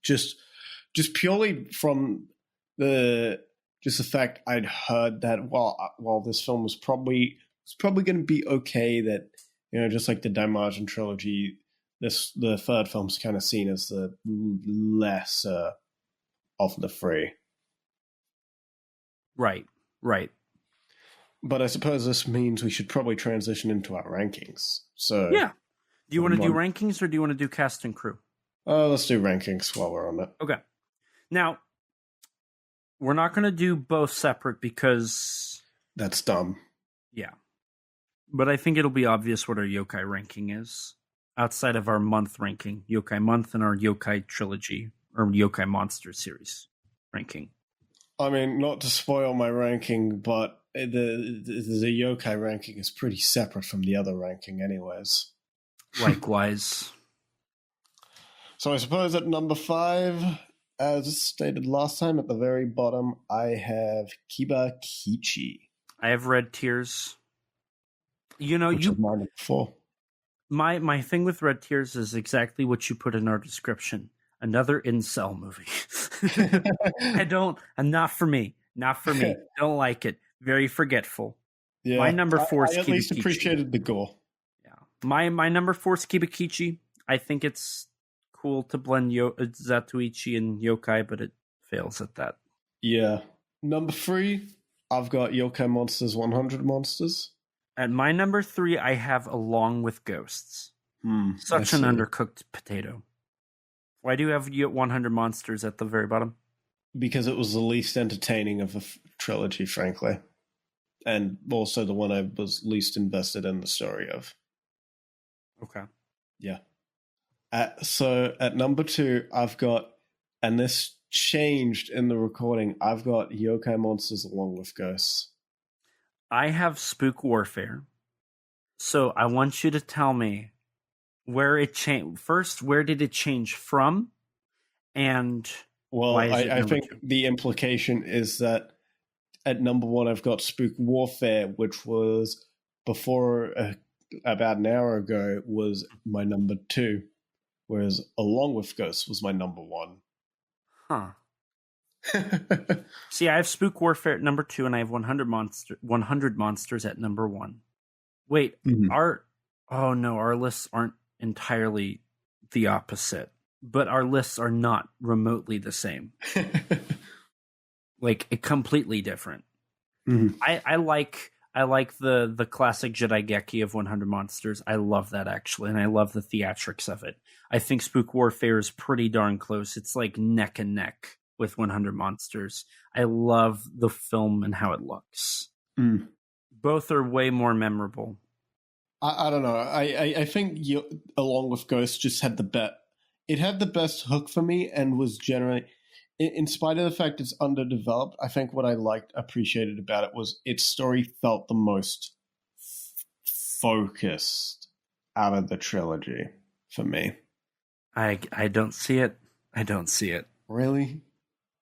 Just purely from the fact I'd heard that while this film was probably going to be okay, that, you know, just like the DiManna trilogy, the third film's kind of seen as the lesser of the three. Right. But I suppose this means we should probably transition into our rankings. So yeah. Do you want to do rankings, or do you want to do cast and crew? Let's do rankings while we're on it. Okay. Now, we're not going to do both separate because... that's dumb. Yeah. But I think it'll be obvious what our yokai ranking is, outside of our month ranking, Yokai Month, and our Yokai Trilogy, or Yokai Monsters series ranking. I mean, not to spoil my ranking, but the yokai ranking is pretty separate from the other ranking anyways. Likewise. So I suppose at number 5, as stated last time, at the very bottom, I have Kiba Kichi. I have Red Tears. You know, which is my number 4. My thing with Red Tears is exactly what you put in our description. Another incel movie. I'm not for me. Don't like it. Very forgetful. Yeah, my number 4 is Kiba Kichi. I at least appreciated the goal. Yeah. My number 4 is Kiba Kichi. I think it's cool to blend Zatoichi and yokai, but it fails at that. Yeah. Number 3, I've got Yokai Monsters 100 Monsters. At my number 3, I have Along with Ghosts. Such an undercooked potato. Why do you have 100 Monsters at the very bottom? Because it was the least entertaining of the trilogy, frankly. And also the one I was least invested in the story of. Okay. Yeah. So at number 2, I've got, and this changed in the recording, I've got Yokai Monsters Along with Ghosts. I have Spook Warfare. So I want you to tell me where it changed. First, where did it change from? And well, I think the implication is that at number 1, I've got Spook Warfare, which was before about an hour ago was my number 2, whereas Along with Ghosts was my number 1. Huh. See, I have Spook Warfare at number 2, and I have 100 Monsters at number 1. Wait, our lists aren't entirely the opposite, but our lists are not remotely the same. Like, completely different. Mm-hmm. I like the classic Jidaigeki of 100 Monsters. I love that, actually, and I love the theatrics of it. I think Spook Warfare is pretty darn close. It's like neck and neck with 100 Monsters. I love the film and how it looks. Both are way more memorable. I don't know. I think Along with Ghosts just had it had the best hook for me, and was generally, in spite of the fact it's underdeveloped, I think what I appreciated about it was its story felt the most focused out of the trilogy for me. I don't see it. I don't see it. Really?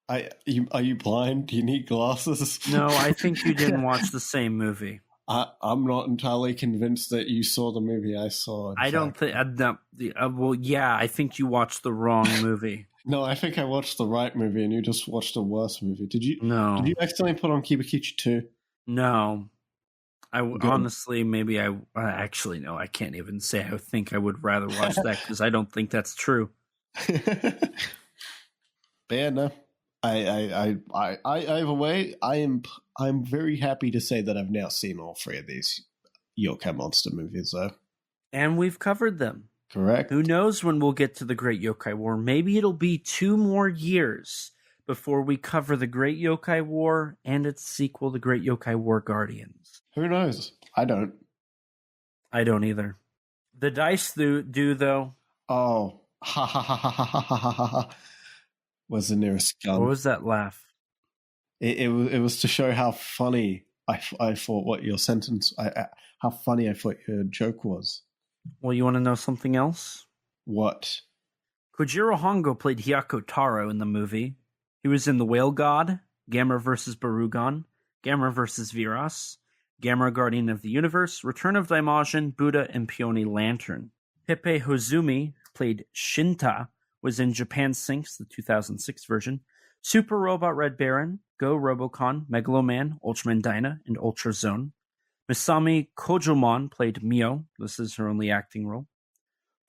Are you blind? Do you need glasses? No, I think you didn't watch the same movie. I'm not entirely convinced that you saw the movie I saw. I don't think. Well, yeah, I think you watched the wrong movie. No, I think I watched the right movie, and you just watched a worse movie. Did you? No. Did you accidentally put on Kiba Kichi 2? No. Honestly, maybe I actually no. I can't even say. I think I would rather watch that because I don't think that's true. But yeah, no. Either way, I'm very happy to say that I've now seen all three of these Yokai Monster movies, though. And we've covered them. Correct. Who knows when we'll get to the Great Yokai War? Maybe it'll be 2 more years before we cover the Great Yokai War and its sequel, the Great Yokai War Guardians. Who knows? I don't. I don't either. The dice do though. Oh, ha ha ha ha ha ha ha ha. Was the nearest gun. What was that laugh? It was to show how funny I thought what your sentence, how funny I thought your joke was. Well, you want to know something else? What? Kojiro Hongo played Hyako Taro in the movie. He was in The Whale God, Gamera vs. Barugon, Gamera vs. Viras, Gamera Guardian of the Universe, Return of Daimajin, Buddha, and Peony Lantern. Pepe Hozumi played Shinta, was in Japan Sinks, the 2006 version, Super Robot Red Baron, Go Robocon, Megaloman, Ultraman Dyna, and Ultra Zone. Misami Kojomon played Mio. This is her only acting role.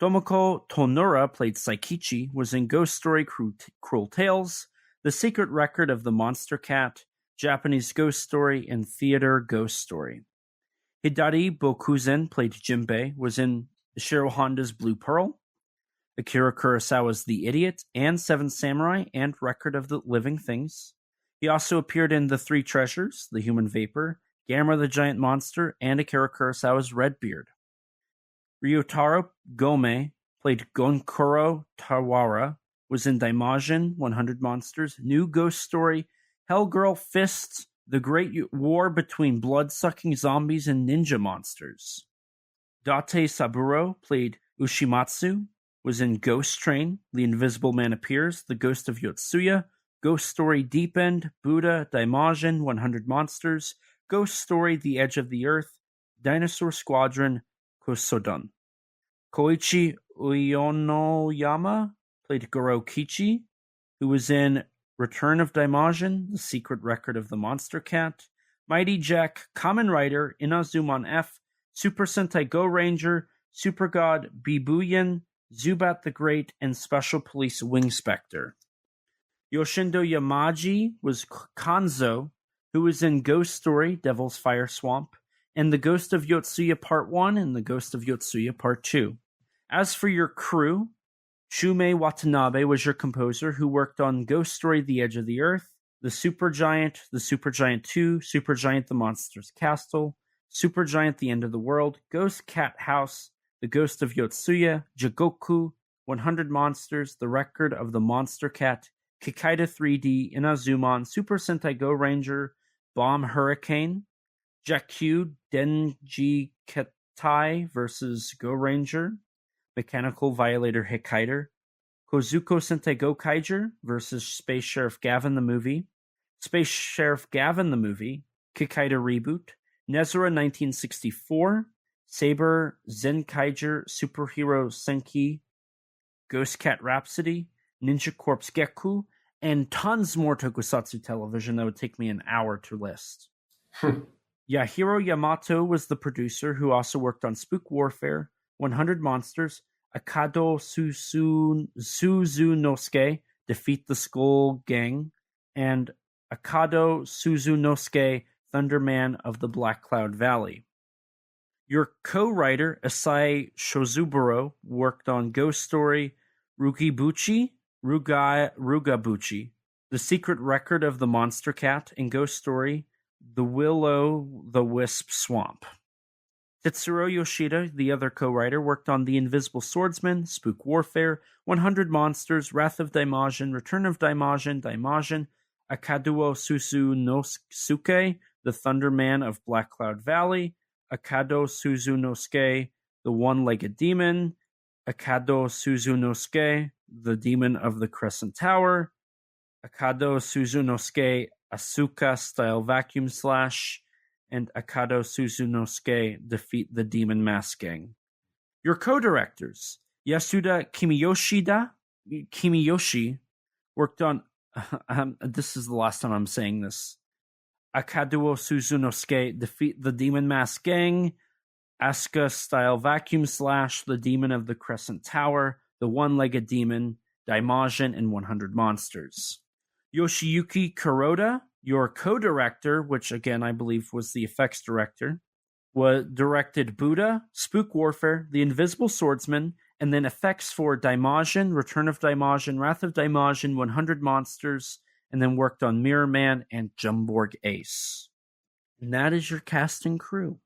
Tomoko Tonura played Saikichi, was in Ghost Story Cruel Tales, The Secret Record of the Monster Cat, Japanese Ghost Story, and Theater Ghost Story. Hidari Bokuzen played Jinbei, was in Ishiro Honda's Blue Pearl, Akira Kurosawa's The Idiot, and Seven Samurai, and Record of the Living Things. He also appeared in The Three Treasures, The Human Vapor, Gamera the Giant Monster, and Akira Kurosawa's Redbeard. Ryotaro Gome played Gonkuro Tawara, was in Daimajin, 100 Monsters, New Ghost Story, Hellgirl Fists, The Great War Between Blood-Sucking Zombies and Ninja Monsters. Date Saburo played Ushimatsu, was in Ghost Train, The Invisible Man Appears, The Ghost of Yotsuya, Ghost Story Deep End, Buddha, Daimajin, 100 Monsters, Ghost Story The Edge of the Earth, Dinosaur Squadron, Kosodon. Koichi Uenoyama played Goro Kichi, who was in Return of Daimajin, The Secret Record of the Monster Cat, Mighty Jack, Kamen Rider, Inazumon F, Super Sentai Go Ranger, Super God Bibuyen, Zubat the Great, and Special Police Wing Spectre. Yoshindo Yamaji was Kanzo, who was in Ghost Story, Devil's Fire Swamp, and The Ghost of Yotsuya Part 1 and The Ghost of Yotsuya Part 2. As for your crew, Shumei Watanabe was your composer, who worked on Ghost Story The Edge of the Earth, The Supergiant 2, Supergiant The Monster's Castle, Supergiant The End of the World, Ghost Cat House, The Ghost of Yotsuya, Jigoku, 100 Monsters, The Record of the Monster Cat, Kikaida 3D, Inazumon, Super Sentai Go Ranger, Bomb Hurricane, Jakku Denji Ketai vs. Go Ranger, Mechanical Violator Hikaider, Kozuko Sentai Go Kaiger vs. Space Sheriff Gavin the Movie, Space Sheriff Gavin the Movie, Kikaida Reboot, Nezura 1964, Saber Zenkaiger Superhero Senki, Ghost Cat Rhapsody, Ninja Corps Gekku, and tons more tokusatsu television that would take me an hour to list. Yahiro Yamato was the producer, who also worked on Spook Warfare, 100 Monsters, Akado Suzunosuke, Defeat the Skull Gang, and Akado Suzunosuke, Thunderman of the Black Cloud Valley. Your co-writer, Asai Shozuburo, worked on Ghost Story, Rugabuchi, The Secret Record of the Monster Cat, and Ghost Story, The Will-o'-the-Wisp Swamp. Tetsuro Yoshida, the other co-writer, worked on The Invisible Swordsman, Spook Warfare, 100 Monsters, Wrath of Daimajin, Return of Daimajin, Akaduo Suzunosuke, The Thunderman of Black Cloud Valley, Akado Suzunosuke, The One-Legged Demon, Akado Suzunosuke, The Demon of the Crescent Tower, Akado Suzunosuke, Asuka Style Vacuum Slash, and Akado Suzunosuke, Defeat the Demon Mask Gang. Your co-directors, Yasuda Kimiyoshi, worked on, this is the last time I'm saying this, Akaduo Suzunosuke, Defeat the Demon Mask Gang, Asuka Style Vacuum Slash, The Demon of the Crescent Tower, The One-Legged Demon, Daimajin, and 100 Monsters. Yoshiyuki Kuroda, your co-director, which again I believe was the effects director, directed Buddha, Spook Warfare, The Invisible Swordsman, and then effects for Daimajin, Return of Daimajin, Wrath of Daimajin, 100 Monsters, and then worked on Mirror Man and Jumborg Ace. And that is your cast and crew.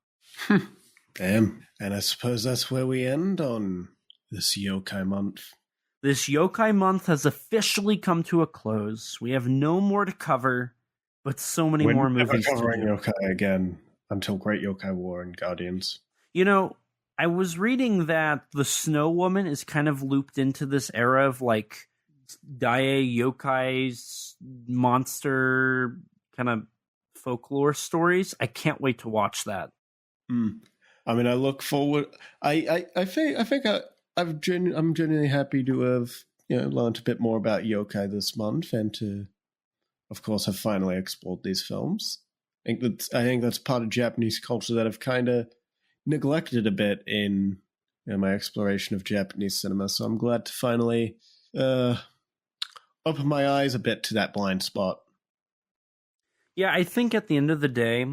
Damn. And I suppose that's where we end on this Yokai Month. This Yokai Month has officially come to a close. We have no more to cover, but so many more movies to do. We're never covering Yokai again until Great Yokai War and Guardians. You know, I was reading that the Snow Woman is kind of looped into this era of like Dai Yokai's monster kind of folklore stories. I can't wait to watch that. I mean, I look forward. I'm genuinely happy to have learned a bit more about yokai this month, and to, of course, have finally explored these films. I think that's part of Japanese culture that I've kind of neglected a bit in my exploration of Japanese cinema. So I'm glad to finally open my eyes a bit to that blind spot. Yeah, I think at the end of the day,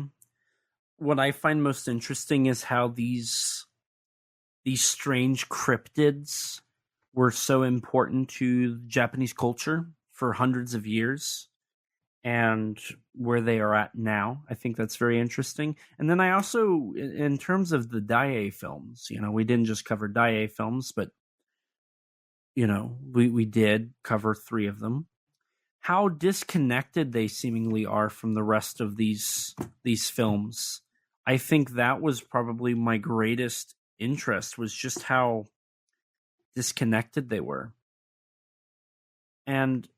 what I find most interesting is how these strange cryptids were so important to Japanese culture for hundreds of years, and where they are at now. I think that's very interesting. And then I also, in terms of the Dai films, we didn't just cover Dai films, but we did cover 3 of them. How disconnected they seemingly are from the rest of these films. I think that was probably my greatest interest, was just how disconnected they were. And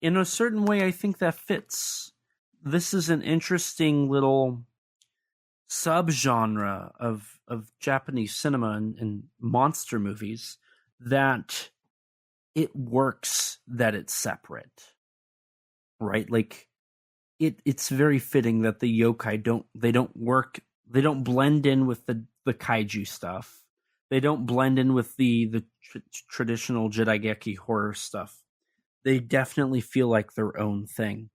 in a certain way, I think that fits. This is an interesting little subgenre of Japanese cinema and monster movies that it works that it's separate. Right? Like it's very fitting that the yokai don't blend in with the kaiju stuff. They don't blend in with the traditional Jidaigeki horror stuff. They definitely feel like their own thing.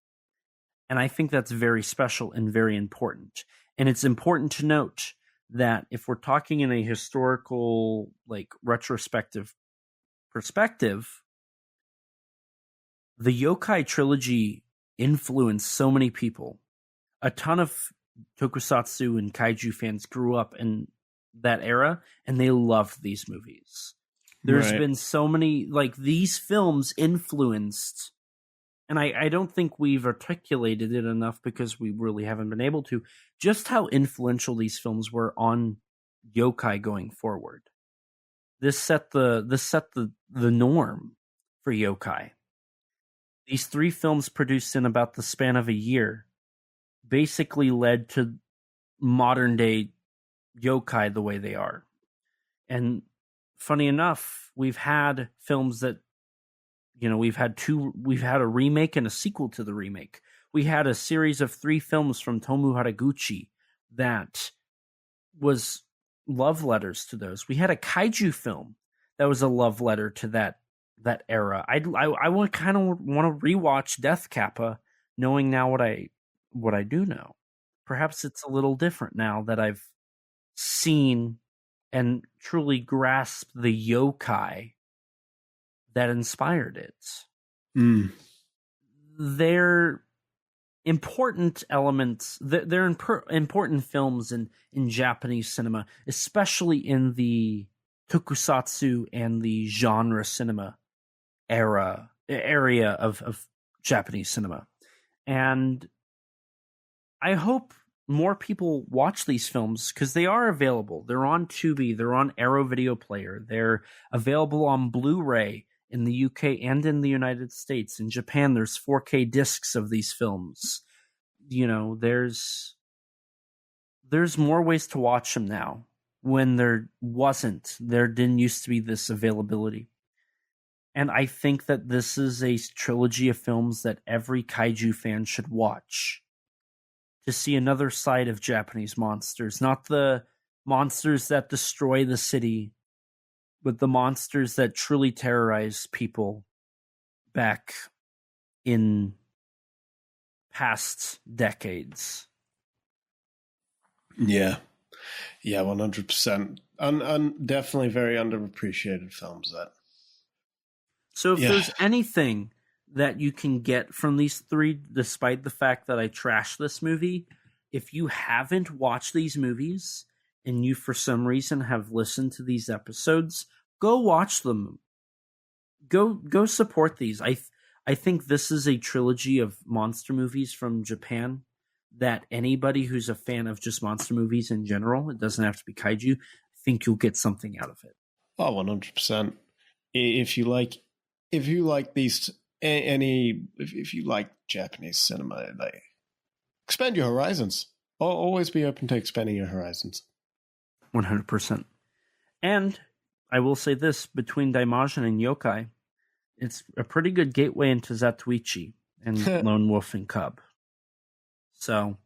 And I think that's very special and very important. And it's important to note that if we're talking in a historical, like, retrospective perspective, the yokai trilogy influenced so many people. A ton of tokusatsu and kaiju fans grew up in that era, and they loved these movies. There's been so many, like, these films influenced, and I don't think we've articulated it enough because we really haven't been able to, just how influential these films were on yokai going forward. This set the norm for yokai. These 3 films produced in about the span of a year basically led to modern day yokai the way they are. And funny enough, we've had films that, we've had a remake and a sequel to the remake. We had a series of 3 films from Tomu Haraguchi that was love letters to those. We had a kaiju film that was a love letter to that era. I want to rewatch Death Kappa, knowing now what I do know. Perhaps it's a little different now that I've seen and truly grasped the yokai that inspired it. They're important elements. They're important films in Japanese cinema, especially in the tokusatsu and the genre cinema area of Japanese cinema. And I hope more people watch these films because they are available. They're on Tubi, they're on Arrow Video Player, they're available on Blu-ray in the UK and in the United States. In Japan, there's 4K discs of these films. There's more ways to watch them now when there didn't used to be this availability. And I think that this is a trilogy of films that every kaiju fan should watch to see another side of Japanese monsters, not the monsters that destroy the city, but the monsters that truly terrorize people back in past decades. Yeah. Yeah, 100%. Definitely very underappreciated films that. So if there's anything that you can get from these three, despite the fact that I trashed this movie, if you haven't watched these movies and you for some reason have listened to these episodes, go watch them. Go support these. I think this is a trilogy of monster movies from Japan that anybody who's a fan of just monster movies in general, it doesn't have to be kaiju, I think you'll get something out of it. Oh, 100%. If you like these, if you like Japanese cinema, like, expand your horizons. Always be open to expanding your horizons. 100%. And I will say this, between Daimajin and Yokai, it's a pretty good gateway into Zatoichi and Lone Wolf and Cub. So,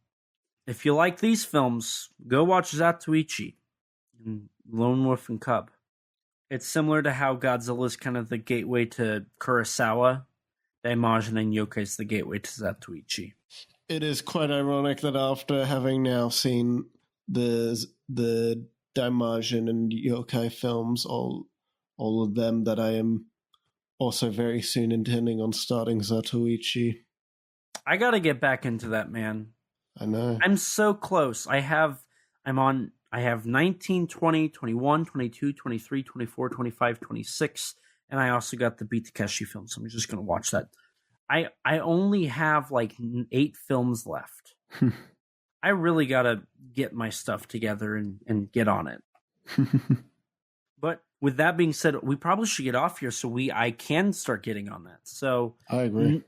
if you like these films, go watch Zatoichi and Lone Wolf and Cub. It's similar to how Godzilla is kind of the gateway to Kurosawa. Daimajin and Yokai is the gateway to Zatoichi. It is quite ironic that after having now seen the Daimajin and Yokai films, all of them, that I am also very soon intending on starting Zatoichi. I gotta get back into that, man. I know. I'm so close. I have 19, 20, 21, 22, 23, 24, 25, 26, and I also got the Beat Takeshi film, so I'm just going to watch that. I only have like 8 films left. I really got to get my stuff together and get on it. But with that being said, we probably should get off here so I can start getting on that. So I agree.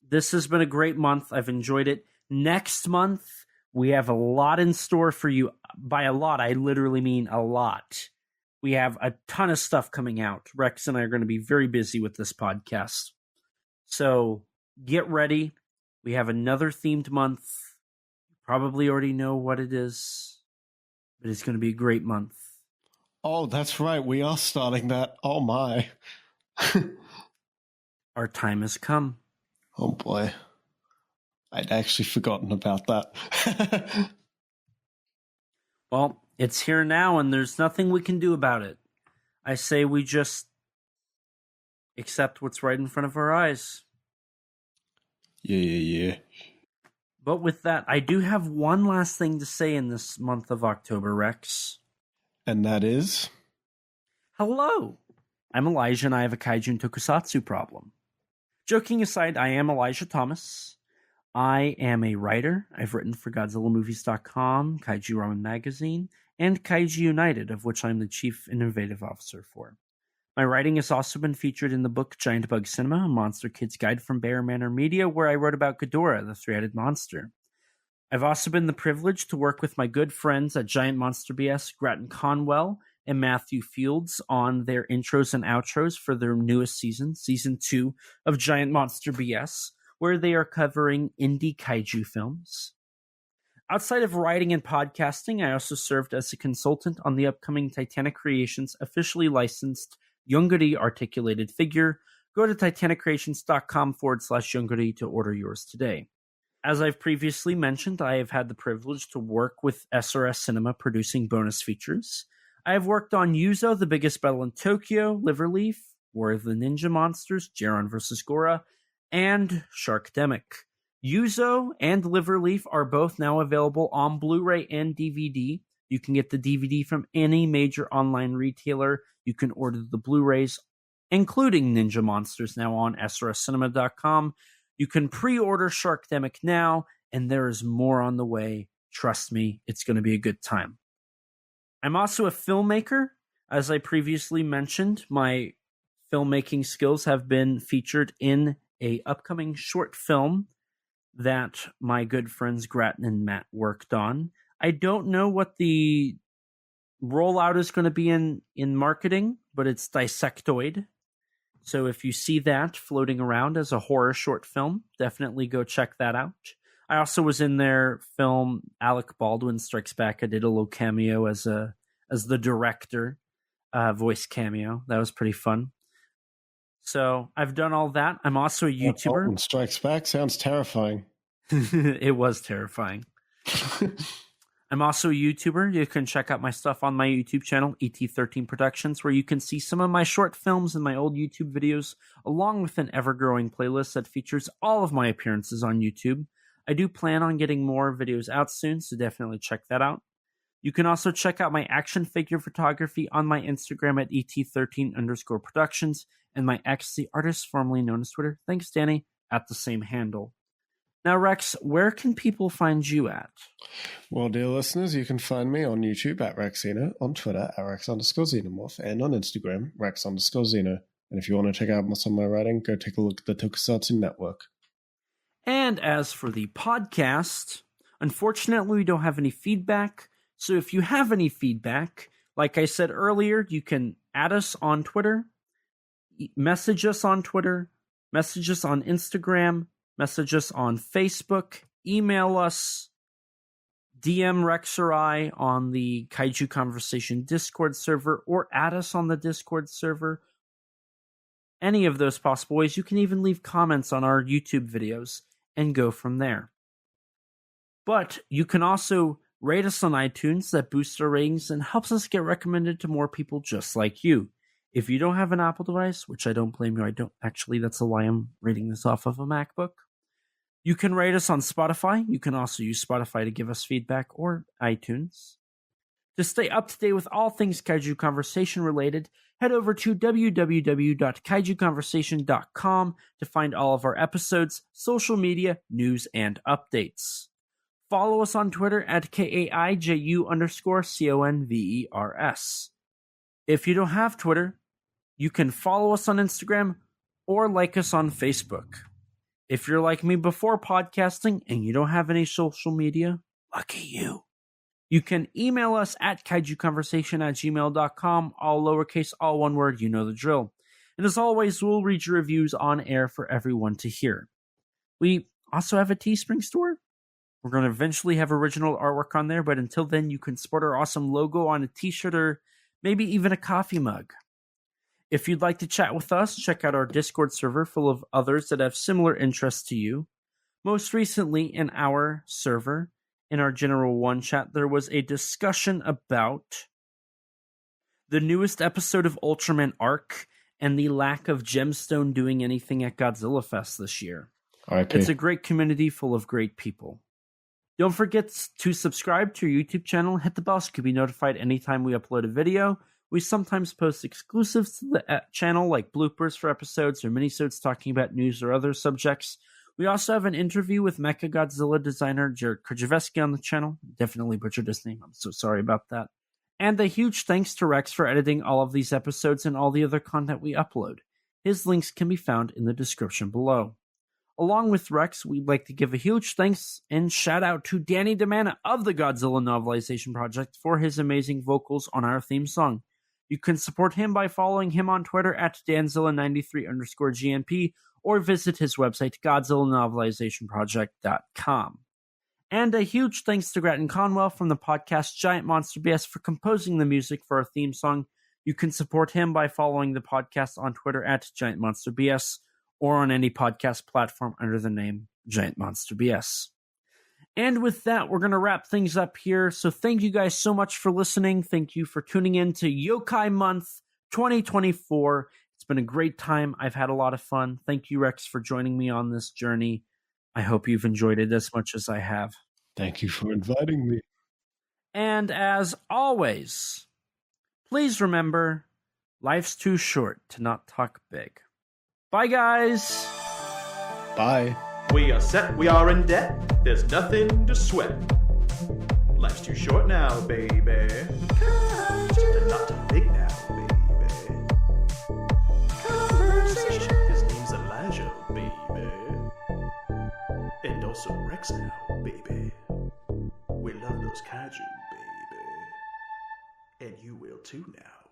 This has been a great month. I've enjoyed it. Next month, we have a lot in store for you. By a lot, I literally mean a lot. We have a ton of stuff coming out. Rex and I are going to be very busy with this podcast. So get ready. We have another themed month. You probably already know what it is, but it's going to be a great month. Oh, that's right. We are starting that. Oh, my. Our time has come. Oh, boy. I'd actually forgotten about that. Well, it's here now, and there's nothing we can do about it. I say we just accept what's right in front of our eyes. Yeah. But with that, I do have one last thing to say in this month of October, Rex. And that is? Hello! I'm Elijah, and I have a Kaiju and Tokusatsu problem. Joking aside, I am Elijah Thomas. I am a writer. I've written for GodzillaMovies.com, Kaiju Ramen Magazine, and Kaiju United, of which I'm the Chief Innovative Officer for. My writing has also been featured in the book Giant Bug Cinema, a Monster Kid's Guide from Bear Manor Media, where I wrote about Ghidorah, the three-headed monster. I've also been the privilege to work with my good friends at Giant Monster BS, Grattan Conwell and Matthew Fields, on their intros and outros for their newest season, Season 2 of Giant Monster BS, where they are covering indie kaiju films. Outside of writing and podcasting, I also served as a consultant on the upcoming Titanic Creations officially licensed Yonguri articulated figure. Go to titanicreations.com/Yonguri to order yours today. As I've previously mentioned, I have had the privilege to work with SRS Cinema producing bonus features. I have worked on Yuzo, The Biggest Battle in Tokyo, Liverleaf, War of the Ninja Monsters, Jiron vs. Gora, and Sharkdemic. Yuzo and Liverleaf are both now available on Blu-ray and DVD. You can get the DVD from any major online retailer. You can order the Blu-rays, including Ninja Monsters, now on srscinema.com. You can pre-order Sharkdemic now, and there is more on the way. Trust me, it's going to be a good time. I'm also a filmmaker. As I previously mentioned, my filmmaking skills have been featured in an upcoming short film that my good friends Grattan and Matt worked on. I don't know what the rollout is going to be in marketing, but it's Dissectoid. So if you see that floating around as a horror short film, definitely go check that out. I also was in their film Alec Baldwin Strikes Back. I did a little cameo as the director, voice cameo. That was pretty fun. So I've done all that. I'm also a YouTuber. Baldwin Strikes Back sounds terrifying. It was terrifying. I'm also a YouTuber. You can check out my stuff on my YouTube channel, ET13 Productions, where you can see some of my short films and my old YouTube videos, along with an ever-growing playlist that features all of my appearances on YouTube. I do plan on getting more videos out soon, so definitely check that out. You can also check out my action figure photography on my Instagram at ET13_productions, and my X, the artist formerly known as Twitter, thanks Danny, at the same handle. Now, Rex, where can people find you at? Well, dear listeners, you can find me on YouTube at Rexino, on Twitter at Rex_Xenomorph, and on Instagram, Rex_Xeno. And if you want to check out some of my writing, go take a look at the Tokusatsu Network. And as for the podcast, unfortunately, we don't have any feedback. So if you have any feedback, like I said earlier, you can add us on Twitter, message us on Twitter, message us on Instagram, message us on Facebook, email us, DM Rex or I on the Kaiju Conversation Discord server, or add us on the Discord server. Any of those possible ways. You can even leave comments on our YouTube videos and go from there. But you can also rate us on iTunes. That boosts our ratings and helps us get recommended to more people just like you. If you don't have an Apple device, which I don't blame you, I don't actually, that's a lie, I'm rating this off of a MacBook. You can rate us on Spotify. You can also use Spotify to give us feedback, or iTunes. To stay up to date with all things Kaiju Conversation related, head over to www.kaijuconversation.com to find all of our episodes, social media, news, and updates. Follow us on Twitter at KAIJU_CONVERS. If you don't have Twitter, you can follow us on Instagram or like us on Facebook. If you're like me before podcasting and you don't have any social media, lucky you. You can email us at kaijuconversation@gmail.com, all lowercase, all one word, you know the drill. And as always, we'll read your reviews on air for everyone to hear. We also have a Teespring store. We're going to eventually have original artwork on there, but until then, you can sport our awesome logo on a t-shirt or maybe even a coffee mug. If you'd like to chat with us, check out our Discord server full of others that have similar interests to you. Most recently, in our server, in our General 1 chat, there was a discussion about the newest episode of Ultraman Arc and the lack of Gemstone doing anything at Godzilla Fest this year. Okay. It's a great community full of great people. Don't forget to subscribe to our YouTube channel. Hit the bell so you can be notified anytime we upload a video. We sometimes post exclusives to the channel, like bloopers for episodes or minisodes talking about news or other subjects. We also have an interview with MechaGodzilla designer Jared Krzyzewski on the channel. Definitely butchered his name. I'm so sorry about that. And a huge thanks to Rex for editing all of these episodes and all the other content we upload. His links can be found in the description below. Along with Rex, we'd like to give a huge thanks and shout out to Danny DiManna of the Godzilla Novelization Project for his amazing vocals on our theme song. You can support him by following him on Twitter at Danzilla93_GNP or visit his website, GodzillaNovelizationProject.com. And a huge thanks to Grattan Conwell from the podcast Giant Monster BS for composing the music for our theme song. You can support him by following the podcast on Twitter at Giant Monster BS or on any podcast platform under the name Giant Monster BS. And with that, we're going to wrap things up here. So thank you guys so much for listening. Thank you for tuning in to Yokai Month 2024. It's been a great time. I've had a lot of fun. Thank you, Rex, for joining me on this journey. I hope you've enjoyed it as much as I have. Thank you for inviting me. And as always, please remember, life's too short to not talk big. Bye, guys. Bye. We are set, we are in debt, there's nothing to sweat. Life's too short now, baby. Kaiju, not too big now, baby. Conversation, his name's Elijah, baby. And also Rex now, baby. We love those kaiju, baby. And you will too now.